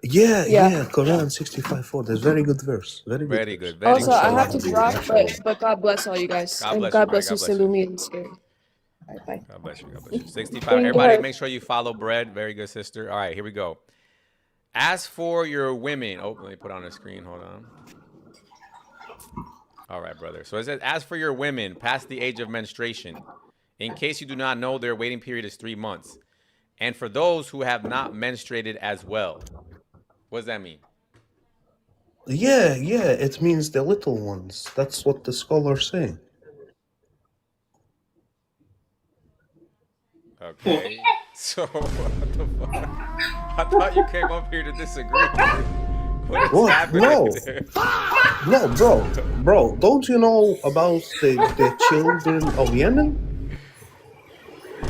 Yeah, Quran 65:4. That's very good verse. Very good. Also, I have to drop, but God bless all you guys. God And bless God you, bless you, God bless you. Salumi and Spirit. All right, bye. God bless you. God bless you. 65. Thank Everybody, God. make sure you follow Bread. Very good, sister. All right, here we go. As for your women, let me put on the screen. Hold on. All right, brother. So it says, as for your women past the age of menstruation, in case you do not know, their waiting period is 3 months. And for those who have not menstruated as well. What does that mean? Yeah, it means the little ones. That's what the scholars say. Okay. So, what the fuck? I thought you came up here to disagree. What is What? happening No. there? No, bro, don't you know about the children of Yemen?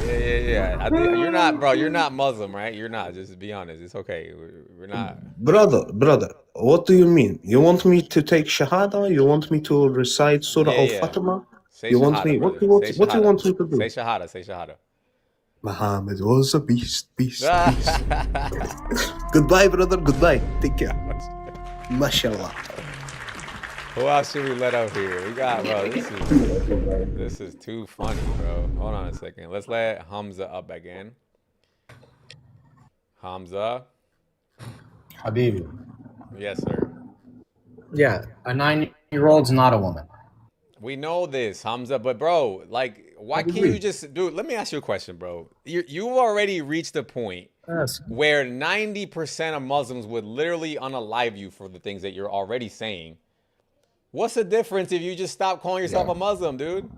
Yeah. You're not, bro. You're not Muslim, right? You're not. Just be honest. It's okay. We're not. Brother, what do you mean? You want me to take Shahada? You want me to recite Surah Yeah. Al-Fatima? Say You want Shahada, me? brother. What Say you Shahada. want me to do? Say Shahada. Say Shahada. Muhammad was a beast. Goodbye, brother. Goodbye. Take care. MashaAllah. Who else should we let up here? We got, bro. This is too funny, bro. Hold on a second. Let's let Hamza up again. Hamza. Habibi. Yes, sir. Yeah, a 9-year-old's not a woman. We know this, Hamza, but bro, like, why can't you just, dude? Let me ask you a question, bro. You've already reached a point where 90% of Muslims would literally unalive you for the things that you're already saying. What's the difference if you just stop calling yourself a Muslim, dude?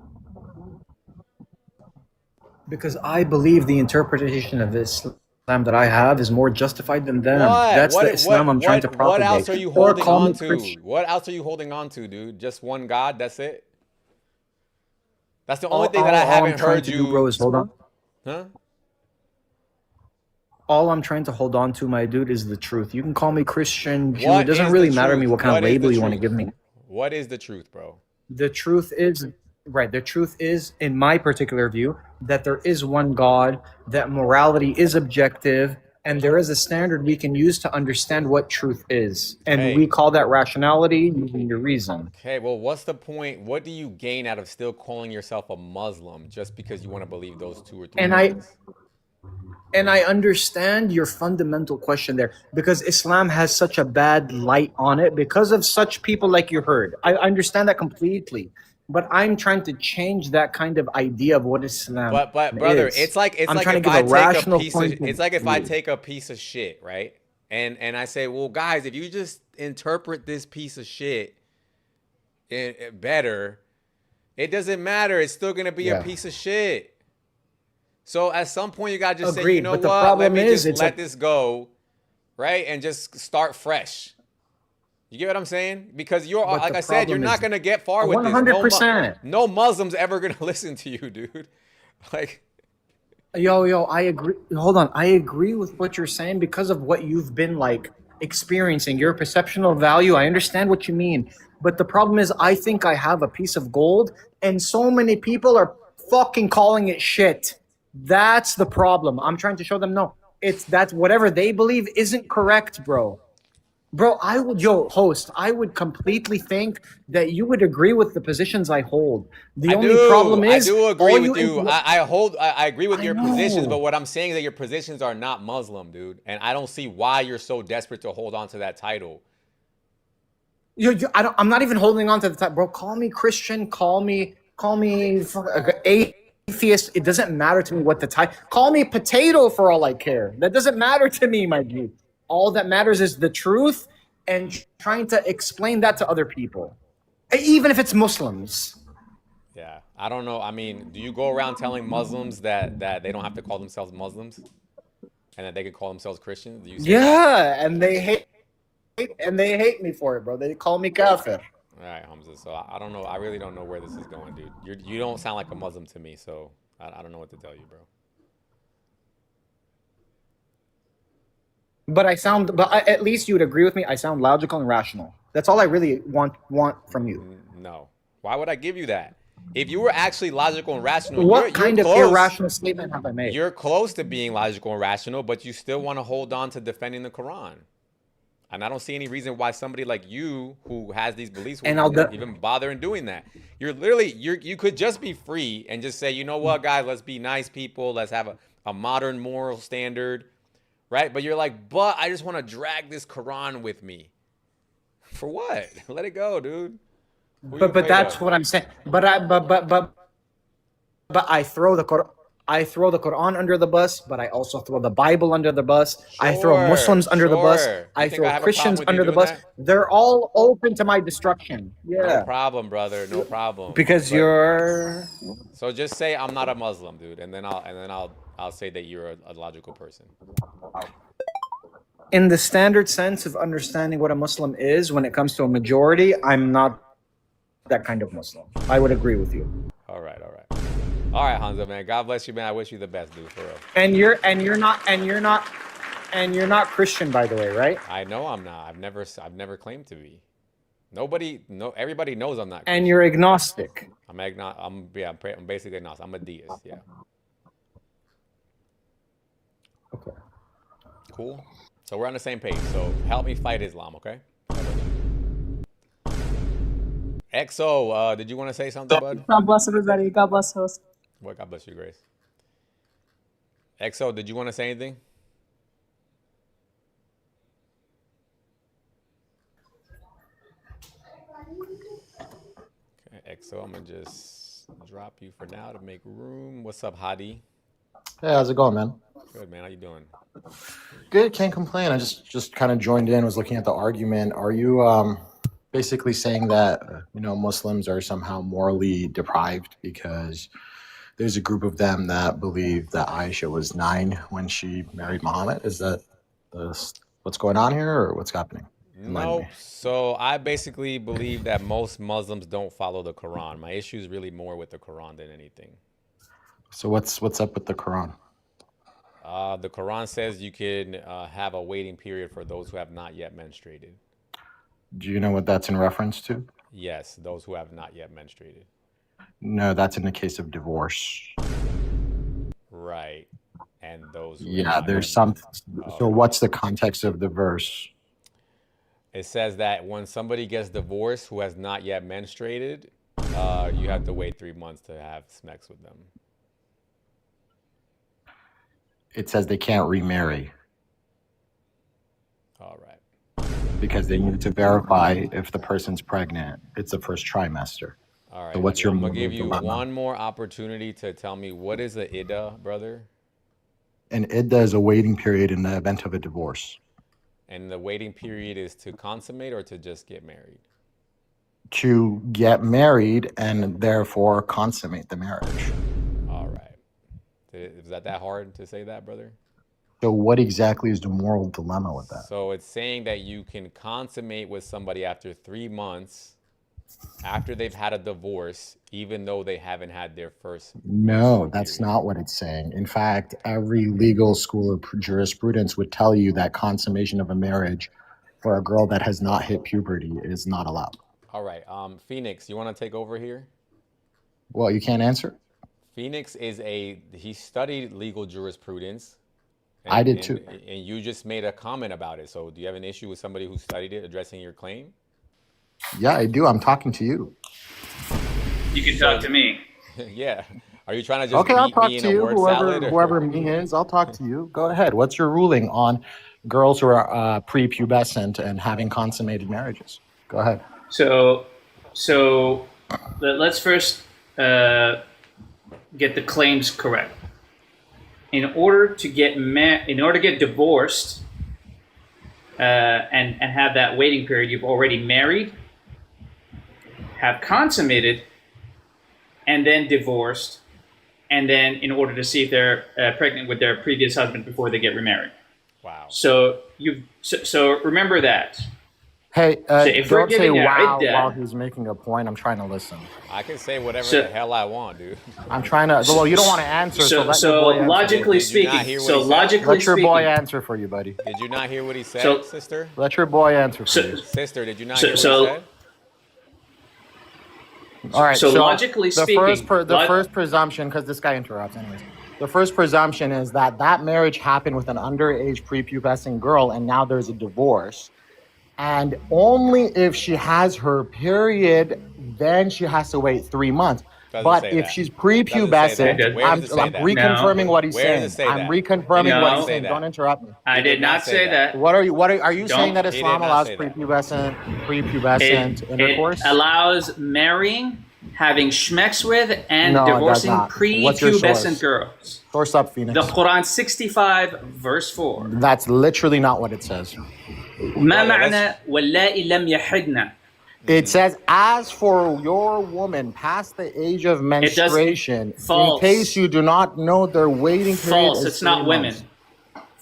Because I believe the interpretation of Islam that I have is more justified than them. What? That's the Islam I'm trying to propagate. What else are you Or holding call me on to? Christian. What else are you holding on to, dude? Just one God? That's it? That's the All- only thing that all- I all I'm haven't trying heard to you. do, bro, is hold on. Huh? All I'm trying to hold on to, my dude, is the truth. You can call me Christian, Jew. What It doesn't is really the matter to me truth? what kind What of is label the you want to truth? give me. What is the truth, bro? The truth is, right, the truth is, in my particular view, that there is one God, that morality is objective, and there is a standard we can use to understand what truth is. And Hey. we call that rationality using your reason. Okay, well, what's the point? What do you gain out of still calling yourself a Muslim just because you want to believe those 2 or 3 And I things? and I understand your fundamental question there because Islam has such a bad light on it because of such people like you heard. I understand that completely. But I'm trying to change that kind of idea of what Islam But brother, is. it's like I'm if trying to I give a take a rational piece of point of it's like if I view. take a piece of shit, right? And I say, well, guys, if you just interpret this piece of shit better, it doesn't matter. It's still gonna be a Yeah. piece of shit. So at some point, you gotta just say, you Agreed, know but the what? Let problem me is just it's let a- this go, right? And just start fresh. You get what I'm saying? Because you're But like the I said, you're problem not is gonna get far with this. 100%. No Muslim's ever gonna listen to you, dude. Like. Yo, I agree. Hold on. I agree with what you're saying because of what you've been like experiencing, your perception of value. I understand what you mean. But the problem is, I think I have a piece of gold, and so many people are fucking calling it shit. That's the problem. I'm trying to show them no. It's that whatever they believe isn't correct, bro. Bro, host, I would completely think that you would agree with the positions I hold. The only problem is, I do agree all with you. I agree with I your positions, know. but what I'm saying is that your positions are not Muslim, dude. And I don't see why you're so desperate to hold on to that title. I'm not even holding on to the type, bro. Call me Christian. Call me atheist. It doesn't matter to me what the type. Call me potato for all I care. That doesn't matter to me, my dude. All that matters is the truth and trying to explain that to other people, even if it's Muslims. Yeah, I don't know. I mean, do you go around telling Muslims that they don't have to call themselves Muslims, and that they could call themselves Christians? Do you say that? Yeah, and they hate me for it, bro. They call me kafir. All right, Hamza. So I don't know. I really don't know where this is going, dude. You don't sound like a Muslim to me, so I don't know what to tell you, bro. But at least you would agree with me. I sound logical and rational. That's all I really want from you. No. Why would I give you that? If you were actually logical and rational, What you're kind of close. irrational statement have I made? You're close to being logical and rational, but you still want to hold on to defending the Quran. And I don't see any reason why somebody like you who has these beliefs would even bother in doing that. You could just be free and just say, you know what, guys, let's be nice people. Let's have a modern moral standard, right? But you're like, but I just want to drag this Quran with me. For what? Let it go, dude. But that's what I'm saying. But I throw the Quran under the bus, but I also throw the Bible under the bus. I throw Muslims under the bus. I throw Christians under the bus. They're all open to my destruction. Yeah. No problem, brother. No problem. Because you're. So just say I'm not a Muslim, dude, and then I'll say that you're a logical person. in the standard sense of understanding what a Muslim is when it comes to a majority, I'm not that kind of Muslim. I would agree with you. All right, Hanza, man. God bless you, man. I wish you the best, dude, for real. And you're not Christian, by the way, right? I know I'm not. I've never claimed to be. Everybody knows I'm not. And you're agnostic. I'm basically agnostic. I'm a deist. Yeah. Okay. Cool. So we're on the same page. So help me fight Islam, okay? XO, did you want to say something, bud? God bless everybody. God bless host. Well, God bless you, Grace. XO, did you want to say anything? Okay, XO, I'm going to just drop you for now to make room. What's up, Hadi? Hey, how's it going, man? Good, man. How you doing? Good, can't complain. I just kind of joined in, was looking at the argument. Are you basically saying that Muslims are somehow morally deprived because there's a group of them that believe that Aisha was 9 when she married Muhammad? Is that what's going on here, or what's happening? No. So I basically believe that most Muslims don't follow the Quran. My issue is really more with the Quran than anything. So what's up with the Quran? The Quran says you can have a waiting period for those who have not yet menstruated. Do you know what that's in reference to? Yes, those who have not yet menstruated. No, that's in the case of divorce. Right. And those who Yeah, there's some. So what's the context of the verse? It says that when somebody gets divorced who has not yet menstruated, you have to wait 3 months to have sex with them. It says they can't remarry. All right. Because they need to verify if the person's pregnant. It's the first trimester. All right. So what's your I'm gonna moral give you dilemma? one more opportunity to tell me what is a iddah, brother? An iddah is a waiting period in the event of a divorce. And the waiting period is to consummate or to just get married? To get married and therefore consummate the marriage. All right. Is that hard to say that, brother? So what exactly is the moral dilemma with that? So it's saying that you can consummate with somebody after 3 months, after they've had a divorce, even though they haven't had their first. No, that's not what it's saying. In fact, every legal school of jurisprudence would tell you that consummation of a marriage for a girl that has not hit puberty is not allowed. All right. Phoenix, you want to take over here? Well, you can't answer? Phoenix he studied legal jurisprudence. I did too. And you just made a comment about it. So do you have an issue with somebody who studied it addressing your claim? Yeah, I do. I'm talking to you. You can talk to me. Yeah. Are you trying to just Okay, I'll beat talk me in to a you. word salad? Whoever me is, I'll talk to you. Go ahead. What's your ruling on girls who are prepubescent and having consummated marriages? Go ahead. So let's first get the claims correct. In order to get divorced and have that waiting period, you've already married, have consummated, and then divorced, and then in order to see if they're pregnant with their previous husband before they get remarried. Wow. So remember that. Hey, So if we're don't say giving a wow iddah- while he's making a point. I'm trying to listen. I can say whatever So- the hell I want, dude. I'm trying to. Well, you don't want to answer, so let your boy answer. logically Did you not speaking, hear what so he said? logically Let your speaking, boy answer for you, buddy. Did you not hear what he said, So- sister? Let your boy answer for you. Sister, did you not So- hear what so- he said? All right. So logically speaking, the first presumption, because this guy interrupts, anyways. The first presumption is that marriage happened with an underage prepubescent girl, and now there's a divorce. And only if she has her period, then she has to wait 3 months. Doesn't But say if that. she's Doesn't prepubescent, Where I'm does it say that? reconfirming what he's Where does saying. it say I'm that? reconfirming No. what he's Say saying. that. Don't interrupt me. I did not say that. What are you saying that He did Islam not allows say that. prepubescent intercourse? It allows marrying, having schmecks with, and No, it does divorcing not. What's your prepubescent source? girls. Source up, Phoenix. The Quran 65 verse 4. That's literally not what it says. ما معنى واللائي لم يحدن. It says, as for your woman past the age of menstruation, in False. case you do not know their waiting period False. is It's not 3 women. months.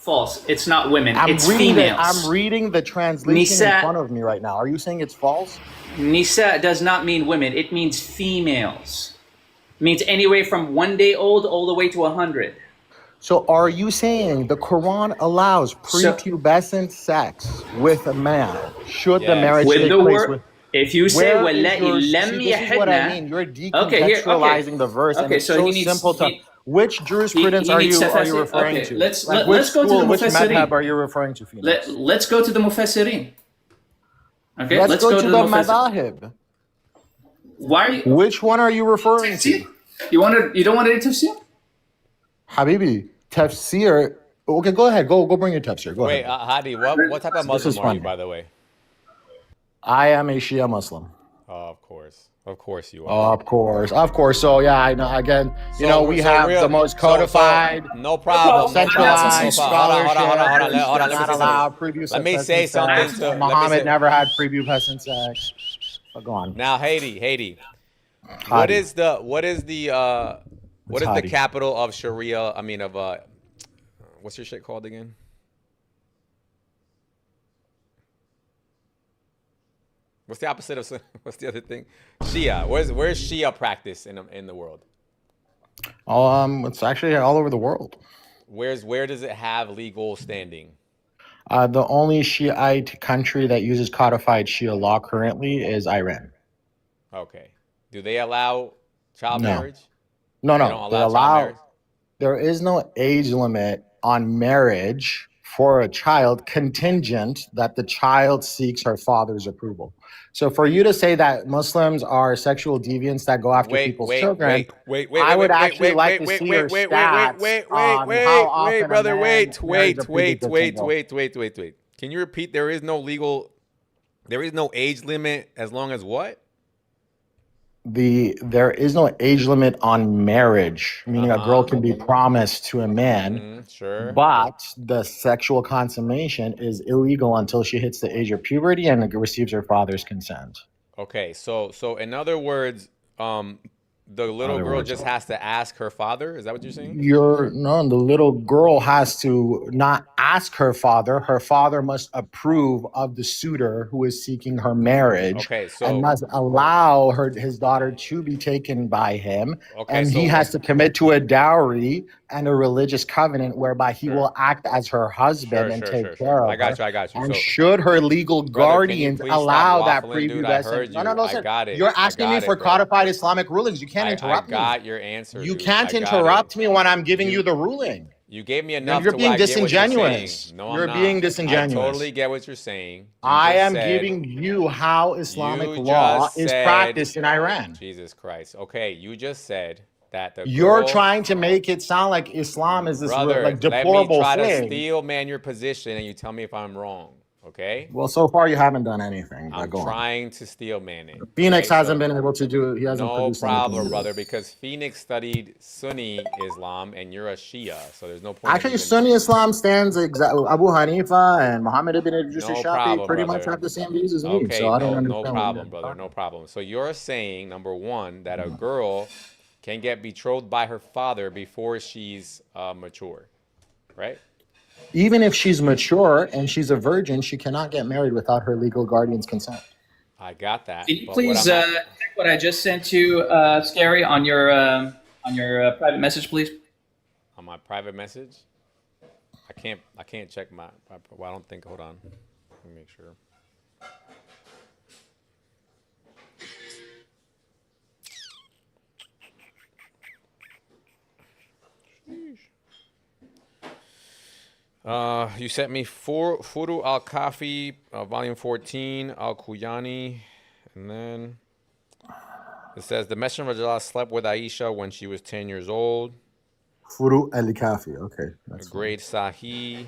False. It's not women. I'm It's reading females. I'm reading the translation Nisa- in front of me right now. Are you saying it's false? Nisa does not mean women. It means females. It means anywhere from 1 day old all the way to 100. So are you saying the Quran allows prepubescent sex with a man? Should the marriage With take the place word, with? if you say Where is وَلَئِن your, لَمْ see, this is what I يَحِدْنَ. mean. You're Okay, here, decontextualizing the verse, and Okay, it's so so he needs simple to. Which jurisprudence he needs are you tafasir. referring Okay, to? let's Like let, which let's go to school, the which madhab mufassirin. are you referring to, Phoenix? Let's go to the mufassirin. Okay, Let's go to the mufassirin. madahib. Why are you? Which one are you referring to? You don't want to do tafsir? Habibi, tafsir. Okay, go ahead. Go bring your tafsir. Go Wait, ahead. Hadi, what type of This is Muslim are you, fun. by the way? I am a Shia Muslim. Oh, of course you are. Oh, of course. So yeah, I know. Again, we have the most codified, no problem. centralized scholarship. Hold on. Not allowed preview. Let me say something to Muhammad never had prepubescent sex. But go on. Now, Haiti. What Hadi. is the Hadi. capital of Sharia? I mean, of what's your shit called again? What's the opposite of what's the other thing? Shia. Where's Shia practice in the world? It's actually all over the world. Where does it have legal standing? The only Shiite country that uses codified Shia law currently is Iran. Okay. Do they allow child No. marriage? No, They no. don't They allow child allow. marriage? There is no age limit on marriage for a child, contingent that the child seeks her father's approval. So for you to say that Muslims are sexual deviants that go after people's children, I would actually like to see your stats on how often brother, a man wait. marries a prepubescent girl. Wait. Can you repeat? There is no age limit as long as what? There is no age limit on marriage, meaning a girl can be promised to a man, Sure. but the sexual consummation is illegal until she hits the age of puberty and receives her father's consent. Okay, so in other words, the little Other girl words, just has to ask her father. Is that what you're saying? The little girl has to not ask her father. Her father must approve of the suitor who is seeking her marriage, Okay, so and must allow his daughter to be taken by him. Okay, And he so- has to commit to a dowry and a religious covenant whereby he will act as her husband and take care of I got her. you. And So- should her legal Brother, can you guardians please stop allow that waffling, dude? I heard prepubescent? you. No, I sir. got it. You're I asking got me it, for bro. codified Islamic rulings. You can't I interrupt me. got your answer. You dude. can't I got interrupt it. me when I'm giving you the ruling. You gave me enough. You're to being where I get what you're disingenuous. saying. No, You're I'm being not. disingenuous. I totally get what you're saying. You I just am said- giving you how Islamic you law just is said- practiced in Iran. Jesus Christ. Okay, you just said that the You're girl- trying to make it sound like Islam is this Brother, like let me deplorable try to thing. steel man your position, and you tell me if I'm wrong. Okay? Well, so far you haven't done anything. But I'm go on. trying to steel man it. Phoenix okay? hasn't So- been able to do. He hasn't No produced problem, anything. brother, because Phoenix studied Sunni Islam and you're a Shia, so there's no point. Actually, in even- Sunni Islam stands exactly. Abu Hanifa and Muhammad ibn Idris No al-Shafi'i problem, pretty brother. much have the same views as me. Okay, So I don't no understand. what problem, you're brother, no problem. So you're saying, number one, that a girl can get betrothed by her father before she's mature, right? Even if she's mature and she's a virgin, she cannot get married without her legal guardian's consent. I got that. Can you but please what I'm check what I just sent you, Scary, on your private message, please? on my private message, I can't check my. Well, I don't think. Hold on, let me make sure. You sent me Furu Al Kafi, volume 14, Al Kuyani, and then it says the Messenger of Allah slept with Aisha when she was 10 years old. Furu al-Kafi. Okay. A great Sahih,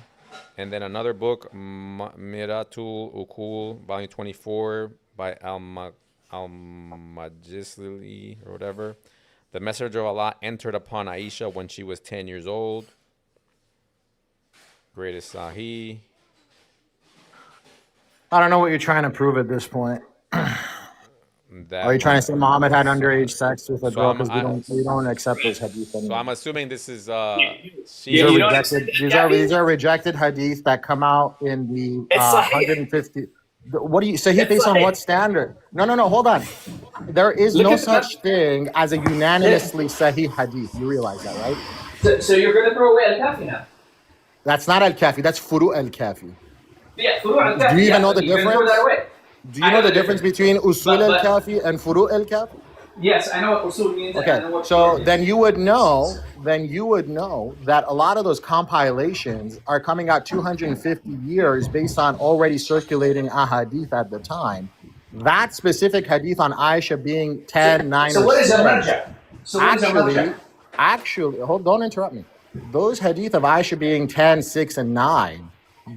and then another book, Miratul Ukul, volume 24, by Al-Majisli or whatever. The Messenger of Allah entered upon Aisha when she was 10 years old. Greatest Sahih. I don't know what you're trying to prove at this point. that. Are you trying to say Muhammad had underage sex with a So girl? I'm Because we don't accept those hadith so anymore. I'm assuming this is These are You don't rejected. accept These are rejected hadith that come out in the It's sahih. 150. What do you say? He It's based on sahih. what standard? No. Hold on. There is Look no at such thing as a unanimously sahih hadith. You realize that, right? So you're going to throw away al-Kafi now? That's not al-Kafi. That's furu al-Kafi. Yeah, furu al-Kafi. Do you even know the You're going to throw that difference? away. Do you know the difference between usul But- al-Kafi and furu al-Kafi? Yes, I know what usul means. And I Okay, know what so furu means. then you would know that a lot of those compilations are coming out 250 years based on already circulating ahadith at the time. That specific hadith on Aisha being 10, 9, So or what is a 6, marja? So what is a marja? actually, don't interrupt me. Those hadith of Aisha being 10, 6, and 9,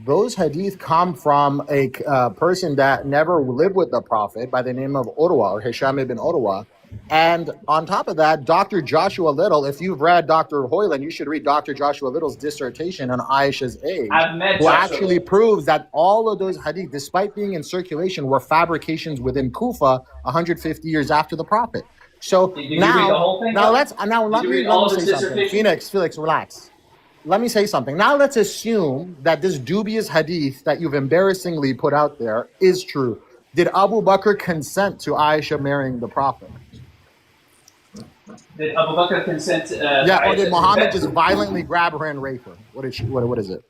those hadith come from a person that never lived with the Prophet by the name of Urwa or Hisham ibn Urwa. And on top of that, Dr. Joshua Little, if you've read Dr. Hoyland, you should read Dr. Joshua Little's dissertation on Aisha's age, I've met who Joshua. actually proves that all of those hadith, despite being in circulation, were fabrications within Kufa 150 years after the Prophet. So Did you read the whole thing? let you me read all of say his something. dissertation? Felix, relax. Let me say something. Now let's assume that this dubious hadith that you've embarrassingly put out there is true. Did Abu Bakr consent to Aisha marrying the Prophet? Did Abu Bakr consent? Yeah, or did Aisha- Muhammad just violently grab her and rape her? What is it?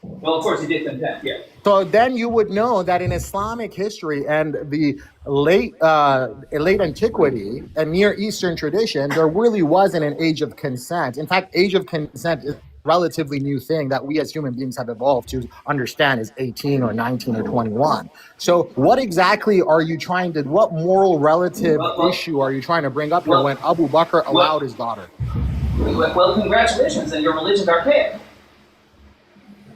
Well, of course he did consent. Yeah. So then you would know that in Islamic history and the late antiquity and Near Eastern tradition, there really wasn't an age of consent. In fact, age of consent is a relatively new thing that we as human beings have evolved to understand is 18 or 19 or 21. So what exactly are you trying to, what moral relative issue are you trying to bring up here when Abu Bakr allowed his daughter? Well, congratulations, and your religion's archaic.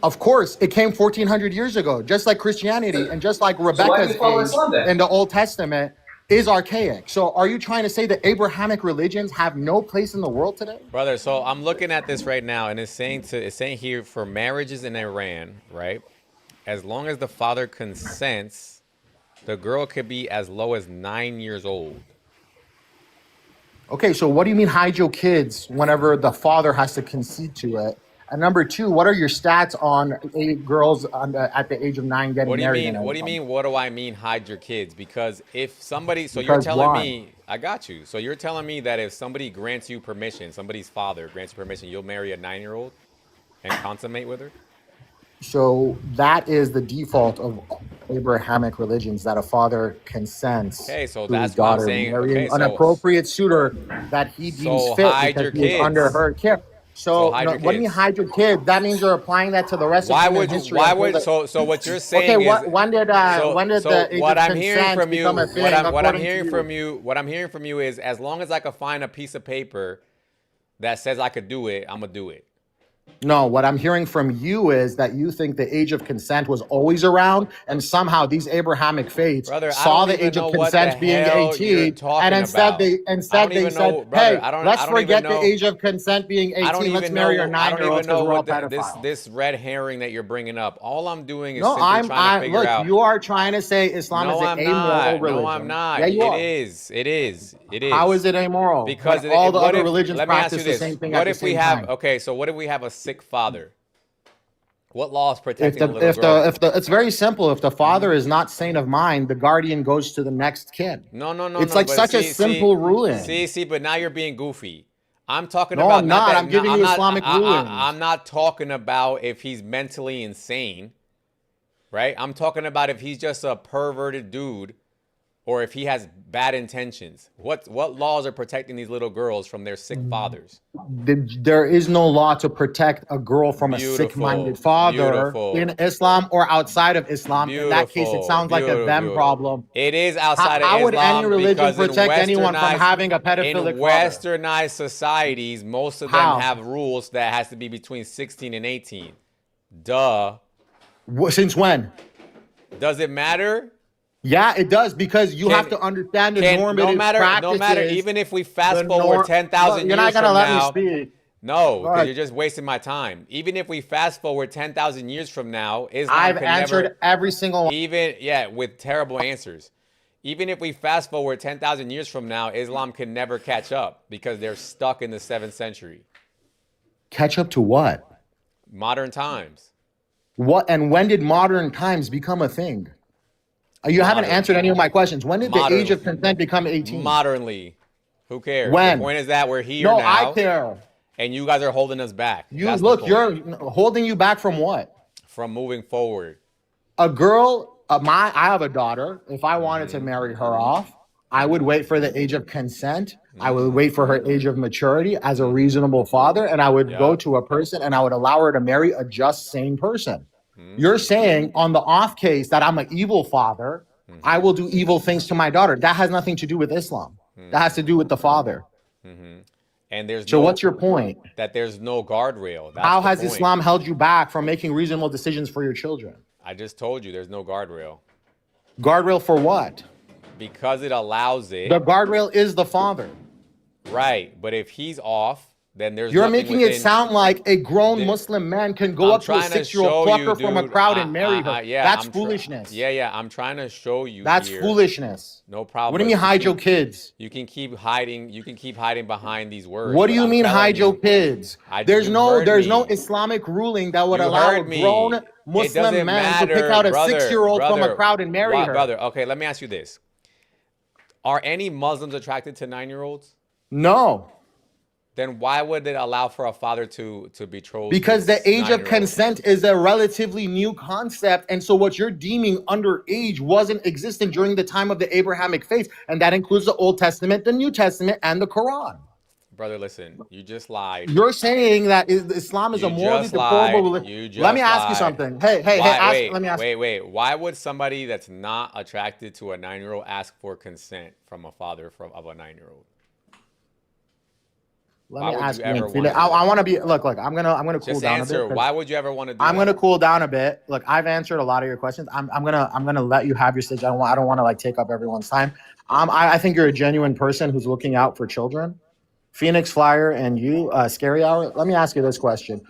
Of course, it came 1400 years ago, just like Christianity and just like why do Rebecca's you follow age Islam then? in the Old Testament is archaic. So are you trying to say that Abrahamic religions have no place in the world today? Brother, so I'm looking at this right now, and it's saying here for marriages in Iran, right? As long as the father consents, the girl could be as low as 9 years old. Okay, so what do you mean hide your kids whenever the father has to concede to it? And number two, what are your stats on girls at the age of 9 getting What do you married? mean? in What do you Islam? mean? What do I mean? Hide your kids? Because if somebody, so you're Because telling why? me, I got you. So you're telling me that if somebody grants you permission, somebody's father grants you permission, you'll marry a 9-year-old and consummate with her? So that is the default of Abrahamic religions, that a father consents Okay, so to his that's what I'm daughter saying. marrying Okay, an so appropriate suitor that he deems so fit hide because your he is kids. under her care. So So hide your what do you mean kids. hide your kid? That means you're applying that to the rest Why of human would you? history. Why until would? the- So what you're saying Okay, is. when did So the age what of I'm hearing consent from you, become a thing? what I'm according to hearing you? from you, what I'm hearing from you is, as long as I could find a piece of paper that says I could do it, I'm gonna do it. No, what I'm hearing from you is that you think the age of consent was always around, and somehow these Abrahamic faiths Brother, I saw don't the even age of know what the consent being hell you're 18, talking and instead about. they I don't said, even know, brother. "Hey, I don't let's even forget the know. age of consent being I don't 18. Let's even marry know. our I don't 9-year-olds even know because we're all what pedophiles." this red herring that you're bringing up. All I'm doing is No, simply trying to figure look. out. You are trying to say Islam No, is I'm an amoral not. religion. No, I'm not. Yeah, you It are. is. It is. It is. How is it amoral? Because When all the what other if- religions let me ask you practice the this. same thing What at the if we same have? time. Okay, so what if we have a sick father? What law is If protecting the a little girl? it's very simple. If the father is not sane of mind, the guardian goes to the next kid. No, no, no, It's no. like but such a simple ruling. See, but now you're being goofy. I'm talking No, about I'm not. that- I'm giving you Islamic rulings. I'm not talking about if he's mentally insane, right? I'm talking about if he's just a perverted dude, or if he has bad intentions. What laws are protecting these little girls from their sick fathers? There is no law to protect a girl from a Beautiful, sick-minded father beautiful. in Islam or outside of Islam. In that case, it Beautiful, sounds like a them beautiful. problem. It is outside How of would Islam any religion because in protect anyone from westernized- having a pedophilic in father? westernized societies, most of them How? have rules that has to be between 16 and 18. Duh. Since when? Does it matter? Yeah, it does, because you have to understand the normative no matter, practices. even if we fast the forward nor- 10,000 Look, years you're not gonna from let now, me speak. no, Go because ahead. you're just wasting my time. Even if we fast forward 10,000 years from now, Islam I've can answered never, every single one. even with terrible answers. Even if we fast forward 10,000 years from now, Islam can never catch up because they're stuck in the 7th century. Catch up to what? Modern times. What and when did modern times become a thing? You haven't answered any of my questions. When did the age of consent become 18? Modernly. Who cares? When? The point is that we're here No, now. I care. And you guys are holding us back. You That's the look, point. you're holding you back from what? From moving forward. A girl, I have a daughter. If I wanted to marry her off, I would wait for the age of consent. I would wait for her age of maturity as a reasonable father, and I would go to a person and I would allow her to marry a just, sane person. You're saying on the off case that I'm an evil father, I will do evil things to my daughter. That has nothing to do with Islam. That has to do with the father. And there's So no, what's your point? That there's no guardrail. That's How the has point. Islam held you back from making reasonable decisions for your children? I just told you there's no guardrail. Guardrail for what? Because it allows it. The guardrail is the father. Right. But if he's off, then there's You're nothing making it within- sound like a grown Muslim man can go I'm up to a trying to 6-year-old show plucker you, from a dude. crowd and marry her. Yeah, That's I'm foolishness. Yeah, I'm trying to show you. That's here. foolishness. No problem. What do you mean hide your kids? You can keep hiding. You can keep hiding behind these words. What do but you I'm mean telling hide you, your kids? you There's no heard me. Islamic ruling that would You allow a heard me. grown It Muslim doesn't man to pick matter, out a brother, 6-year-old from a brother. crowd and marry her. Brother, okay, let me ask you this. Are any Muslims attracted to 9-year-olds? No. Then why would it allow for a father to betroth? Because the his age of 9-year-old? consent is a relatively new concept. And so what you're deeming underage wasn't existent during the time of the Abrahamic faith. And that includes the Old Testament, the New Testament, and the Quran. Brother, listen, you just lied. You're saying that Islam is You a morally just deplorable lied. religion. You just Let me ask you lied. something. Hey, let me ask you. Wait. Why would somebody that's not attracted to a 9-year-old ask for consent from a father of a 9-year-old? Let Why me would ask you you. ever Philip, wanna do I that? want to be. Look. I'm gonna cool Just down answer. a bit. Why would you ever want to do I'm that? gonna cool down a bit. Look, I've answered a lot of your questions. I'm gonna let you have your stage. I don't want to like take up everyone's time. I think you're a genuine person who's looking out for children. Phoenix Flyer and you, Scary Hour. Let me ask you this question: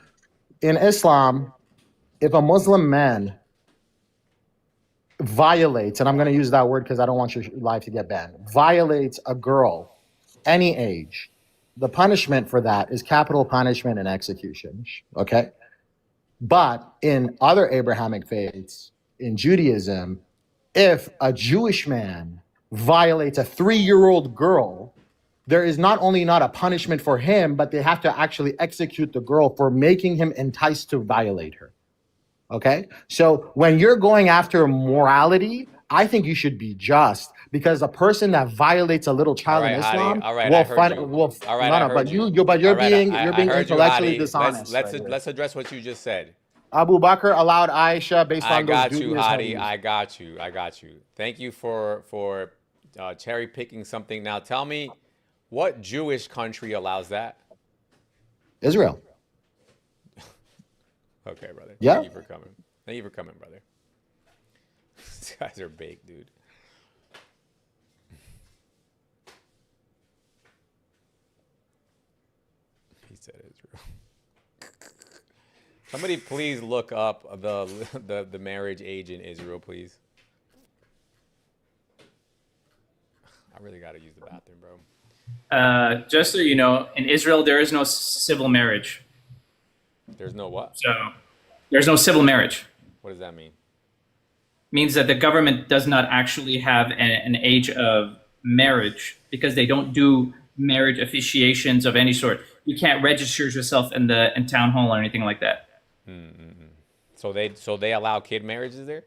in Islam, if a Muslim man violates, and I'm going to use that word because I don't want your life to get banned, violates a girl, any age, the punishment for that is capital punishment and execution. Okay? But in other Abrahamic faiths, in Judaism, if a Jewish man violates a 3-year-old girl, there is not only not a punishment for him, but they have to actually execute the girl for making him enticed to violate her. Okay? So when you're going after morality, I think you should be just, because a person that violates a little child in Islam All right, will I heard find you. will All right, no, I no, heard but you. you're All right, being I you're being heard you, intellectually Hadi. dishonest. Let's address what you just said. Abu Bakr allowed Aisha based I on got those you, dubious Hadi. hadiths. I got you. Thank you for cherry picking something. Now tell me, what Jewish country allows that? Israel. Okay, brother. Yeah. Thank you for coming. Thank you for coming, brother. These guys are baked, dude. He said Israel. Somebody please look up the marriage age in Israel, please. I really got to use the bathroom, bro. Just so you know, in Israel, there is no civil marriage. There's no what? So there's no civil marriage. What does that mean? Means that the government does not actually have an age of marriage because they don't do marriage officiations of any sort. You can't register yourself in town hall or anything like that. So they allow kid marriages there?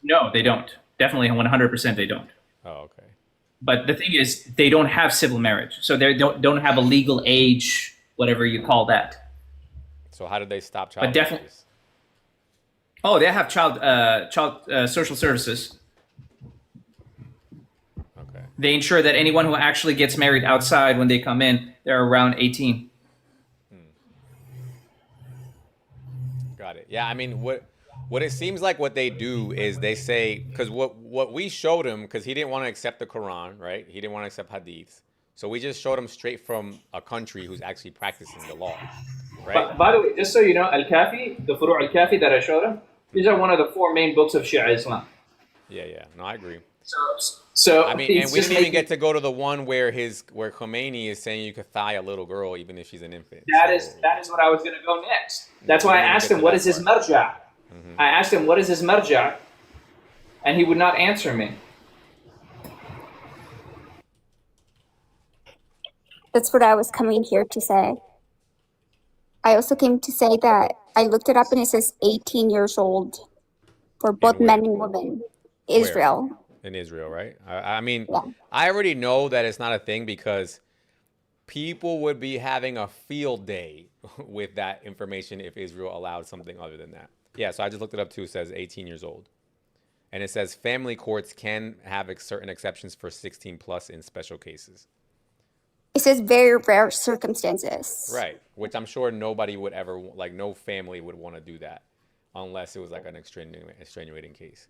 No, they don't. Definitely 100% they don't. Oh, okay. But the thing is, they don't have civil marriage. So they don't have a legal age, whatever you call that. So how did they stop child But definitely. marriages? Oh, they have child social services. Okay. They ensure that anyone who actually gets married outside when they come in, they're around 18. Got it. Yeah, I mean, what it seems like what they do is they say, because what we showed him, because he didn't want to accept the Quran, right? He didn't want to accept hadiths. So we just showed him straight from a country who's actually practicing the law, right? By the way, just so you know, Al-Kafi, the Furu' Al-Kafi that I showed him, these are one of the 4 main books of Shia Islam. Yeah. No, I agree. So I mean, and it's we just didn't even making get to go to the one where Khomeini is saying you could thigh a little girl even if she's an infant. that is what I was going to go next. That's why I asked him, what is his marja? I asked him, what is his marja? And he would not answer me. That's what I was coming here to say. I also came to say that I looked it up and it says 18 years old for both men and women. Israel. In Israel, right? I mean, Yeah. I already know that it's not a thing because people would be having a field day with that information if Israel allowed something other than that. Yeah, so I just looked it up too. It says 18 years old. And it says family courts can have certain exceptions for 16 plus in special cases. It says very rare circumstances. Right, which I'm sure nobody would ever, like no family would want to do that unless it was like an extenuating case.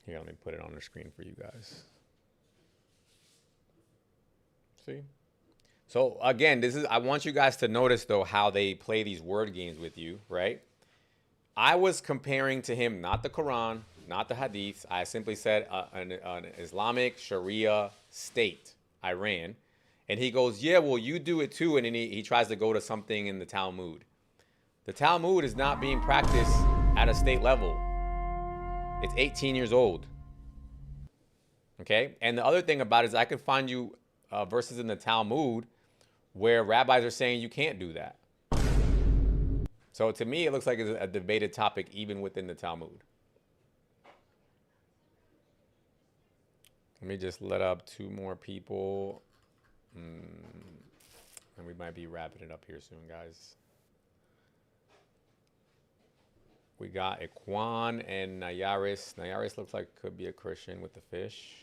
Here, let me put it on the screen for you guys. See? So again, I want you guys to notice though how they play these word games with you, right? I was comparing to him not the Quran, not the Hadith. I simply said an Islamic Sharia state, Iran. And he goes, yeah, well, you do it too. And then he tries to go to something in the Talmud. The Talmud is not being practiced at a state level. It's 18 years old. Okay? And the other thing about it is I could find you verses in the Talmud where rabbis are saying you can't do that. So to me, it looks like it's a debated topic even within the Talmud. Let me just let up 2 more people. And we might be wrapping it up here soon, guys. We got Ikhwan and Nayaris. Nayaris looks like could be a Christian with the fish.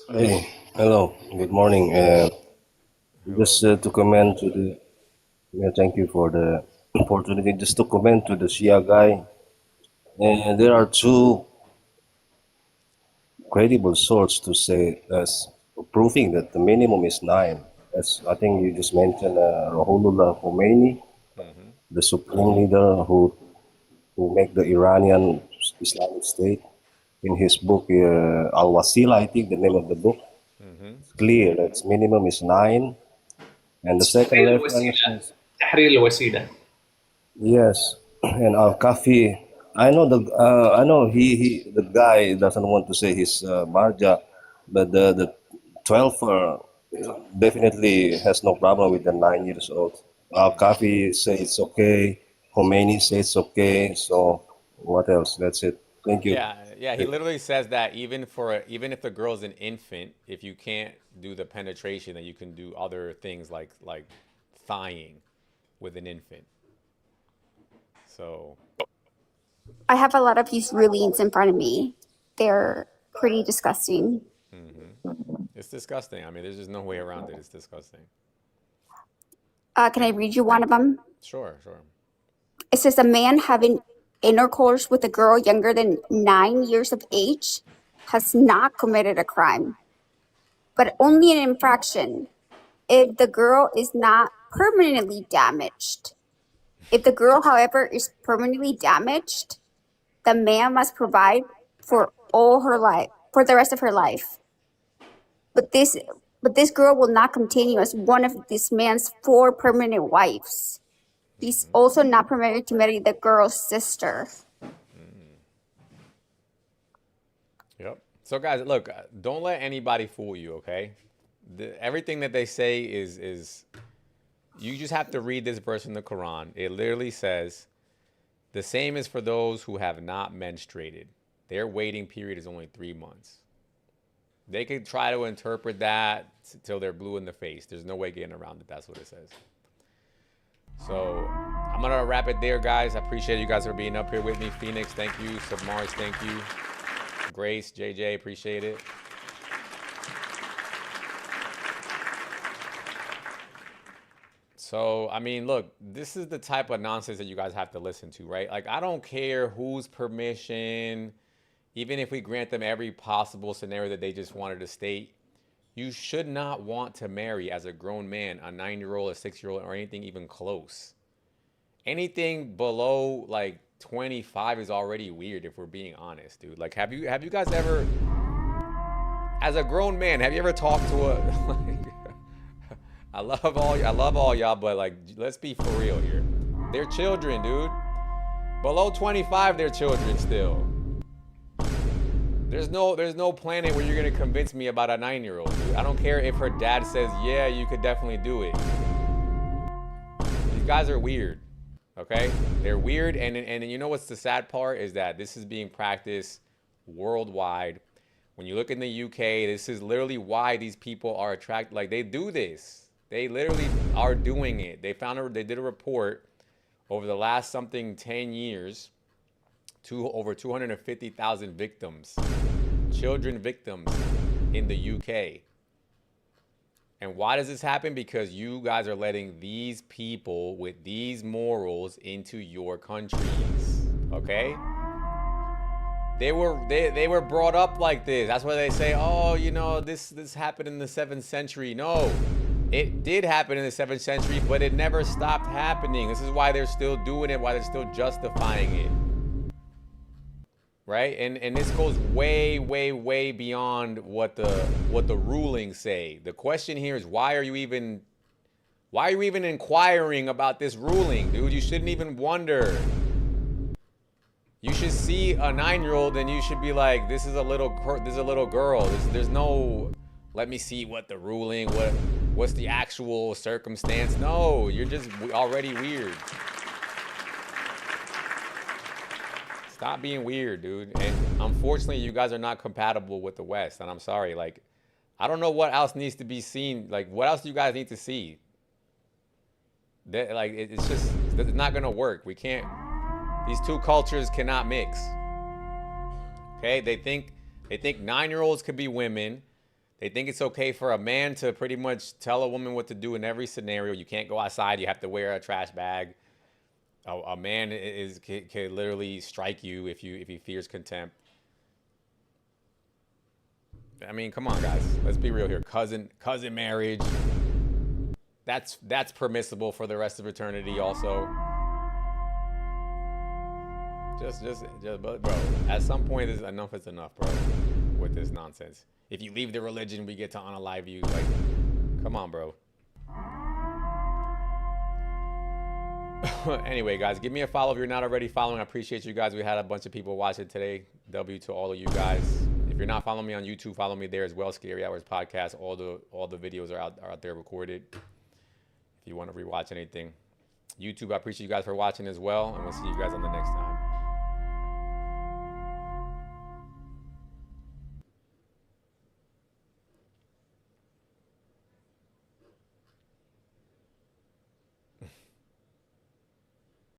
Hey, hello, good morning. Just to comment to the, thank you for the opportunity. Just to comment to the Shia guy, there are 2 credible sources to say as proving that the minimum is 9. As I think you just mentioned, Ruhollah Khomeini, the supreme leader who make the Iranian Islamic State. In his book, Al-Wasila, I think the name of the book, it's clear that its minimum is 9. And the second reference, Tahrir al-Wasila. yes, and Al-Kafi. I know the guy doesn't want to say his marja, but the 12 definitely has no problem with the 9 years old. Al-Kafi say it's okay. Khomeini says it's okay. So what else? That's it. Thank you. Yeah. He literally says that even if the girl's an infant, if you can't do the penetration, then you can do other things like thighing with an infant. So I have a lot of these rulings in front of me. They're pretty disgusting. it's disgusting. I mean, there's just no way around it. It's disgusting. Can I read you one of them? Sure. It says a man having intercourse with a girl younger than 9 years of age has not committed a crime, but only an infraction if the girl is not permanently damaged. If the girl, however, is permanently damaged, the man must provide for the rest of her life. But this girl will not continue as one of this man's 4 permanent wives. He's also not permitted to marry the girl's sister. Yep. So guys, look, don't let anybody fool you, okay? Everything that they say is you just have to read this verse in the Quran. It literally says, the same is for those who have not menstruated. Their waiting period is only 3 months. They could try to interpret that till they're blue in the face. There's no way getting around it. That's what it says. So I'm going to wrap it there, guys. I appreciate you guys for being up here with me. Phoenix, thank you. Submars, thank you. Grace, JJ, appreciate it. So, I mean, look, this is the type of nonsense that you guys have to listen to, right? Like, I don't care whose permission, even if we grant them every possible scenario that they just wanted to state, you should not want to marry as a grown man, a 9-year-old, a 6-year-old, or anything even close. anything below like 25 is already weird if we're being honest, dude. Like, have you guys ever, as a grown man, have you ever talked to a like, I love all y'all, but like, let's be for real here. They're children, dude. Below 25, they're children still. There's no planet where you're gonna convince me about a 9-year-old, dude. I don't care if her dad says, yeah, you could definitely do it. These guys are weird, okay? They're weird, and you know what's the sad part is that this is being practiced worldwide. When you look in the UK, this is literally why these people are attracted. Like, they do this. They literally are doing it. They did a report over the last 10 years, over 250,000 victims, children victims in the UK. And why does this happen? Because you guys are letting these people with these morals into your countries, okay? They were brought up like this. That's why they say, oh, you know, this happened in the 7th century. No, it did happen in the 7th century, but it never stopped happening. This is why they're still doing it, why they're still justifying it. Right? And this goes way, way, way beyond what the rulings say. The question here is, why are you even inquiring about this ruling, dude? You shouldn't even wonder. You should see a 9-year-old and you should be like, this is a little girl. There's no, let me see what the ruling, what's the actual circumstance. No, you're just already weird. Stop being weird, dude. And unfortunately, you guys are not compatible with the West. And I'm sorry, like, I don't know what else needs to be seen. Like, what else do you guys need to see? Like, it's not gonna work. We can't. These two cultures cannot mix. Okay, they think 9-year-olds could be women. They think it's okay for a man to pretty much tell a woman what to do in every scenario. You can't go outside. You have to wear a trash bag. A man can literally strike you if he fears contempt. I mean, come on, guys. Let's be real here. Cousin marriage. That's permissible for the rest of eternity, also. Just, bro. At some point, enough is enough, bro. With this nonsense. If you leave the religion, we get to unalive you. Like, come on, bro. Anyway, guys, give me a follow if you're not already following. I appreciate you guys. We had a bunch of people watching today. W to all of you guys. If you're not following me on YouTube, follow me there as well. Scary Hours Podcast. All the videos are out there recorded. If you want to rewatch anything. YouTube, I appreciate you guys for watching as well. And we'll see you guys on the next time.